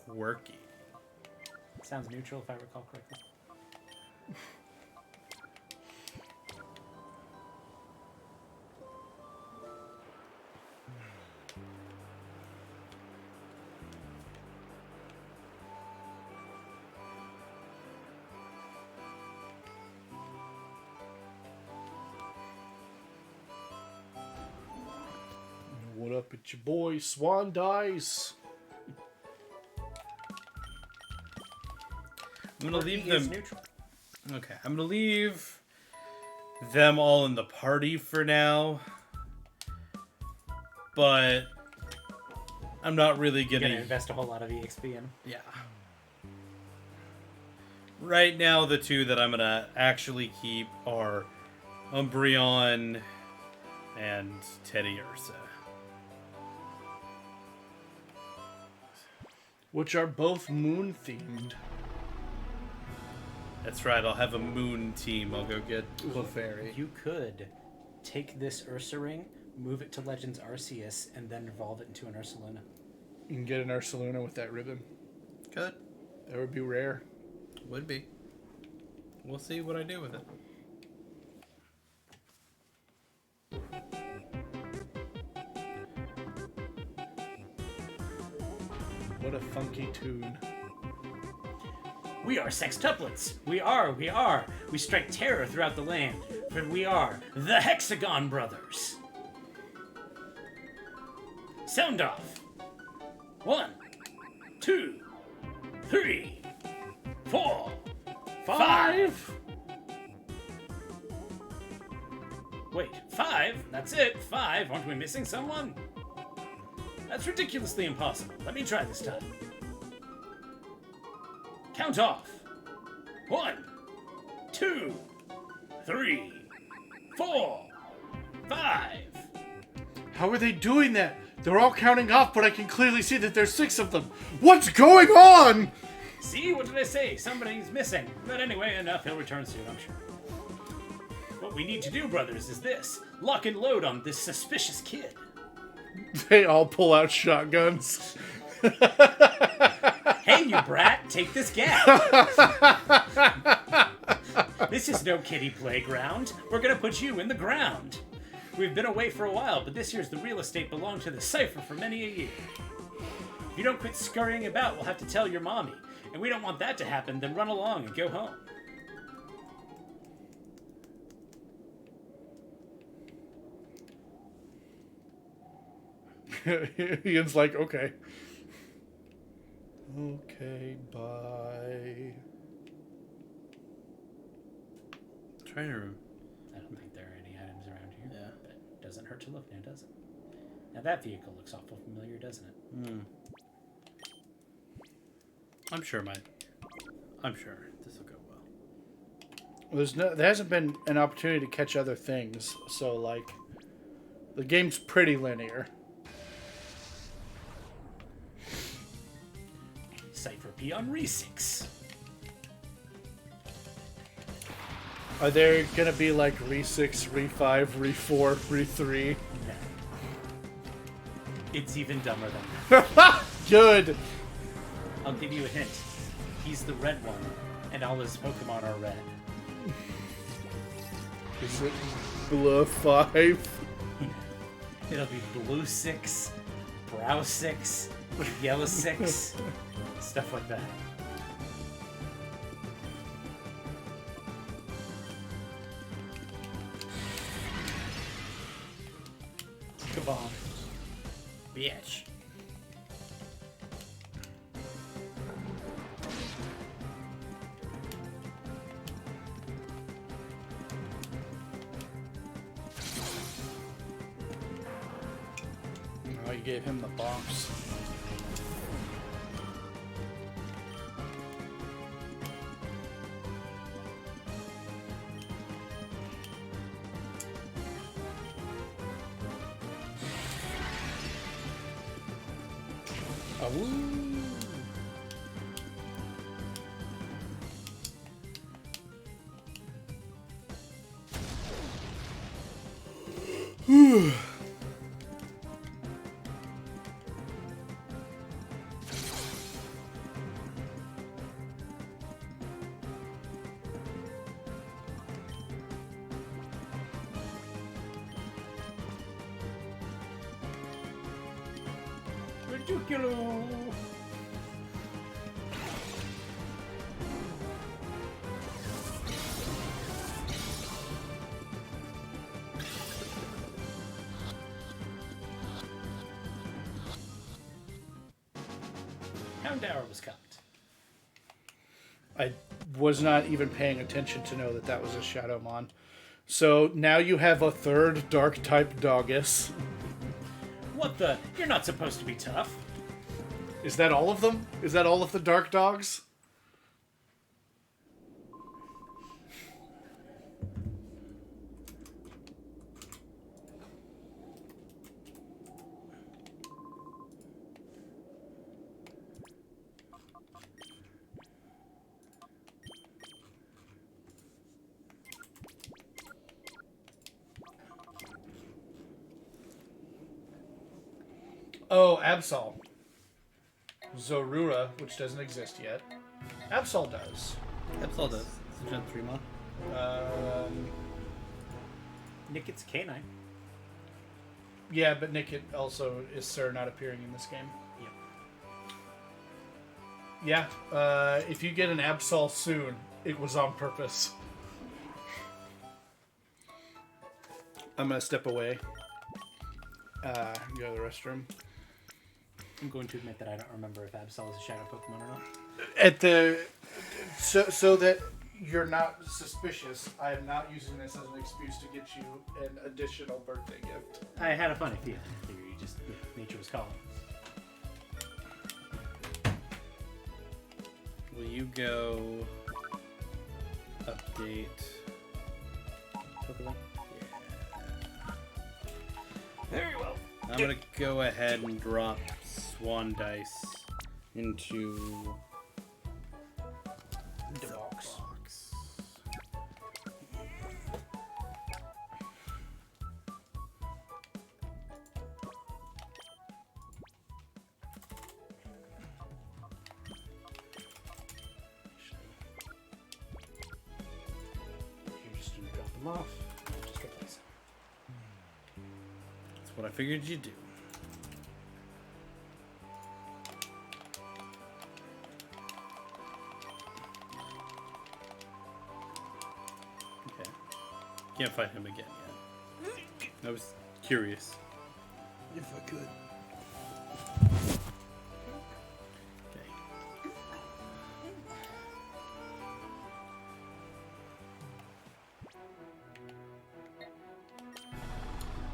Quirky. Sounds neutral if I recall correctly. What up, it's your boy Swan Dice. I'm gonna leave He is them. neutral. Okay, I'm gonna leave them all in the party for now. But I'm not really You're gonna. gonna invest a whole lot of EXP in. Yeah. Right now, the two that I'm gonna actually keep are Umbreon and Teddy Ursa. Which are both moon themed. That's right, I'll have a moon team. I'll go get Clefairy. You could take this Ursaring, move it to Legends Arceus, and then evolve it into an Ursaluna. You can get an Ursaluna with that ribbon. Good. That would be rare. Would be. We'll see what I do with it. What a funky tune. We are sextuplets. We are. We strike terror throughout the land, for we are the Hexagon Brothers. Sound off. 1, 2, 3, 4, 5. Wait, 5? That's it? 5? Aren't we missing someone? That's ridiculously impossible. Let me try this time. Count off. 1, 2, 3, 4, 5. How are they doing that? They're all counting off, but I can clearly see that there's 6 of them. What's going on? See, what did I say? Somebody's missing. But anyway, enough. He'll return soon, I'm sure. What we need to do, brothers, is this. Lock and load on this suspicious kid. They all pull out shotguns. Hey, you brat, take this gap. This is no kiddie playground. We're gonna put you in the ground. We've been away for a while, but this year's the real estate belonged to the Cypher for many a year. If you don't quit scurrying about, we'll have to tell your mommy. And we don't want that to happen, then run along and go home. Ian's like, okay. Okay, bye. Trainer room. I don't think there are any items around here. Yeah. But it doesn't hurt to look now, does it? Now that vehicle looks awful familiar, doesn't it? I'm sure this will go well. There hasn't been an opportunity to catch other things, so like, the game's pretty linear. Cypher P on Re6. Are there gonna be like Re6, Re5, Re4, Re3? No. It's even dumber than that. Good. I'll give you a hint. He's the red one, and all his Pokemon are red. Is it Blue 5? It'll be Blue 6, Brow 6, Yellow 6, stuff like that. Kabam. Bitch. Oh, you gave him the box. Ridiculous. Houndour was cocked. I was not even paying attention to know that that was a Shadowmon. So now you have a third dark type Doggus. What the? You're not supposed to be tough. Is that all of them? Is that all of the dark dogs? Oh, Absol. Zorua, which doesn't exist yet. Absol does. Absol does. It's a Gen 3 mod. Nick, it's canine. Yeah, but Nick also is Sir not appearing in this game. Yep. Yeah, if you get an Absol soon, it was on purpose. I'm gonna step away. Go to the restroom. I'm going to admit that I don't remember if Absol is a shadow Pokemon or not. At the so that you're not suspicious, I am not using this as an excuse to get you an additional birthday gift. I had a funny feeling. I figured you just nature was calling. Will you go update Pokemon? Very well. I'm gonna go ahead and drop Swan Dice into The box. You're just gonna drop them off. Just replace them. That's what I figured you'd do. Okay. Can't fight him again yet. I was curious. If I could. Okay.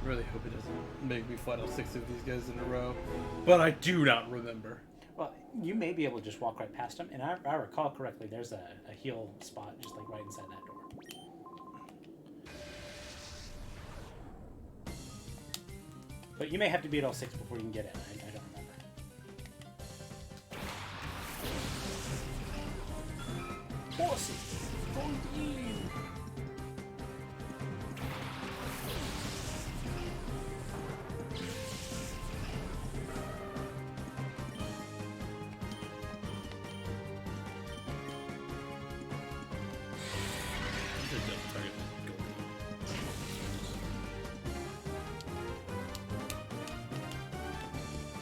I really hope it doesn't make me fight all 6 of these guys in a row. But I do not remember. Well, you may be able to just walk right past them, and I recall correctly, there's a heal spot just like right inside that door. But you may have to beat all 6 before you can get in. I don't remember. Horsey, for you.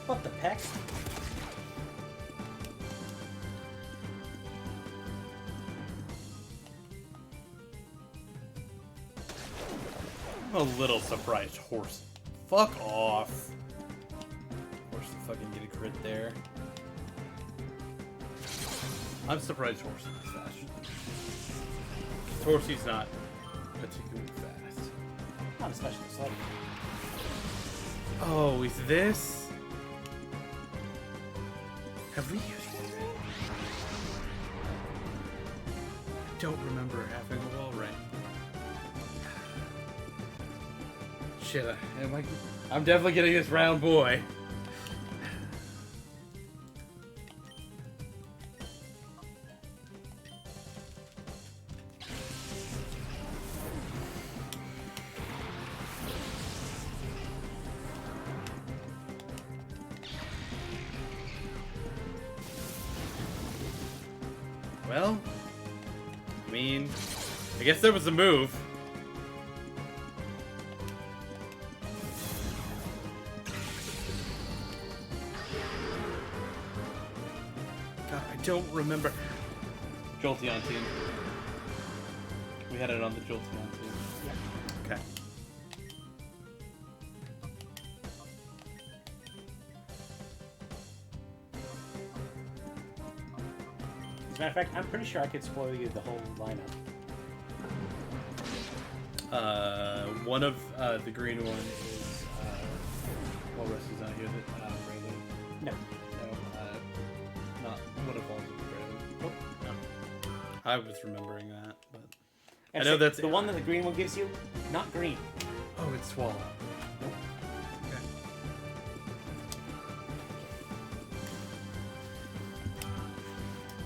What the heck? I'm a little surprised Horse. Fuck off. Horse to fucking get a crit there. I'm surprised Horse is fast. Horsey's not particularly fast. Not especially slow. Oh, is this? Have we used it? I don't remember having a wall ring. Shit, I'm definitely getting this round boy. Well, I mean, I guess there was a move. God, I don't remember. Jolteon team. We had it on the Jolteon team. Yeah. Okay. As a matter of fact, I'm pretty sure I could spoil you the whole lineup. One of the green one is well, Russ is not here. Brandon. No. Not one of all of Brandon. Oh, no. I was remembering that, but I know that's the one that the green one gives you. Not green. Oh, it's Swallow. Nope. Okay.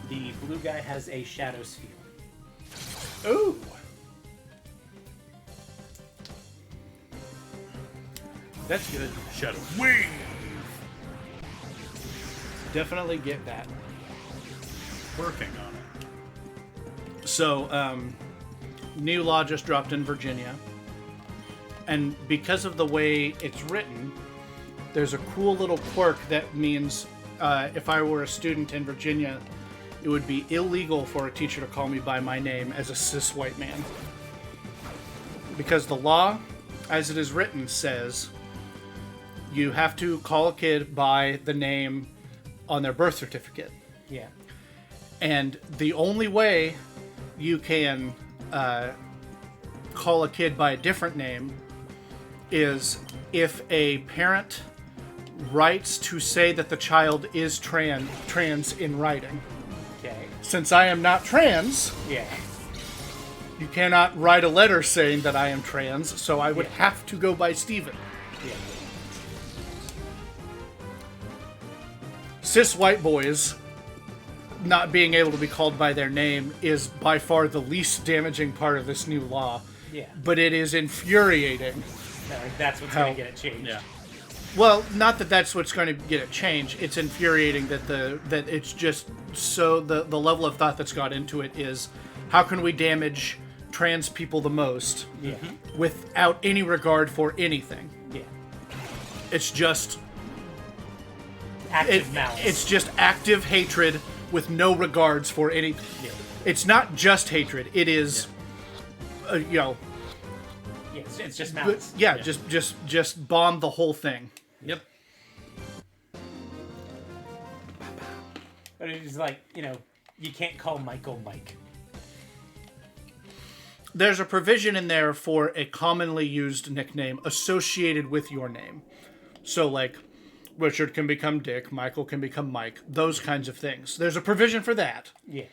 The blue guy has a shadow sphere. Ooh. That's good. Shadow. Wave. Definitely get that. Working on it. So, new law just dropped in Virginia. And because of the way it's written, there's a cool little quirk that means if I were a student in Virginia, it would be illegal for a teacher to call me by my name as a cis white man. Because the law, as it is written, says you have to call a kid by the name on their birth certificate. Yeah. And the only way you can call a kid by a different name is if a parent writes to say that the child is trans in writing. Okay. Since I am not trans, Yeah. you cannot write a letter saying that I am trans, so I would have to go by Steven. Yeah. Cis white boys not being able to be called by their name is by far the least damaging part of this new law. Yeah. But it is infuriating. That's what's How- going to get it changed. Yeah. Well, not that that's what's going to get it changed. It's infuriating that that it's just so the level of thought that's got into it is how can we damage trans people the most Yeah. without any regard for anything. Yeah. It's just Active malice. it's just active hatred with no regards for any. Yeah. It's not just hatred. It is, you know, Yeah, it's just but, malice. yeah, just bomb the whole thing. Yep. But it's like, you can't call Michael Mike. There's a provision in there for a commonly used nickname associated with your name. So, like, Richard can become Dick, Michael can become Mike, those kinds of things. There's a provision for that. Yeah.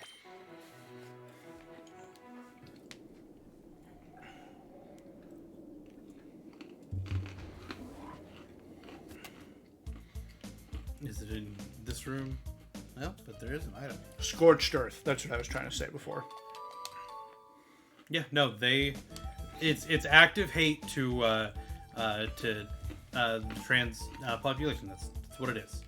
Is it in this room? Well, but there is an item. Scorched Earth. That's what I was trying to say before. Yeah, no, it's active hate to the trans population. That's what it is.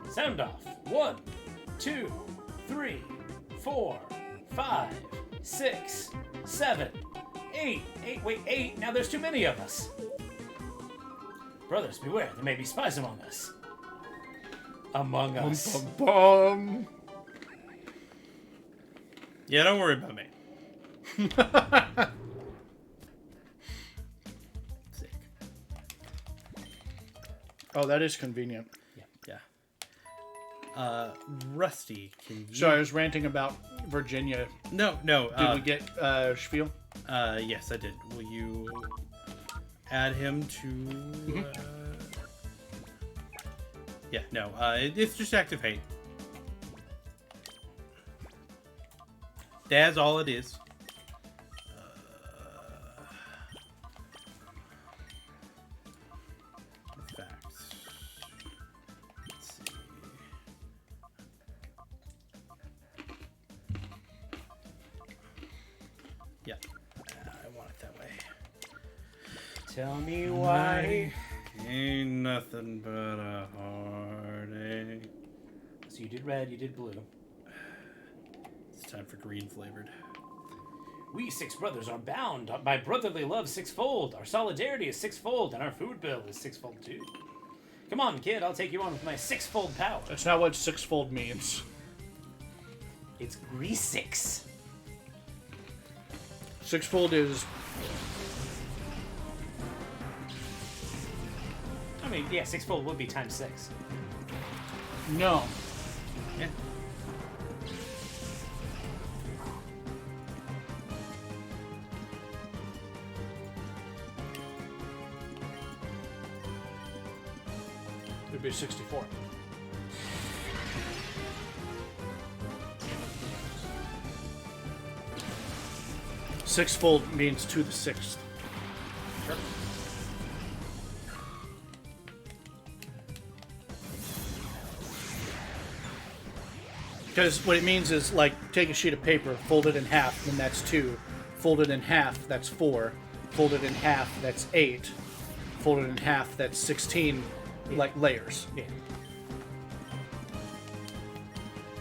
Sound off. 1, 2, 3, 4, 5, 6, 7, 8. 8. Now there's too many of us. Brothers, beware. There may be spies among us. Among us. Bum, bum. Yeah, don't worry about me. Sick. Oh, that is convenient. Yeah. Rusty, can you... So I was ranting about Virginia. No. Did we get spiel? Yes, I did. Will you add him to... Yeah, no. It's just active hate. That's all it is. Facts. Let's see. Yeah, I want it that way. Tell me why. Ain't nothing but a heartache. So you did red, you did blue. It's time for green flavored. We 6 brothers are bound by brotherly love sixfold. Our solidarity is sixfold, and our food bill is sixfold too. Come on, kid, I'll take you on with my sixfold power. That's not what sixfold means. It's Greasix. Sixfold is I mean, yeah, sixfold would be times 6. no. Yeah. It'd be 64. Sixfold means to the sixth. Sure. Because what it means is, like, take a sheet of paper, fold it in half, then that's 2. Fold it in half, that's 4. Fold it in half, that's 8. Fold it in half, that's 16, like, layers. Yeah.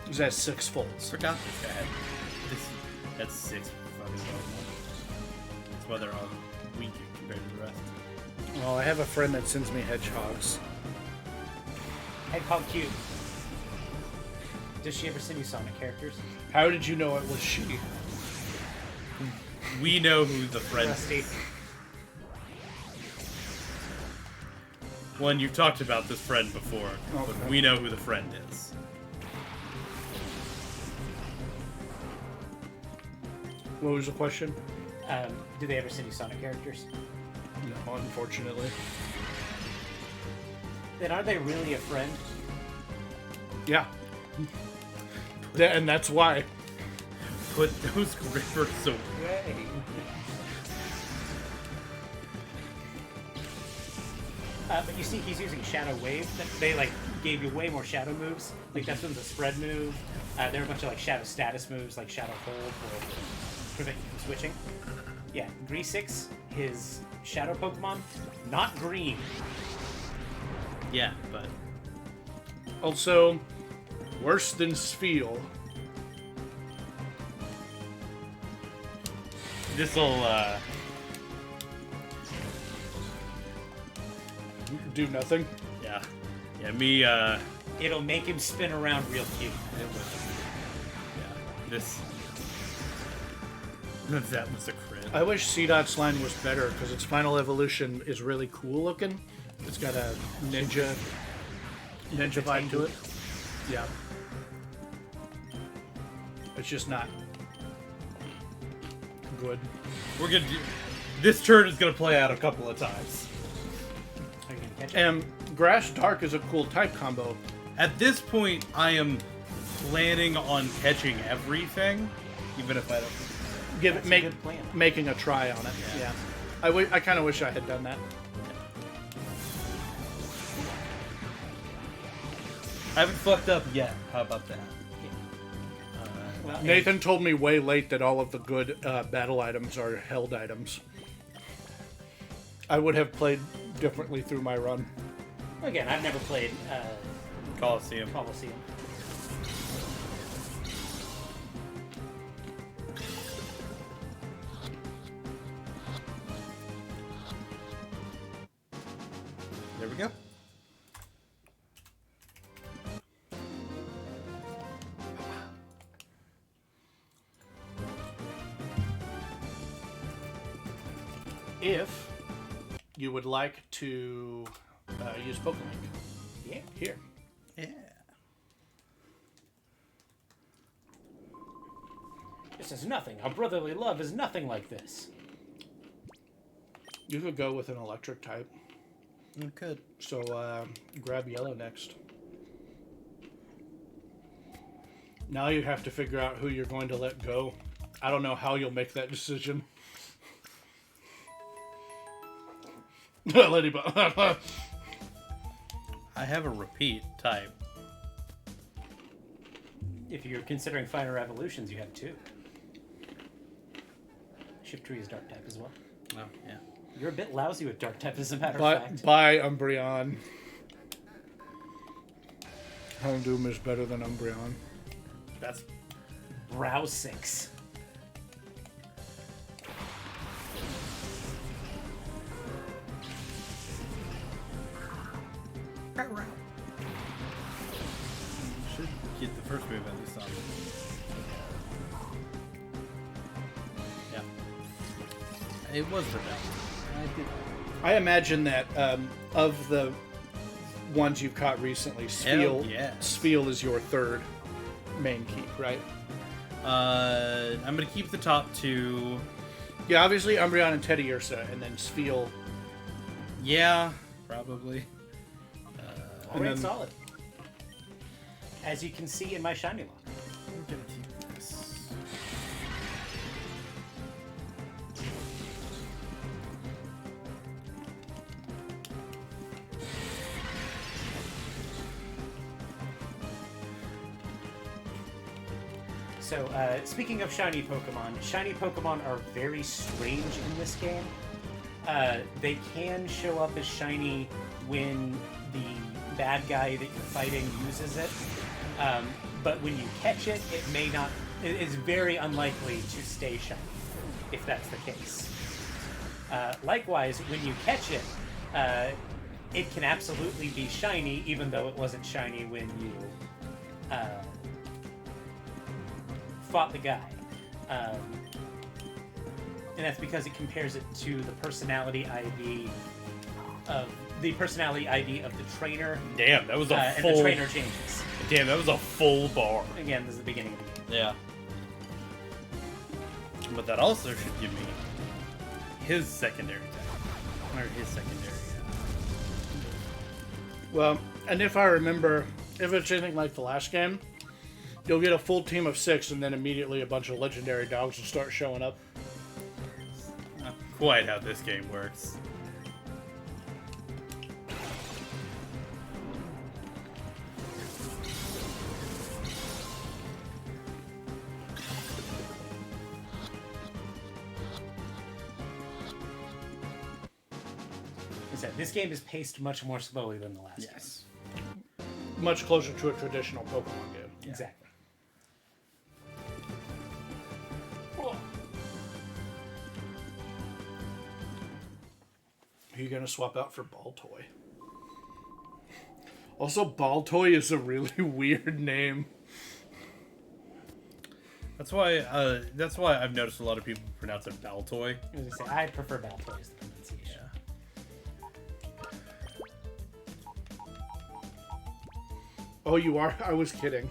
Because that's 6 folds. Forgot this guy had this. That's 6 fucking Pokemon. That's why they're all weak compared to the rest. Well, I have a friend that sends me hedgehogs. Hedgehog Cube. Does she ever send you Sonic characters? How did you know it was she? We know who the friend Rusty. is. One, you've talked about this friend before, but Okay. we know who the friend is. What was the question? Do they ever send you Sonic characters? No, unfortunately. Then are they really a friend? Yeah. And that's why. Put those grippers away. But you see, he's using Shadow Wave. They like gave you way more Shadow moves. Like that's one's a spread move. There are a bunch of like Shadow status moves, like Shadow Hold, for prevent you from switching. Yeah, Greasix, his Shadow Pokemon, not green. Yeah, but Also, worse than Spheal. this'll Do nothing. yeah. Yeah, me It'll make him spin around real cute. yeah. This that was a crit. I wish C-Dot's line was better because its final evolution is really cool looking. It's got a ninja vibe to it. Yeah. It's just not good. We're gonna do this turn is gonna play out a couple of times. Are you gonna catch it? And Grass Dark is a cool type combo. At this point, I am planning on catching everything, even if I don't. Give That's it a make good plan. making a try on it. Yeah. Yeah. I kind of wish I had done that. I haven't fucked up yet. How about that? Well, Nathan told me way late that all of the good battle items are held items. I would have played differently through my run. Again, I've never played Coliseum. Coliseum. There we go. If you would like to use Pokemon, Yeah. here. Yeah. This is nothing. Our brotherly love is nothing like this. You could go with an electric type. You could. So grab yellow next. Now you have to figure out who you're going to let go. I don't know how you'll make that decision. Ladybug. I have a repeat type. If you're considering finer evolutions, you have 2. Shiftry is dark type as well. Oh, yeah. You're a bit lousy with dark type, as a matter of Bye, fact. bye, Umbreon. Houndoom is better than Umbreon. That's Brow 6. should get the first move at least on. Yeah. It was the best. I imagine that of the ones you've caught recently, Hell yes. Spiel is your third main keep, right? I'm gonna keep the top two. Yeah, obviously Umbreon and Teddy Ursa, and then Spiel. Yeah, probably. All right, solid. As you can see in my shiny lock. I'm gonna keep this. So, speaking of shiny Pokemon are very strange in this game. They can show up as shiny when the bad guy that you're fighting uses it. But when you catch it, it may not. It is very unlikely to stay shiny, if that's the case. Likewise, when you catch it, it can absolutely be shiny, even though it wasn't shiny when you fought the guy. And that's because it compares it to the personality ID of the trainer. Damn, that was a and full. the trainer changes. Damn, that was a full bar. Again, this is the beginning of the game. Yeah. But that also should give me his secondary attack. Or his secondary. Well, and if I remember, if it's anything like the last game, you'll get a full team of 6, and then immediately a bunch of legendary dogs will start showing up. Not quite how this game works. This game is paced much more slowly than the last game. Yes. Much closer to a traditional Pokemon game. Yeah. Exactly. Who are you going to swap out for Baltoy? Also, Baltoy is a really weird name. That's why I've noticed a lot of people pronounce it Baltoy. I was gonna say, I prefer Baltoy as the pronunciation. Oh, you are? I was kidding.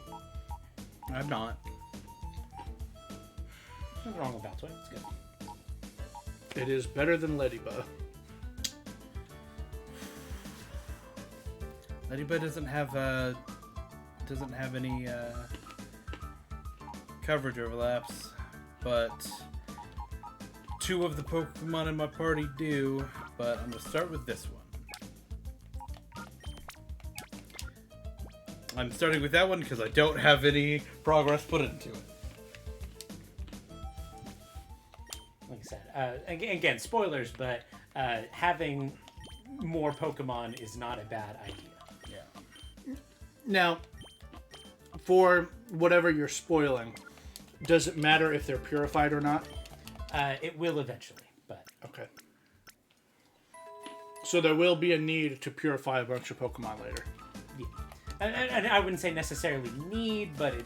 I'm not. Nothing wrong with Baltoy. It's good. It is better than Ladybug. Ladybug doesn't have any coverage overlaps, but 2 of the Pokemon in my party do. But I'm gonna start with this one. I'm starting with that one because I don't have any progress put into it. Like I said, again, spoilers, but having more Pokemon is not a bad idea. Yeah. Now, for whatever you're spoiling, does it matter if they're purified or not? It will eventually, but Okay. So there will be a need to purify a bunch of Pokemon later. yeah. And I wouldn't say necessarily need, but it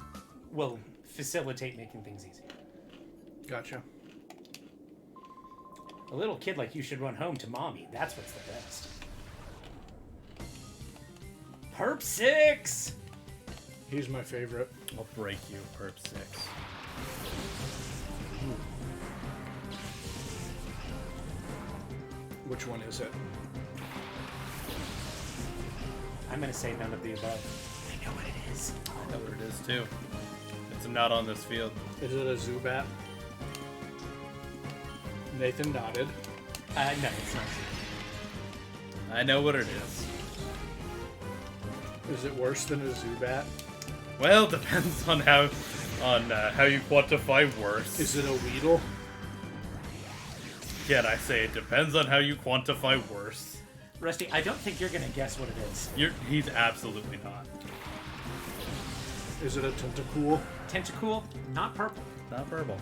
will facilitate making things easier. Gotcha. A little kid like you should run home to mommy. That's what's the best. Perp 6! He's my favorite. I'll break you, Perp 6. Which one is it? I'm gonna say none of the above. I know what it is. I know what it is too. It's not on this field. Is it a Zubat? Nathan nodded. No, it's not. I know what it is. Is it worse than a Zubat? Well, depends on how you quantify worse. Is it a Weedle? Again, I say it depends on how you quantify worse. Rusty, I don't think you're gonna guess what it is. He's absolutely not. Is it a Tentacool? Tentacool, not purple. Not purple.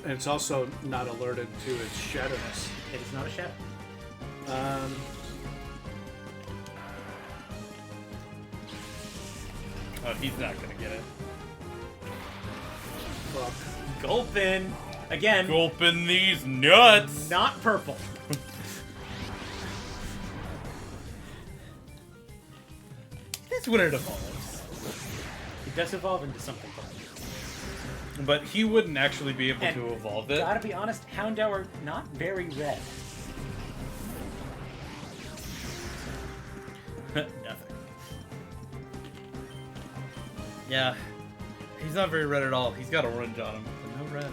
And it's also not alerted to its shadowness. It is not a shadow. Oh, he's not gonna get it. Fuck. Gulpin. Again, Gulping these nuts! not purple. That's when it evolves. It does evolve into something purple. But he wouldn't actually be able And to evolve it. Gotta be honest, Houndour are not very red. Nothing. Yeah. He's not very red at all. He's got orange on him, but no red.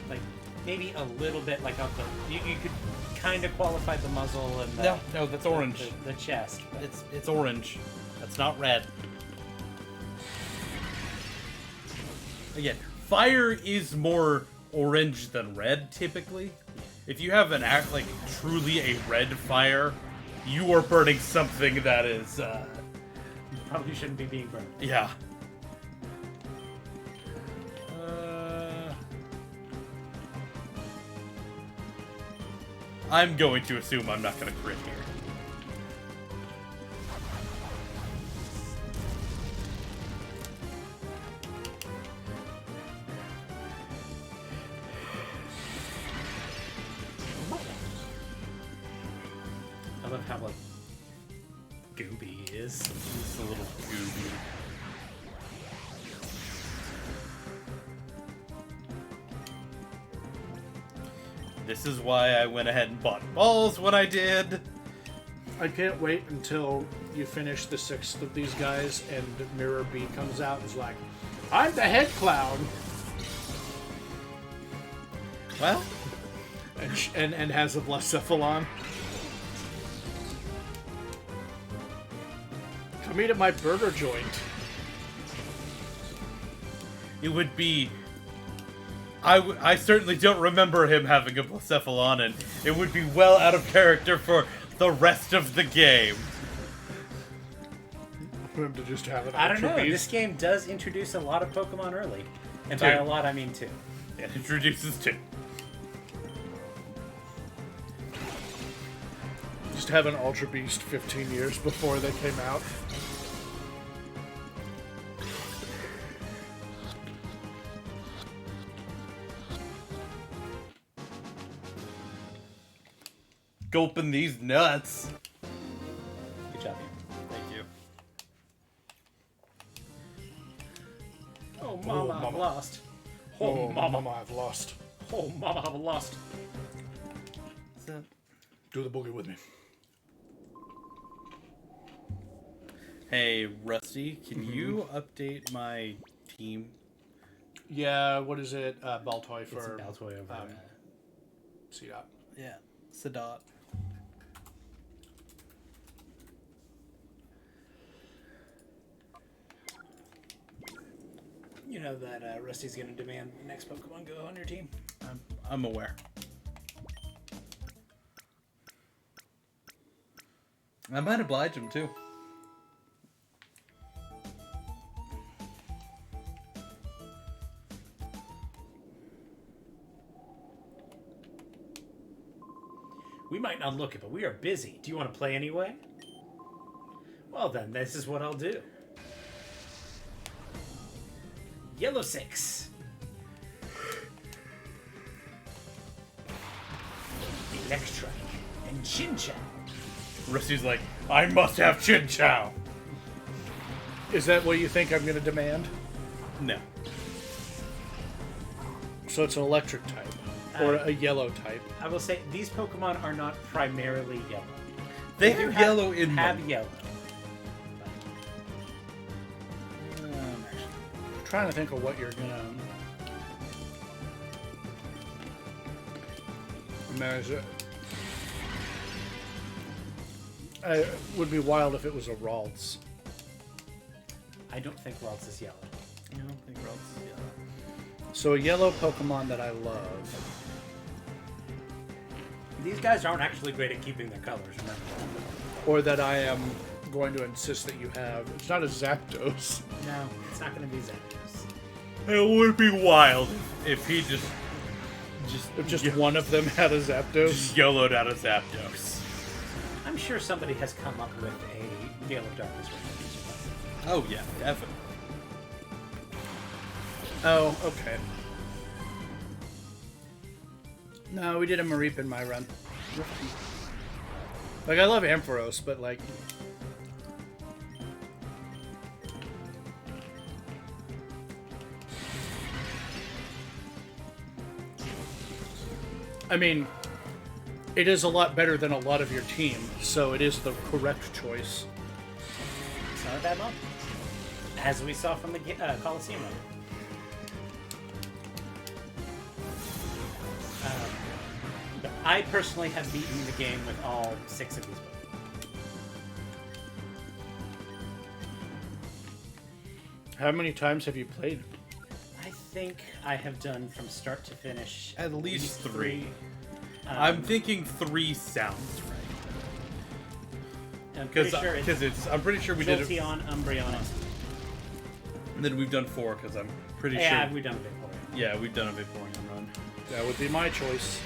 Like, maybe a little bit like up the... You could kind of qualify the muzzle and the... No, that's orange. The chest. But It's orange. That's not red. Again, fire is more orange than red, typically. If you have an act like truly a red fire, you are burning something that is, probably shouldn't be being burned. yeah. I'm going to assume I'm not going to crit here. I love how, like, gooby he is. Just a little gooby. This is why I went ahead and bought balls when I did. I can't wait until you finish the 6th of these guys and Mirror B comes out and is like, I'm the head clown! Well, And has a Blacephalon. Come eat at my burger joint. it would be... I certainly don't remember him having a Blacephalon, and it would be well out of character for the rest of the game. For him to just have an I don't know. Ultra This Beast. game does introduce a lot of Pokemon early. And by Two. a lot, I mean two. It introduces two. Just have an Ultra Beast 15 years before they came out. Gulping these nuts. Good job, man. Thank you. Oh, Mama, I've Mama. lost. Oh, Mama, I've lost. Oh, Mama, I've lost. What's that? Do the boogie with me. Hey, Rusty, can you update my team? Yeah, what is it? Baltoy It's for a Baltoy over C-Dot. Yeah, Sadat. You know that Rusty's going to demand the next Pokemon go on your team. I'm aware. I might oblige him too. We might not look it, but we are busy. Do you want to play anyway? Well then, this is what I'll do. Yellow 6. Electrike and Chinchou. Rusty's like, I must have Chinchou. Is that what you think I'm going to demand? No. So it's an electric type. Or a yellow type. I will say, these Pokemon are not primarily yellow. They do have yellow in have them. yellow. I'm trying to think of what you're going to... It would be wild if it was a Ralts. I don't think Ralts is yellow. I don't think Ralts is yellow. So a yellow Pokemon that I love. These guys aren't actually great at keeping their colors, remember? Or that I am going to insist that you have. It's not a Zapdos. No, it's not going to be Zapdos. It would be wild if he If just one of them had a Zapdos. just yellowed out a Zapdos. I I'm sure somebody has come up with a Gale of Darkness reference. Oh yeah, definitely. Oh, okay. No, we did a Mareep in my run. Like, I love Ampharos, but like... I mean, it is a lot better than a lot of your team, so it is the correct choice. It's not a bad month. As we saw from the Coliseum run. But I personally have beaten the game with all 6 of these books. How many times have you played? I think I have done from start to finish At least 3. Um, I'm thinking 3 sounds right. I'm pretty sure I'm pretty sure we did it. Jolteon, Umbreon, And then we've done 4 because I'm pretty yeah, sure. we've done a Vaporeon. Yeah, we've done a Vaporeon run. That would be my choice.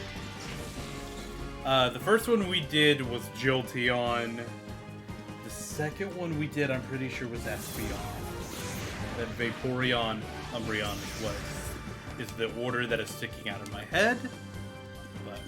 The first one we did was Jolteon. The second one we did, I'm pretty sure, was Espeon. That Vaporeon, Umbreon is what is the order that is sticking out of my head. But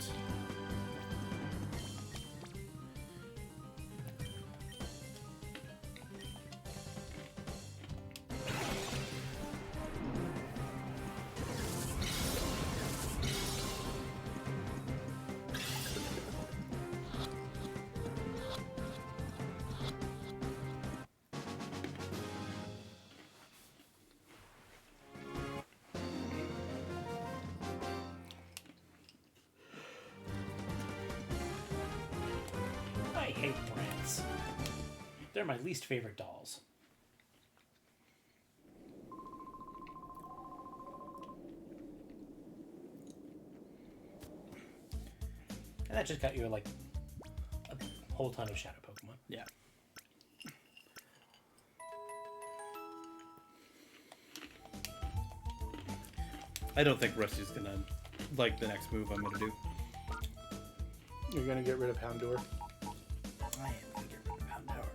I hate brats. They're my least favorite dolls. And that just got you like a whole ton of shadow Pokemon. yeah. I don't think Rusty's gonna like the next move I'm gonna do. You're gonna get rid of Houndour. I am gonna get rid of Houndour.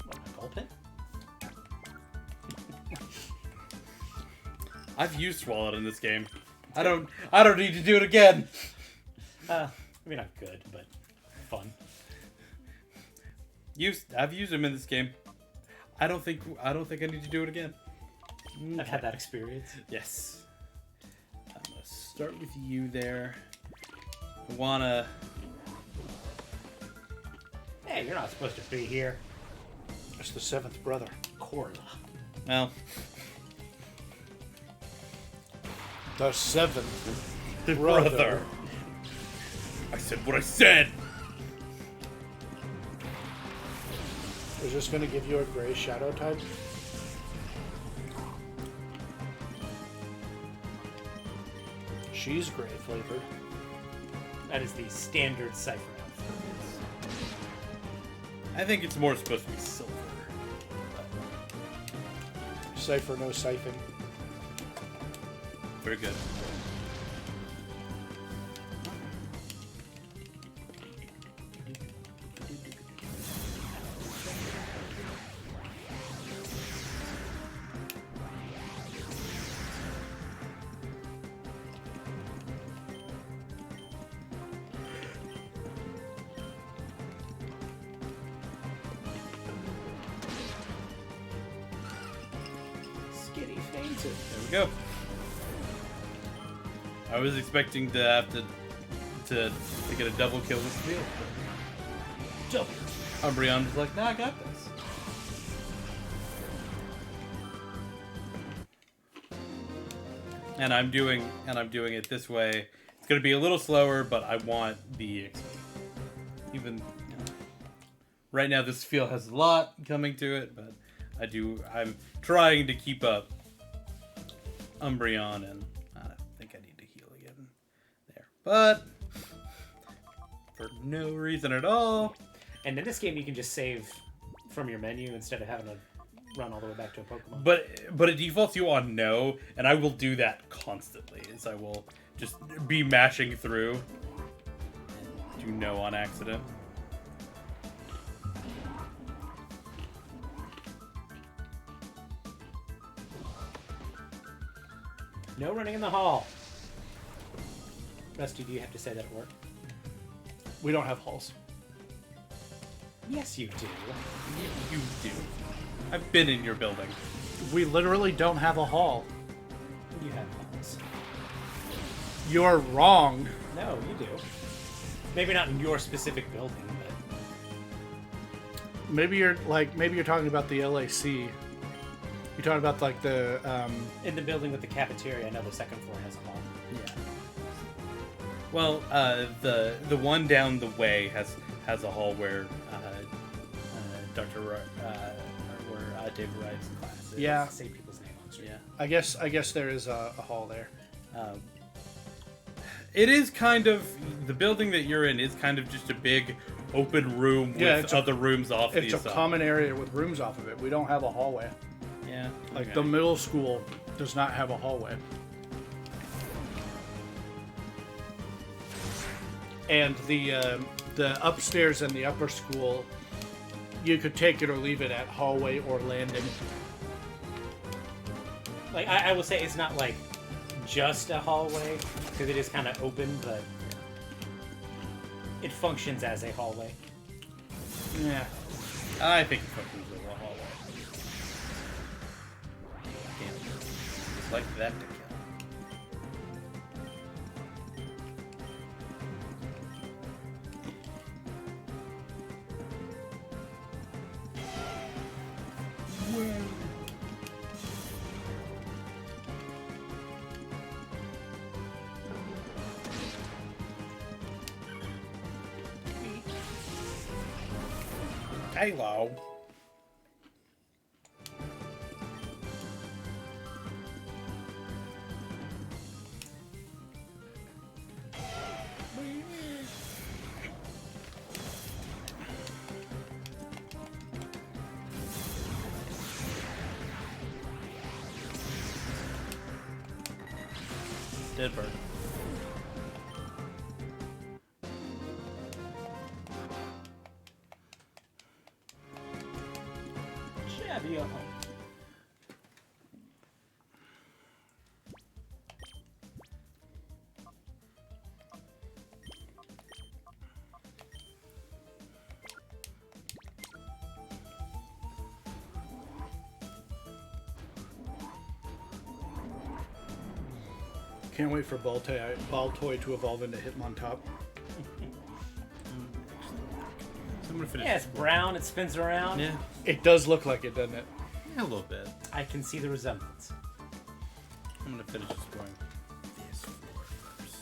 What, my Gulpin? I've used Swallow in this game. I don't need to do it again. I mean, not good, but fun. I've used him in this game. I don't think I need to do it again. I've had that experience. Yes. I'm gonna start with you there. I wanna. Hey, you're not supposed to be here. It's the 7th brother. Corla. Well, The 7th brother. I said what I said. Is this gonna give you a gray shadow type? She's gray flavored. That is the standard Cypher elf. I think it's more supposed to be silver. Cypher, no siphon. Very good. Skitty fainted. There we go. I was expecting to have to get a double kill with the field. Double. Umbreon was like, nah, I got this. And I'm doing it this way. It's gonna be a little slower, but I want the XP. Even right now, this field has a lot coming to it, but I'm trying to keep up Umbreon, and I think I need to heal again there. But for no reason at all. And in this game, you can just save from your menu instead of having to run all the way back to a Pokemon. But it defaults you on no, and I will do that constantly. Is I will just be mashing through and do no on accident. No running in the hall. Rusty, do you have to say that at work? We don't have halls. Yes, you do. You do. I've been in your building. We literally don't have a hall. You have halls. You're wrong. No, you do. Maybe not in your specific building, but Maybe you're talking about the LAC. You're talking about like the in the building with the cafeteria, I know the second floor has a hall. Yeah. Well, the one down the way has a hall where Dr. Where David Wright's class is. Yeah. Say people's name on screen. Yeah. I guess there is a hall there. It is kind of the building that you're in is kind of just a big open room with other rooms off. It's a common area with rooms off of it. We don't have a hallway. Yeah. Like the middle school does not have a hallway. And the upstairs and the upper school, you could take it or leave it at hallway or landing. Like I will say, it's not like just a hallway because it is kind of open, but it functions as a hallway. Yeah. I think it functions as a hallway. Damn. Just like that to kill. Hello. Dead bird. Shabby home. Can't wait for Baltoy to evolve into Hitmontop. I'm gonna finish Yeah, it's this. brown. It spins around. Yeah. It does look like it, doesn't it? Yeah, a little bit. I can see the resemblance. I'm gonna finish exploring this floor first.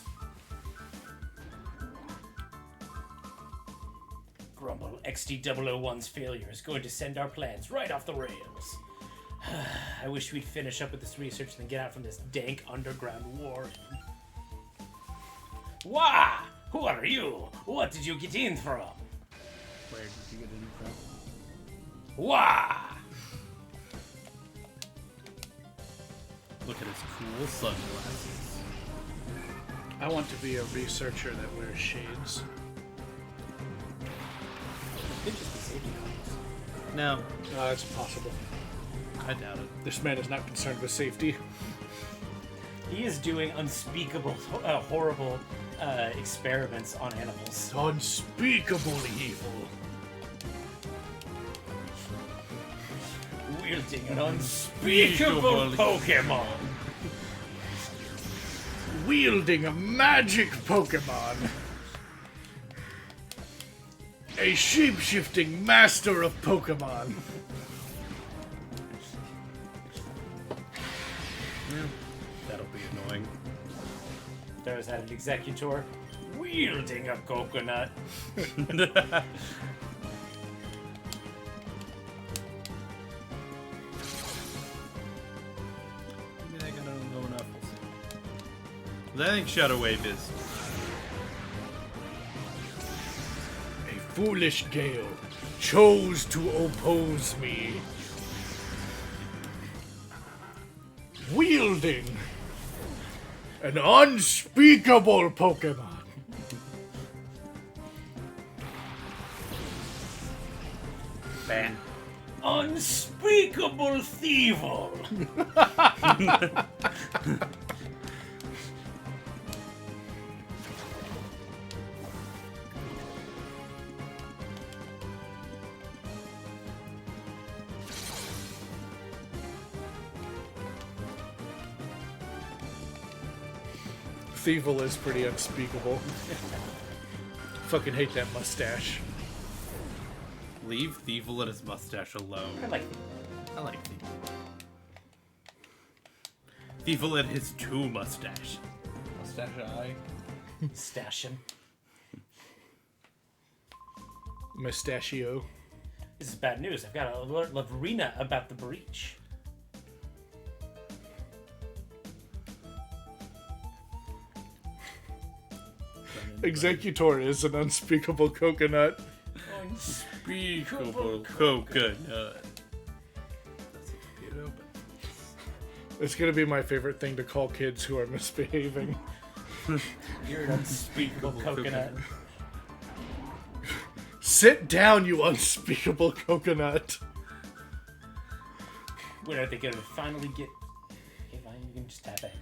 Grumble, XD001's failure is going to send our plans right off the rails. I wish we'd finish up with this research and then get out from this dank underground warren. Wah! Who are you? What did you get in from? Where did you get in from? Wah! Look at his cool sunglasses. I want to be a researcher that wears shades. Could just be safety goggles. No, It's possible. I doubt it. This man is not concerned with safety. He is doing unspeakable, horrible experiments on animals. Unspeakable evil. Wielding an unspeakable Pokemon. Wielding a magic Pokemon. A shape-shifting master of Pokemon. That'll be annoying. There's that an executor wielding a coconut. Maybe I gotta know enough. We'll see. But I think Shadow Wave is. A foolish Gale chose to oppose me. wielding an unspeakable Pokemon. Ban. Unspeakable Thievel. Thievel is pretty unspeakable. Fucking hate that mustache. Leave Thievel and his mustache alone. I like I like Thievel. Thievel and his two mustache. Mustache eye. stash him. Mustachio. This is bad news. I've got to alert Lavrina about the breach. Executor is an unspeakable coconut. Unspeakable coconut. That's a potato, but It's gonna be my favorite thing to call kids who are misbehaving. You're an unspeakable coconut. Sit down, you unspeakable coconut. When are they going to finally get... Okay, fine, you can just tap it.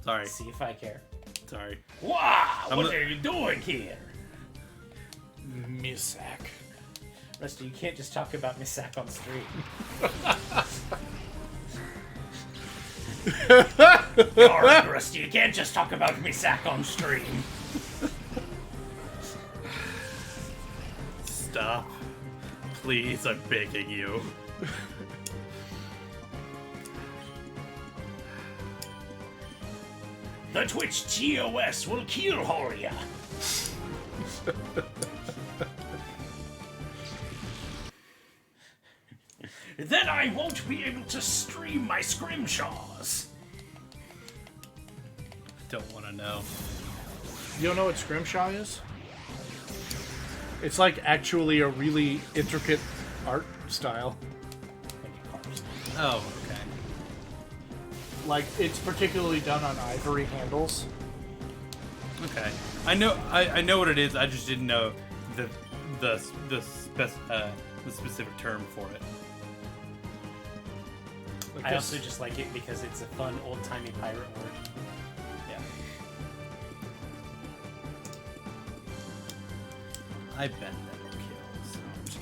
sorry. See if I care. Sorry. Wow, I'm what gonna- are you doing here? Misak. Rusty, you can't just talk about Misak on stream. Alright, Rusty, you can't just talk about Misak on stream. Stop. Please, I'm begging you. The Twitch TOS will kill Horia. Then I won't be able to stream my scrimshaws. Don't want to know. You don't know what Scrimshaw is? It's like actually a really intricate art style. Oh, okay. Like, it's particularly done on ivory handles. Okay. I know what it is. I just didn't know the specific term for it. I also just like it because it's a fun old-timey pirate word. Yeah. I bet that'll kill, so I'm just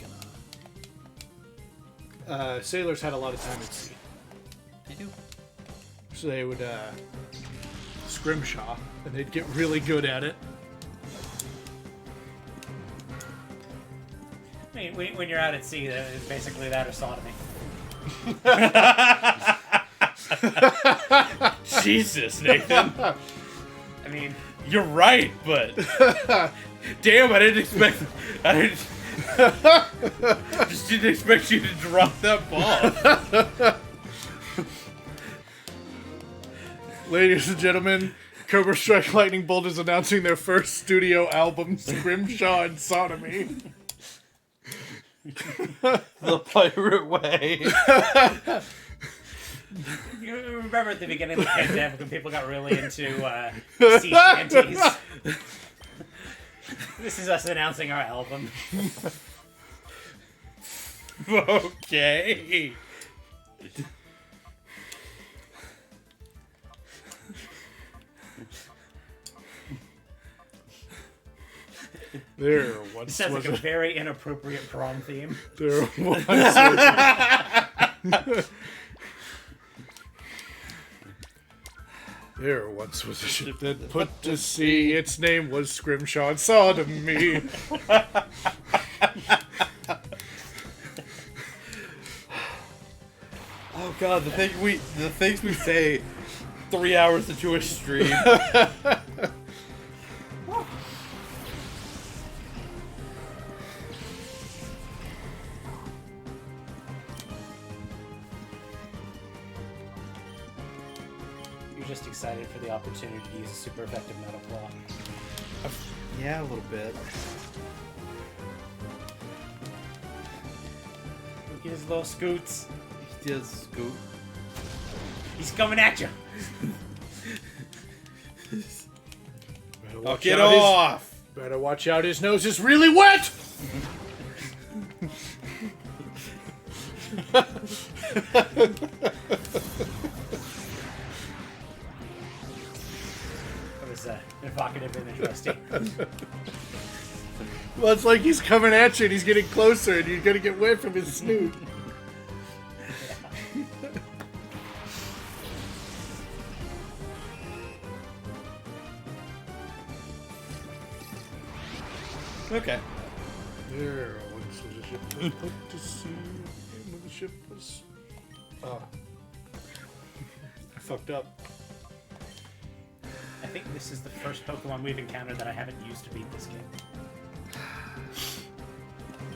gonna... Sailors had a lot of time at sea. They do. So they would scrimshaw, and they'd get really good at it. I mean, when you're out at sea, it's basically that or sodomy. Jesus, Nathan. I mean, You're right, but... Damn, I didn't expect... just didn't expect you to drop that ball. Ladies and gentlemen, Cobrastryke Lightningbolt is announcing their first studio album, Scrimshaw and Sodomy. The pirate way. you remember at the beginning of the pandemic when people got really into sea shanties? This is us announcing our album. Okay. There once Sounds was like a very inappropriate prom theme. there once there once was a ship that put to sea. Its name was Scrimshaw and Sodomy. Oh god, the things we say 3 hours into a stream. You're just excited for the opportunity to use a super effective metal claw. Yeah, a little bit. Look at his little scoots. He does scoot. He's coming at you. Knock it off! Better watch out, his nose is really wet! That was evocative and interesting. Well, it's like he's coming at you and he's getting closer and you're gonna get wet from his snoot. Okay. There, once the ship was put to sea, and when the ship was... Oh. I fucked up. I think this is the first Pokemon we've encountered that I haven't used to beat this game.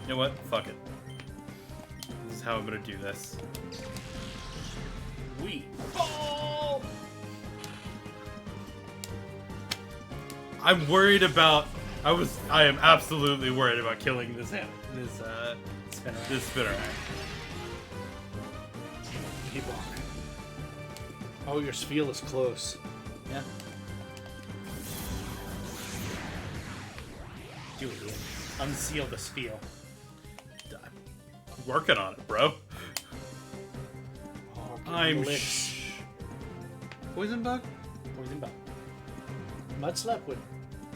You know what? Fuck it. This is how I'm gonna do this. We. I'm worried about... I am absolutely worried about killing this spinner. Keep on. Oh, your spiel is close. Yeah. Do it, Ian. Unseal the spiel. I'm working on it, bro. Oh, I'm licks. Poison bug? Poison bug. Mudslap would...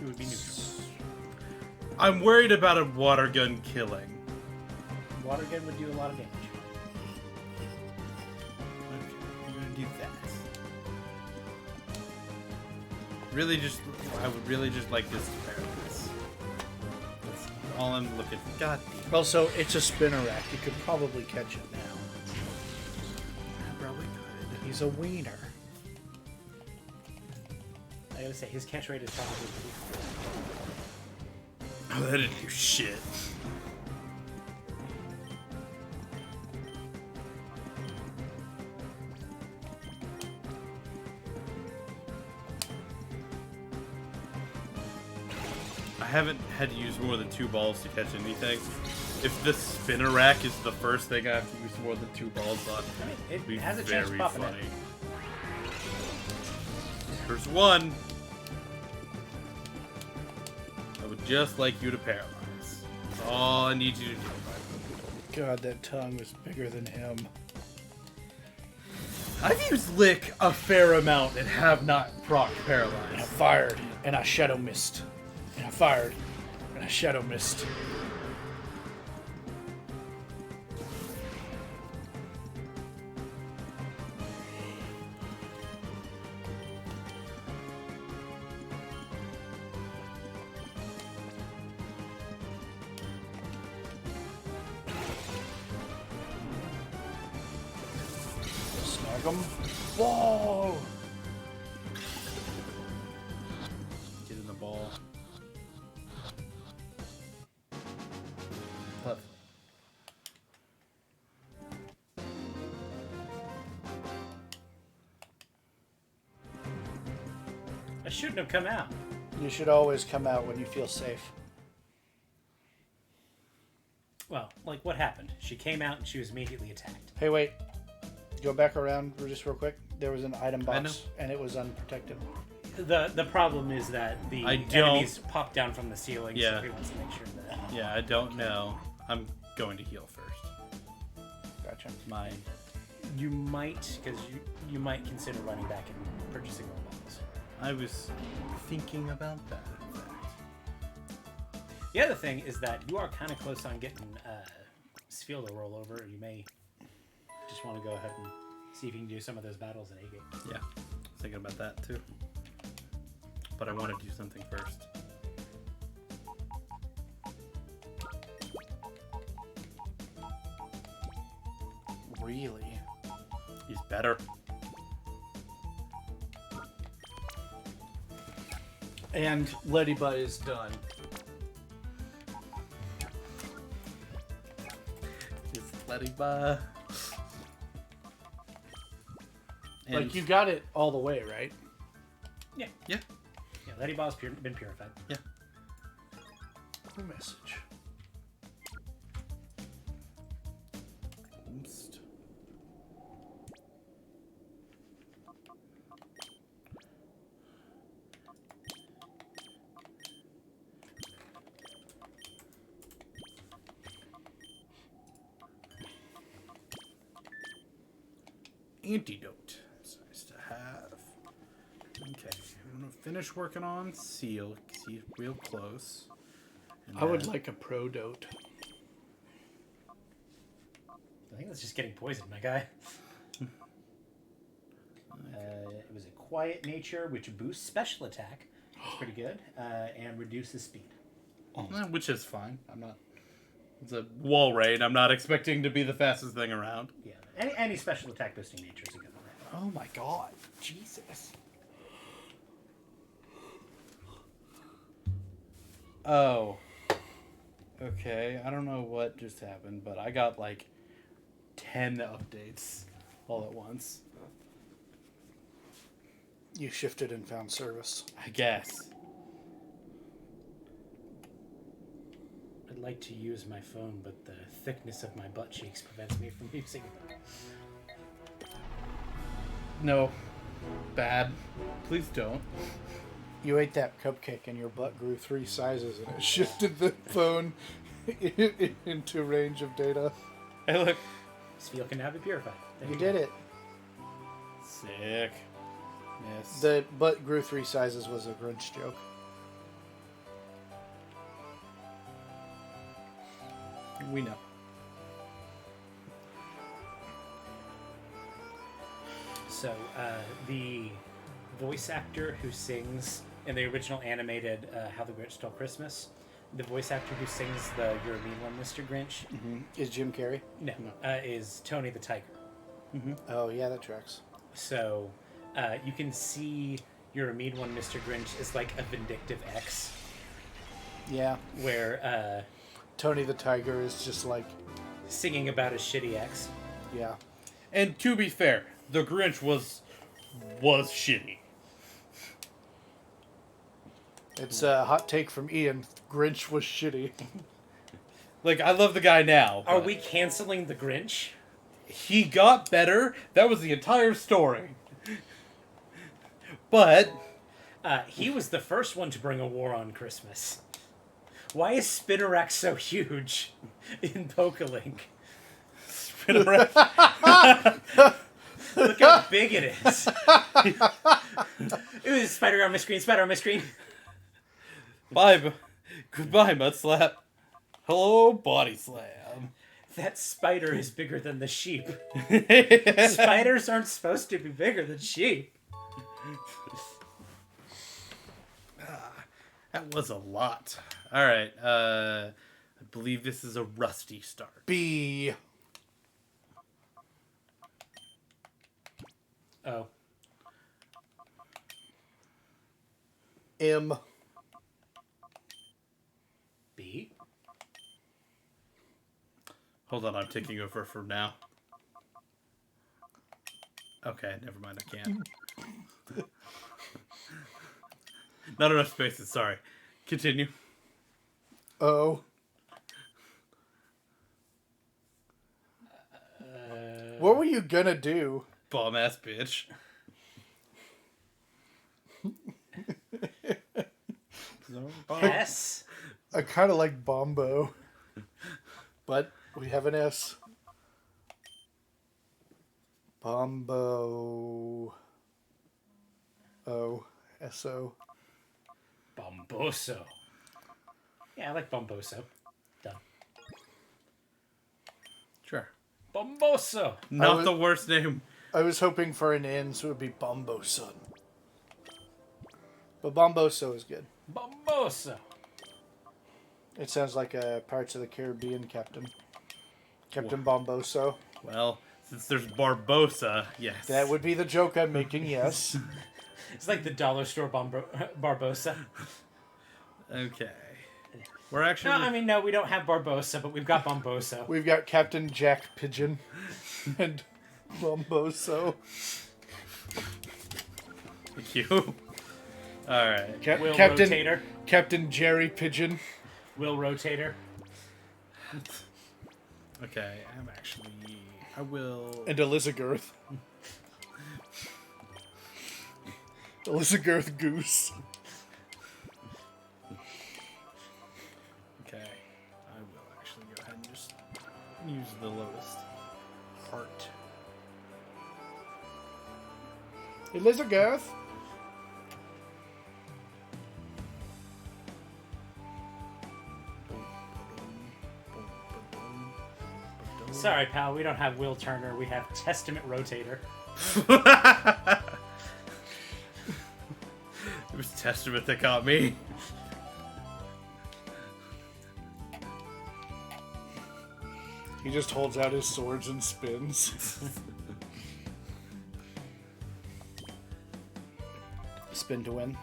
It would be neutral. I'm worried about a water gun killing. Water gun would do a lot of damage. Okay, I'm gonna do that. I would really just like this to paralyze. That's all I'm looking for. God damn. Also, it's a Spinnerack. You could probably catch it now. I probably could. He's a wiener. I gotta say, his catch rate is probably pretty good. Oh, that didn't do shit. I haven't had to use more than 2 balls to catch anything. If this spinner rack is the first thing I have to use more than 2 balls on, I mean, it'd be it has a chance of very popping funny. it. Here's one. I would just like you to paralyze. That's all I need you to do. God, that tongue was bigger than him. I've used Lick a fair amount and have not proc And I paralyzed. fired, and I shadow missed. And I fired, and I shadow missed. Snag him. Whoa! Get in the ball. Left. I shouldn't have come out. You should always come out when you feel safe. Well, like, what happened? She came out and she was immediately attacked. Hey, wait. Go back around just real quick. There was an item I know. box, and it was unprotected. The problem is that the I don't- enemies pop down from the ceiling, Yeah. so he wants to make sure that... Yeah, I don't know. I'm going to heal first. Gotcha. My You might, because you might consider running back and purchasing more bottles. I was thinking about that, in fact. The other thing is that you are kind of close on getting Spheal to roll over. You may just want to go ahead and see if you can do some of those battles in A-Game. Yeah, I was thinking about that too. But I want to do something first. Really? He's better. And Ladybug is done. Just let him, And Like, you got it all the way, right? Yeah. Yeah. Yeah, Lady Ball's been purified. Yeah. New message. antidote. It's nice to have. Okay, I'm gonna finish working on seal. See, real close. And I would then- like a prodote. I think that's just getting poisoned, my guy. It was a quiet nature, which boosts special attack. That's pretty good. And reduces speed. which is fine. I'm not. It's a wall raid. I'm not expecting to be the fastest thing around. Yeah. Any special attack boosting nature is a good one. Oh my god. Jesus. Oh. Okay. I don't know what just happened, but I got like 10 updates all at once. You shifted and found service. I guess. I'd like to use my phone, but the thickness of my butt cheeks prevents me from using it. No. Bad. Please don't. You ate that cupcake and your butt grew 3 sizes and it shifted the phone into range of data. Hey, look. Steel can now be purified. There You go. did it. Sick. Yes. The butt grew 3 sizes was a Grinch joke. We know. So, the voice actor who sings in the original animated How the Grinch Stole Christmas, the voice actor who sings the You're a Mean One, Mr. Grinch, Is Jim Carrey? no, is Tony the Tiger. Oh, yeah, that tracks. So, you can see You're a Mean One, Mr. Grinch is like a vindictive ex, Yeah. where Tony the Tiger is just like, singing about his shitty ex. yeah. And to be fair, the Grinch was shitty. It's a hot take from Ian. Grinch was shitty. Like, I love the guy now. Are but we canceling the Grinch? He got better. That was the entire story. But He was the first one to bring a war on Christmas. Why is Spinnerack so huge in Pokelink? Look how big it is. Ooh, spider on my screen, spider on my screen. Goodbye, Mudslap. Hello, Body Slam. That spider is bigger than the sheep. Spiders aren't supposed to be bigger than sheep. That was a lot. All right. I believe this is a rusty start. B. Oh. M. B? Hold on, I'm taking over for now. Okay, never mind, I can't. Not enough spaces, sorry. Continue. O. What were you gonna do? Bomb ass bitch. S? I kind of like Bombo. But we have an S. Bombo. O. S-O. Bomboso. Yeah, I like Bomboso. Done. Sure. Bomboso! Not was- the worst name. I was hoping for an N, so it would be Bombo Son. But Bomboso is good. Bomboso! It sounds like a Pirates of the Caribbean captain. Captain Bomboso. Well, since there's Barbosa, yes. That would be the joke I'm making, yes. It's like the dollar store Barbosa. Okay. We're actually... No, I mean, no, we don't have Barbosa, but we've got Bomboso. We've got Captain Jack Pigeon and Bomboso. Thank you. Alright. Will Captain Rotator. Captain Jerry Pigeon. Will Rotator. Okay, I'm actually... I will... And Elizagirth. Elizagirth Goose. Okay. I will actually go ahead and just use the lowest part. Elizabeth. Sorry, pal, we don't have Will Turner. We have Testament Rotator. It was Testament that got me. He just holds out his swords and spins. Spin to win.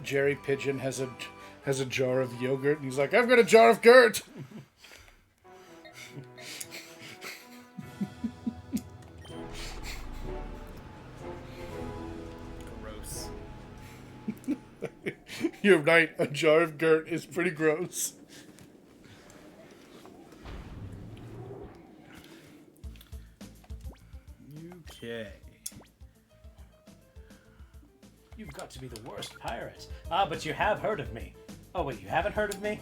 Jerry Pigeon has a jar of yogurt, and he's like, "I've got a jar of Gert." Gross. You're right. A jar of Gert is pretty gross. Okay. You've got to be the worst pirate. Ah, but you have heard of me. Oh, wait, you haven't heard of me?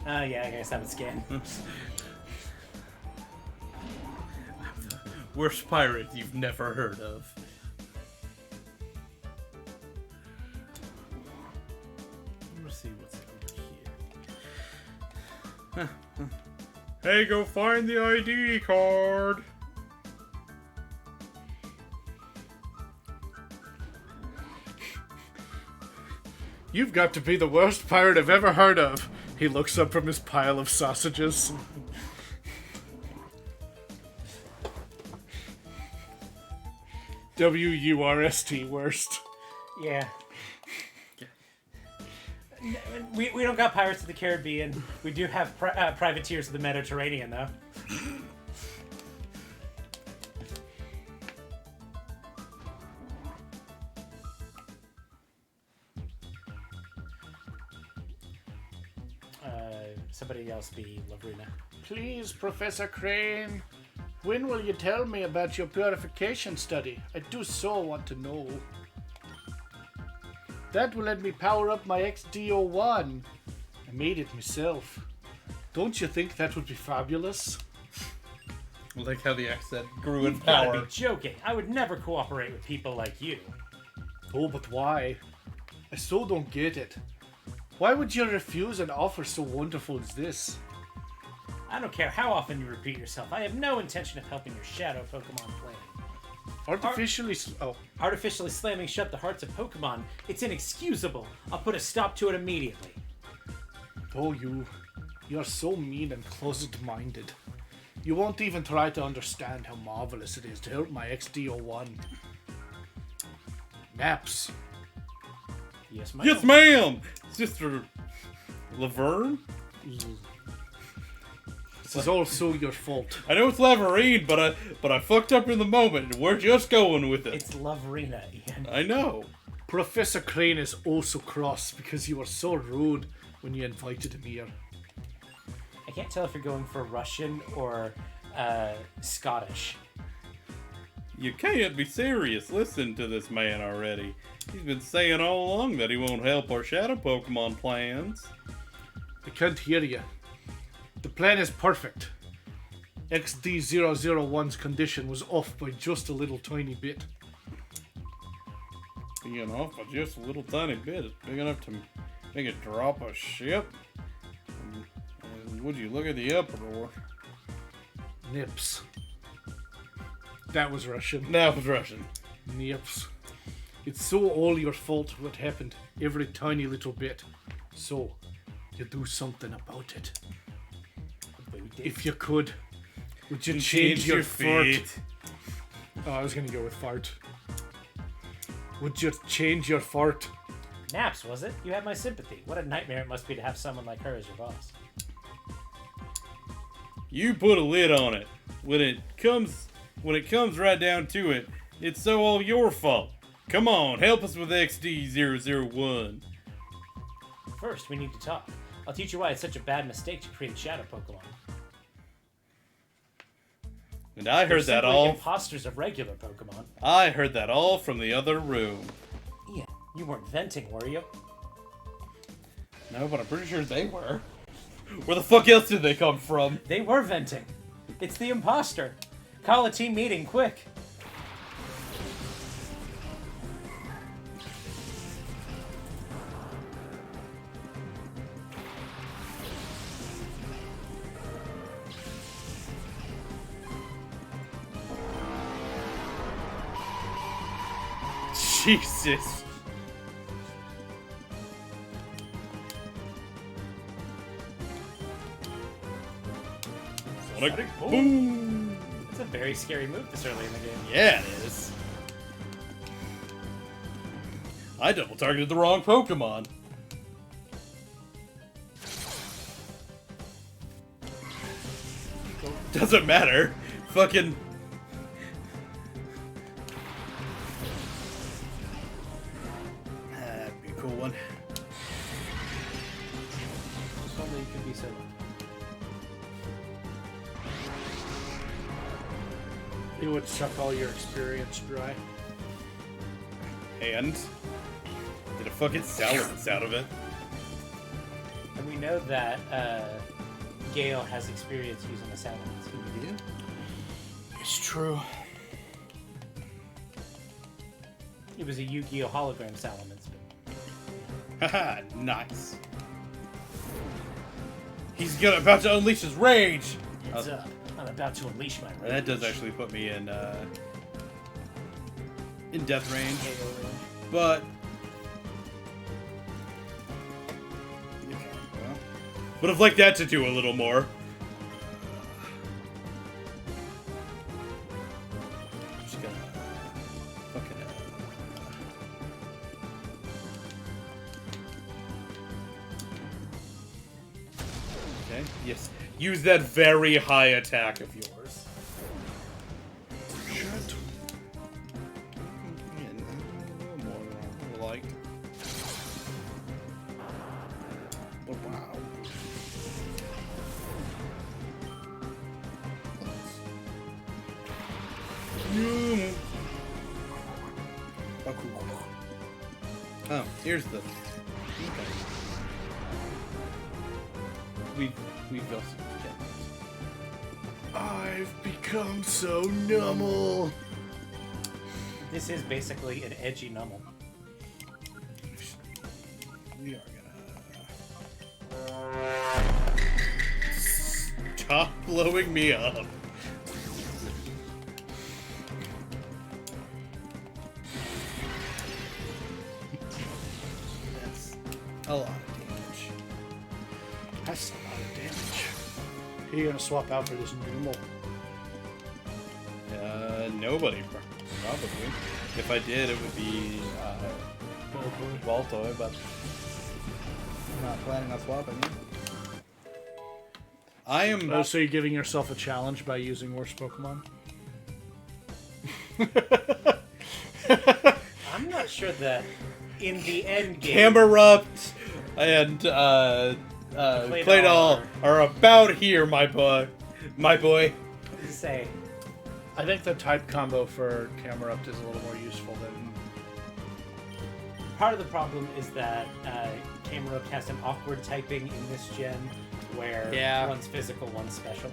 Yeah, I guess I would scan. Worst pirate you've never heard of. Let's see what's over here. Hey, go find the ID card. You've got to be the worst pirate I've ever heard of. He looks up from his pile of sausages. WURST, worst. Yeah. We don't got Pirates of the Caribbean. We do have Privateers of the Mediterranean, though. Somebody else be Lavrina. Please, Professor Crane, when will you tell me about your purification study? I do so want to know. That will let me power up my XD01. I made it myself. Don't you think that would be fabulous? I like how the accent grew in You've gotta power. be joking. I would never cooperate with people like you. Oh, but why? I so don't get it. Why would you refuse an offer so wonderful as this? I don't care how often you repeat yourself. I have no intention of helping your shadow Pokemon plan. Artificially slamming shut the hearts of Pokemon. It's inexcusable. I'll put a stop to it immediately. Oh, you're so mean and closet-minded. You won't even try to understand how marvelous it is to help my XD01. Naps. Yes, ma'am. Yes, ma'am! Sister Laverne? This is also your fault. I know it's Laverine, but I fucked up in the moment. We're just going with it. It's Lavrina, Ian. I know. Professor Crane is also cross because you were so rude when you invited him here. I can't tell if you're going for Russian or Scottish. You can't be serious. Listen to this man already. He's been saying all along that he won't help our shadow Pokemon plans. I can't hear you. The plan is perfect. XD001's condition was off by just a little tiny bit. Being off by just a little tiny bit is big enough to make it drop a ship. And would you look at the uproar? Nips. That was Russian. That was Russian. Nips. It's so all your fault what happened, every tiny little bit. So, you do something about it. If you could, would you change your fart? Oh, I was gonna go with fart. Would you change your fart? Naps, was it? You have my sympathy. What a nightmare it must be to have someone like her as your boss. You put a lid on it. When it comes right down to it, it's so all your fault. Come on, help us with XD001. First, we need to talk. I'll teach you why it's such a bad mistake to create shadow Pokemon. And I heard They're that simply all. imposters of regular Pokemon. I heard that all from the other room. Ian, you weren't venting, were you? No, but I'm pretty sure they were. Where the fuck else did they come from? They were venting. It's the imposter. Call a team meeting, quick. Jesus. Sonic boom. It's a very scary move this early in the game. Yeah, it is. I double targeted the wrong Pokemon. Doesn't matter. Fucking. That'd be a cool one. If only you could be so. It would suck all your experience dry. And did a fucking silence out of it. And we know that Gale has experience using the Salamence. Yeah. It's true. It was a Yu-Gi-Oh! Hologram Salamence. Haha, nice. He's about to unleash his rage. Heads up. I'm about to unleash my rage. That does actually put me in death range, but okay, well, would have liked that to do a little more. I'm just gonna fucking okay, yes, use that very high attack of yours. Shit. Yeah, a little more than I would have liked. But wow. Oh, cool. Oh, here's the. Okay. We've got some. I've become so numble. This is basically an edgy Numel. We are gonna stop blowing me up. That's a lot of damage. That's a lot of damage. Who are you gonna swap out for this Numel? Nobody probably. If I did, it would be Voltoy, but I'm not planning on swapping it. I am. Oh, so you're giving yourself a challenge by using worse Pokemon? I'm not sure that in the end game... Camerupt and Claydol are about here, my boy. My boy. Say, I think the type combo for Camerupt is a little more useful than... part of the problem is that Camerupt has an awkward typing in this gen where one's physical, one's special.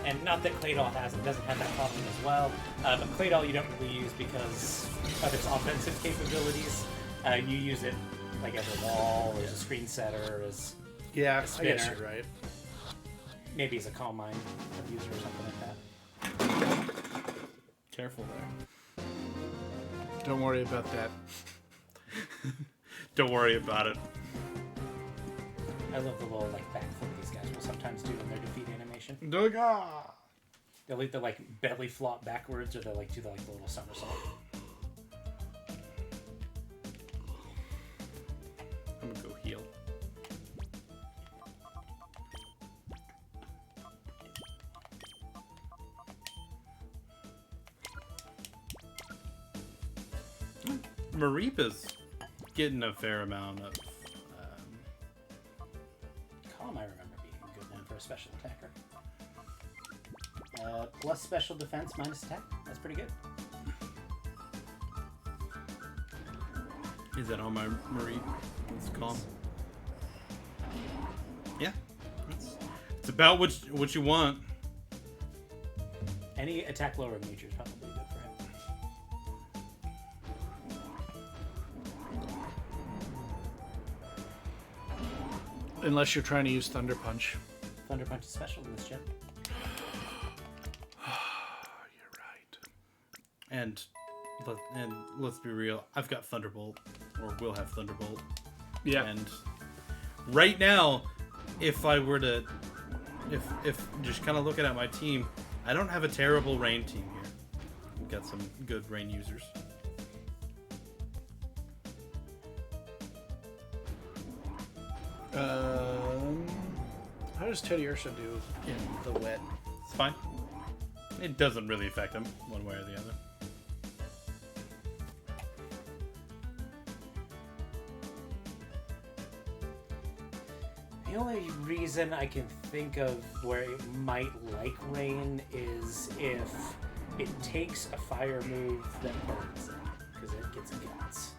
And not that Claydol doesn't have that problem as well, but Claydol you don't really use because of its offensive capabilities. You use it like as a wall, or as a screen setter, as Yeah, a I spinner. guess you're right. Maybe as a Calm Mind abuser or something like that. Careful there. Don't worry about that. Don't worry about it. I love the little like backflip these guys will sometimes do in their defeat animation. Doga! They'll either like belly flop backwards or they'll like do the little somersault. I'm gonna go heal. Mareepa's getting a fair amount of. Calm, I remember being a good one for a special attacker. Plus special defense, minus attack. That's pretty good. Is that on my Marie? It's calm. Yeah. It's about what you want. Any attack lower nature is probably good for him. Unless you're trying to use Thunder Punch. Thunder Punch is special in this gen. You're right. And let's be real, I've got Thunderbolt, or will have Thunderbolt. Yeah. And right now, if I were to, if just kind of looking at my team, I don't have a terrible rain team here. We've got some good rain users. How does Teddy Ursa do in the wet? It's fine. It doesn't really affect him one way or the other. The only reason I can think of where it might like rain is if it takes a fire move that burns it, because it gets guts.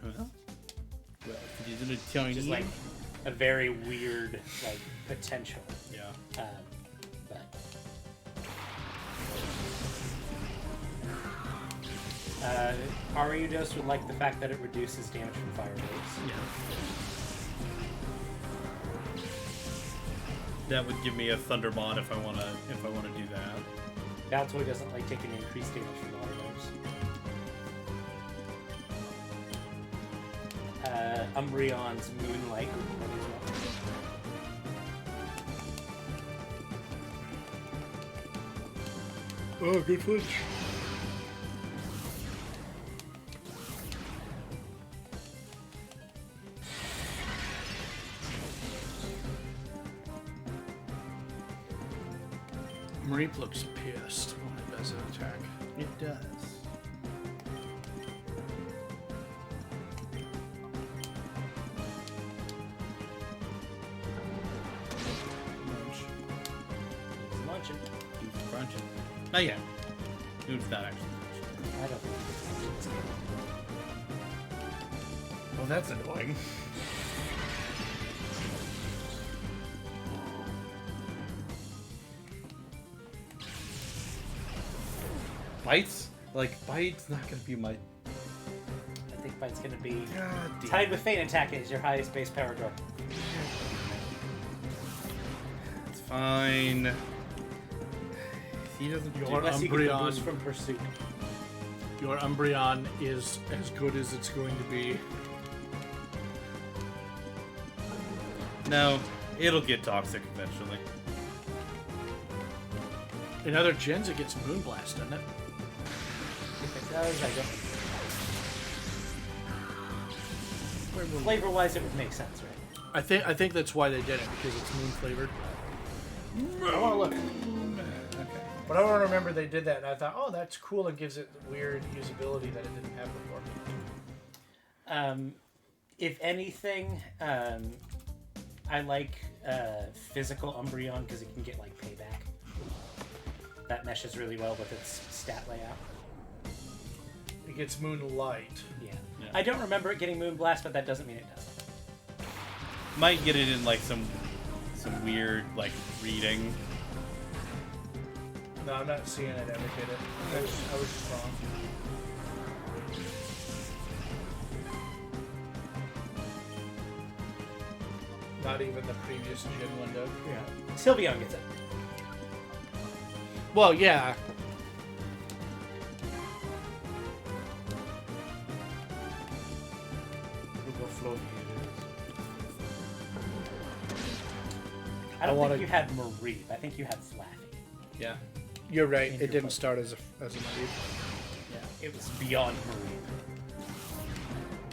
Well, if he's in a tiny... Which is like a very weird like potential. Yeah. But Ariudos would like the fact that it reduces damage from fire moves. Yeah. That would give me a Thundermon if I wanna do that. Baltoy doesn't like taking increased damage from water moves. Umbreon's Moonlight would work as well. Oh, good flinch. Mareep looks pissed when it does an attack. It does. He's munching. He's crunching. Not yet. It's not actually crunching. I don't think it's Well, that's annoying. Bites? Like, Bite's not gonna be my... I think Bite's going to be God damn tied it. with Feint Attack is your highest base power draw. It's fine. He doesn't do... Your Unless you get the Umbreon. boost from Pursuit. Your Umbreon is as good as it's going to be. No, it'll get toxic eventually. In other gens, it gets Moonblast, doesn't it? If it does, I don't. Flavor-wise, it would make sense, right? I think that's why they did it, because it's moon flavored. I want to look. Okay. But I don't remember they did that, and I thought, oh, that's cool. It gives it weird usability that it didn't have before. If anything, I like physical Umbreon because it can get like payback. That meshes really well with its stat layout. It gets Moonlight. Yeah. Yeah. I don't remember it getting Moonblast, but that doesn't mean it doesn't. Might get it in like some weird like reading. No, I'm not seeing it ever get it. I was just wrong. Not even the previous gen window. Yeah. Sylveon gets it. Well, yeah. We'll go float. I don't wanna- think you had Mareep. I think you had Flaffy. Yeah. You're right. In It your didn't book. start as a Mareep. Yeah. It was beyond Mareep.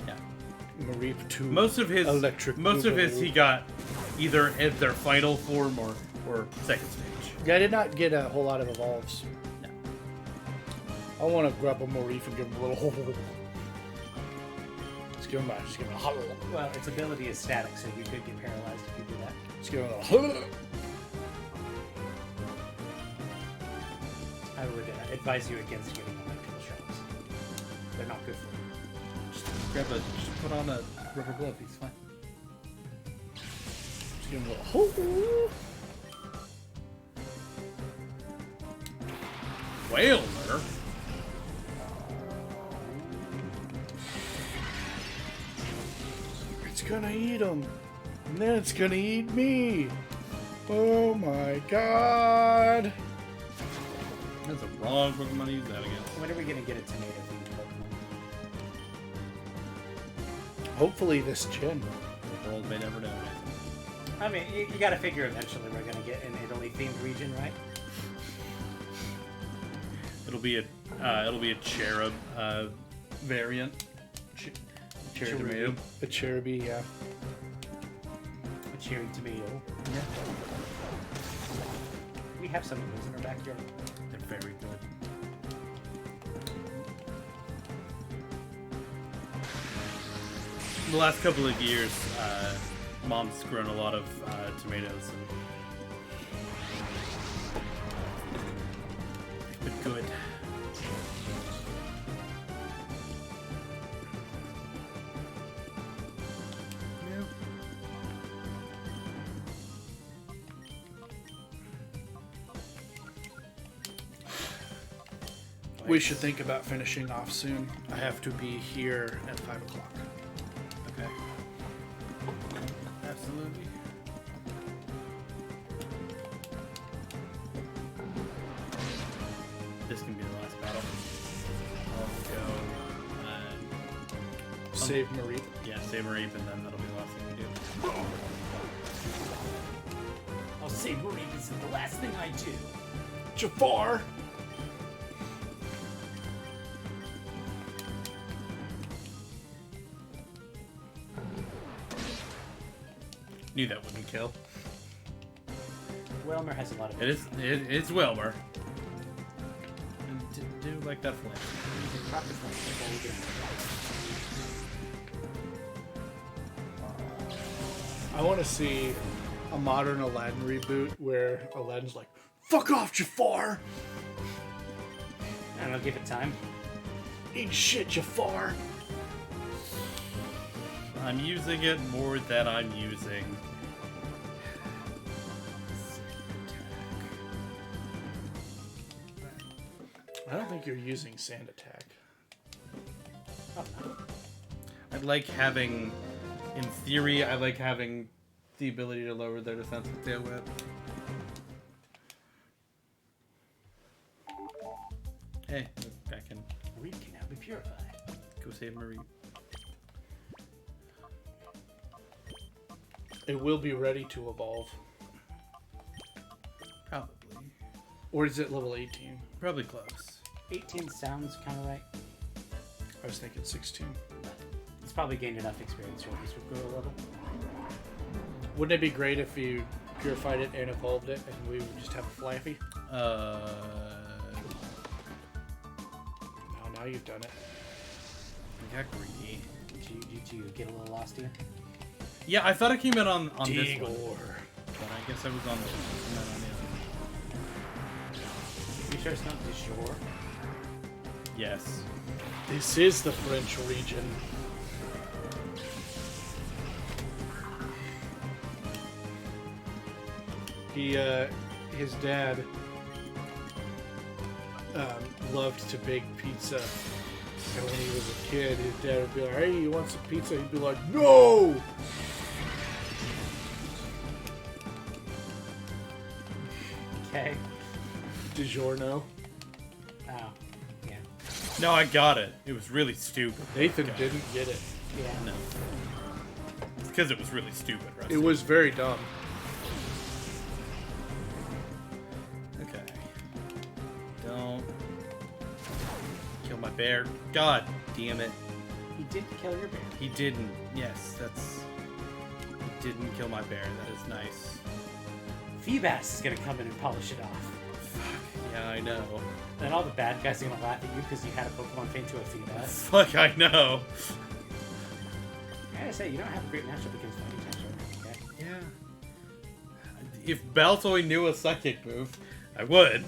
Yeah. Mareep 2. Most of his Boogaloo. he got either at their final form or second stage. Yeah, I did not get a whole lot of evolves. No. I want to grab a Mareep and give him a little hole. Just give him a. Just give him a. Well, its ability is static, so you could get paralyzed if you do that. Just give him a. I would advise you against giving electrical shocks. They're not good for you. Just put on a rubber glove. He's fine. Just give him a little. Whaler. It's gonna eat him, and then it's gonna eat me. Oh my god! That's the wrong Pokemon to use that against. When are we gonna get a tomato themed Pokemon? Hopefully this gym. The world may never know. I mean, you gotta figure eventually we're gonna get an Italy themed region, right? It'll be a cherub variant. Cherry tomato. A Cherubi, yeah. A cherry tomato. Yeah. We have some of those in our backyard. They're very good. The last couple of years, Mom's grown a lot of tomatoes. And they've been good. We should think about finishing off soon. I have to be here at 5 o'clock. Okay. Absolutely. This can be the last battle. I'll go. Save Marie. Yeah, save Mareep, and then that'll be the last thing we do. I'll say Marie is the last thing I do. Jafar! Knew that wouldn't kill. Welmer has a lot of. It's Wilmer. And do like that flame. You can proper flame before we get I want to see a modern Aladdin reboot where Aladdin's like, "Fuck off, Jafar! I don't know, give it time. Eat shit, Jafar!" I'm using it more than I'm using. I don't think you're using Sand Attack. Oh, no. I like having, in theory, I like having the ability to lower their defense with Tail Whip. Hey, look, back in. Marie can now be purified. Go save Marie. It will be ready to evolve. Probably. Or is it level 18? Probably close. 18 sounds kind of right. I was thinking 16. It's probably gained enough experience to at least go a level. Wouldn't it be great if you purified it and evolved it and we would just have a Flaffy? Uh, No, now you've done it. I got greedy. Did you get a little lost here? Yeah, I thought it came in on this one. Igor. But I guess I was on the not on the other. You sure it's not de jour? Yes. This is the French region. His dad loved to bake pizza. And when he was a kid, his dad would be like, "Hey, you want some pizza?" He'd be like, "No!" Okay. DiGiorno. Oh, yeah. No, I got it. It was really stupid. Nathan didn't get it. Yeah. No. It's because it was really stupid, Rusty. It was very dumb. Okay. Don't kill my bear. God damn it. He did kill your bear. He didn't. Yes, that's... He didn't kill my bear. That is nice. Feebas is gonna come in and polish it off. Yeah, I know. Then all the bad guys are gonna laugh at you because you had a Pokemon faint to a Feebas. Fuck, I know. gotta say, you don't have a great matchup against fighting types right now, okay? Yeah. If Baltoy knew a psychic move, I would.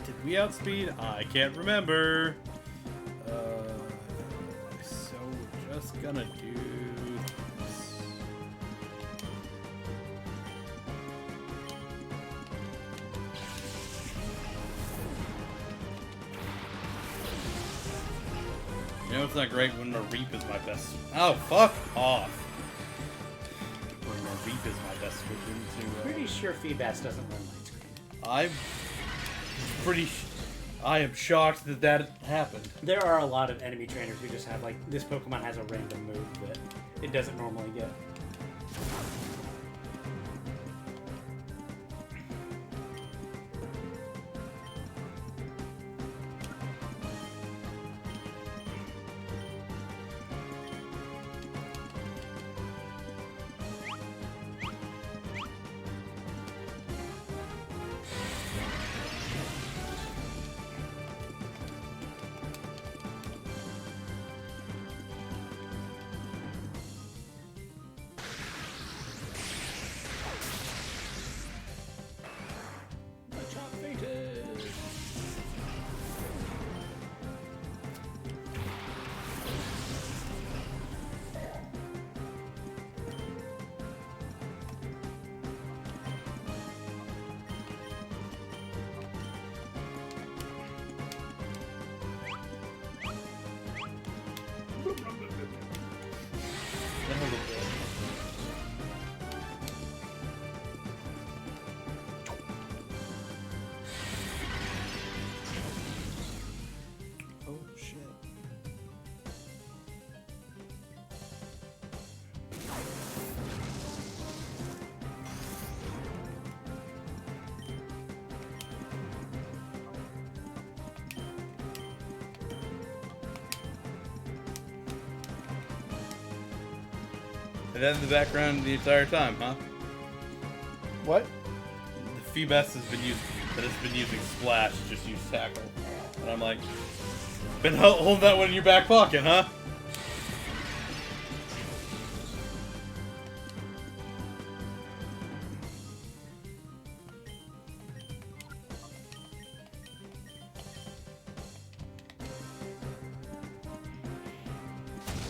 Did we outspeed? I can't remember. So we're just gonna do this. You know it's not great when Mareep is my best. Oh, fuck off. When Mareep is my best switch into. Pretty sure Feebas doesn't run light screen. I am shocked that that happened. There are a lot of enemy trainers who just have, like, this Pokemon has a random move that it doesn't normally get. Oh shit. And then in the background the entire time, huh? What? The Feebas has been using Splash, just use Tackle. And I'm like, been holding that one in your back pocket, huh?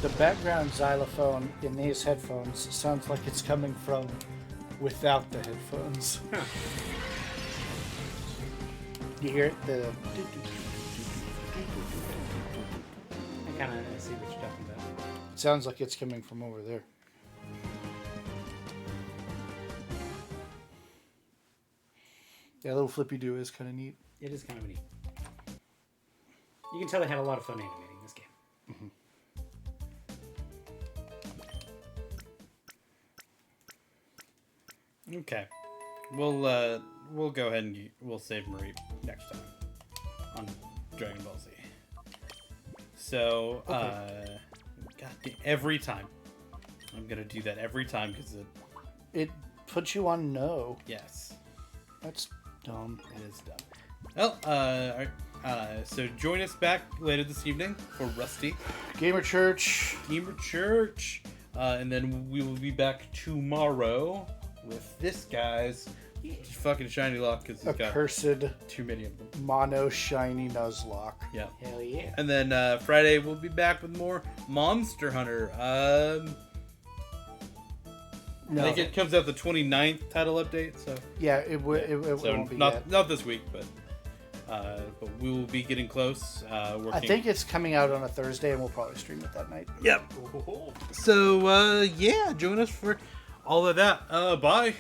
The background xylophone in these headphones sounds like it's coming from without the headphones. You hear it? I kind of see what you're talking about. It sounds like it's coming from over there. Yeah, little flippy do is kind of neat. It is kind of neat. You can tell they had a lot of fun animating this game. Mm-hmm. Okay. We'll go ahead and we'll save Mareep next time on Dragon Ball Z. So, every time. I'm gonna do that every time because It puts you on no. yes, That's dumb. it is dumb. Well, alright. So join us back later this evening for Rusty Gamer Church. Gamer Church, and then we will be back tomorrow with this guy's fucking shiny lock because he's got Accursed too many of them. mono shiny Nuzlocke. Yeah. Hell yeah. And then Friday we'll be back with more Monster Hunter. I think it comes out the 29th title update. So Yeah, it so won't be not yet. not this week, but we will be getting close. Working. I think it's coming out on a Thursday, and we'll probably stream it that night. Yep. So yeah, join us for all of that. Bye.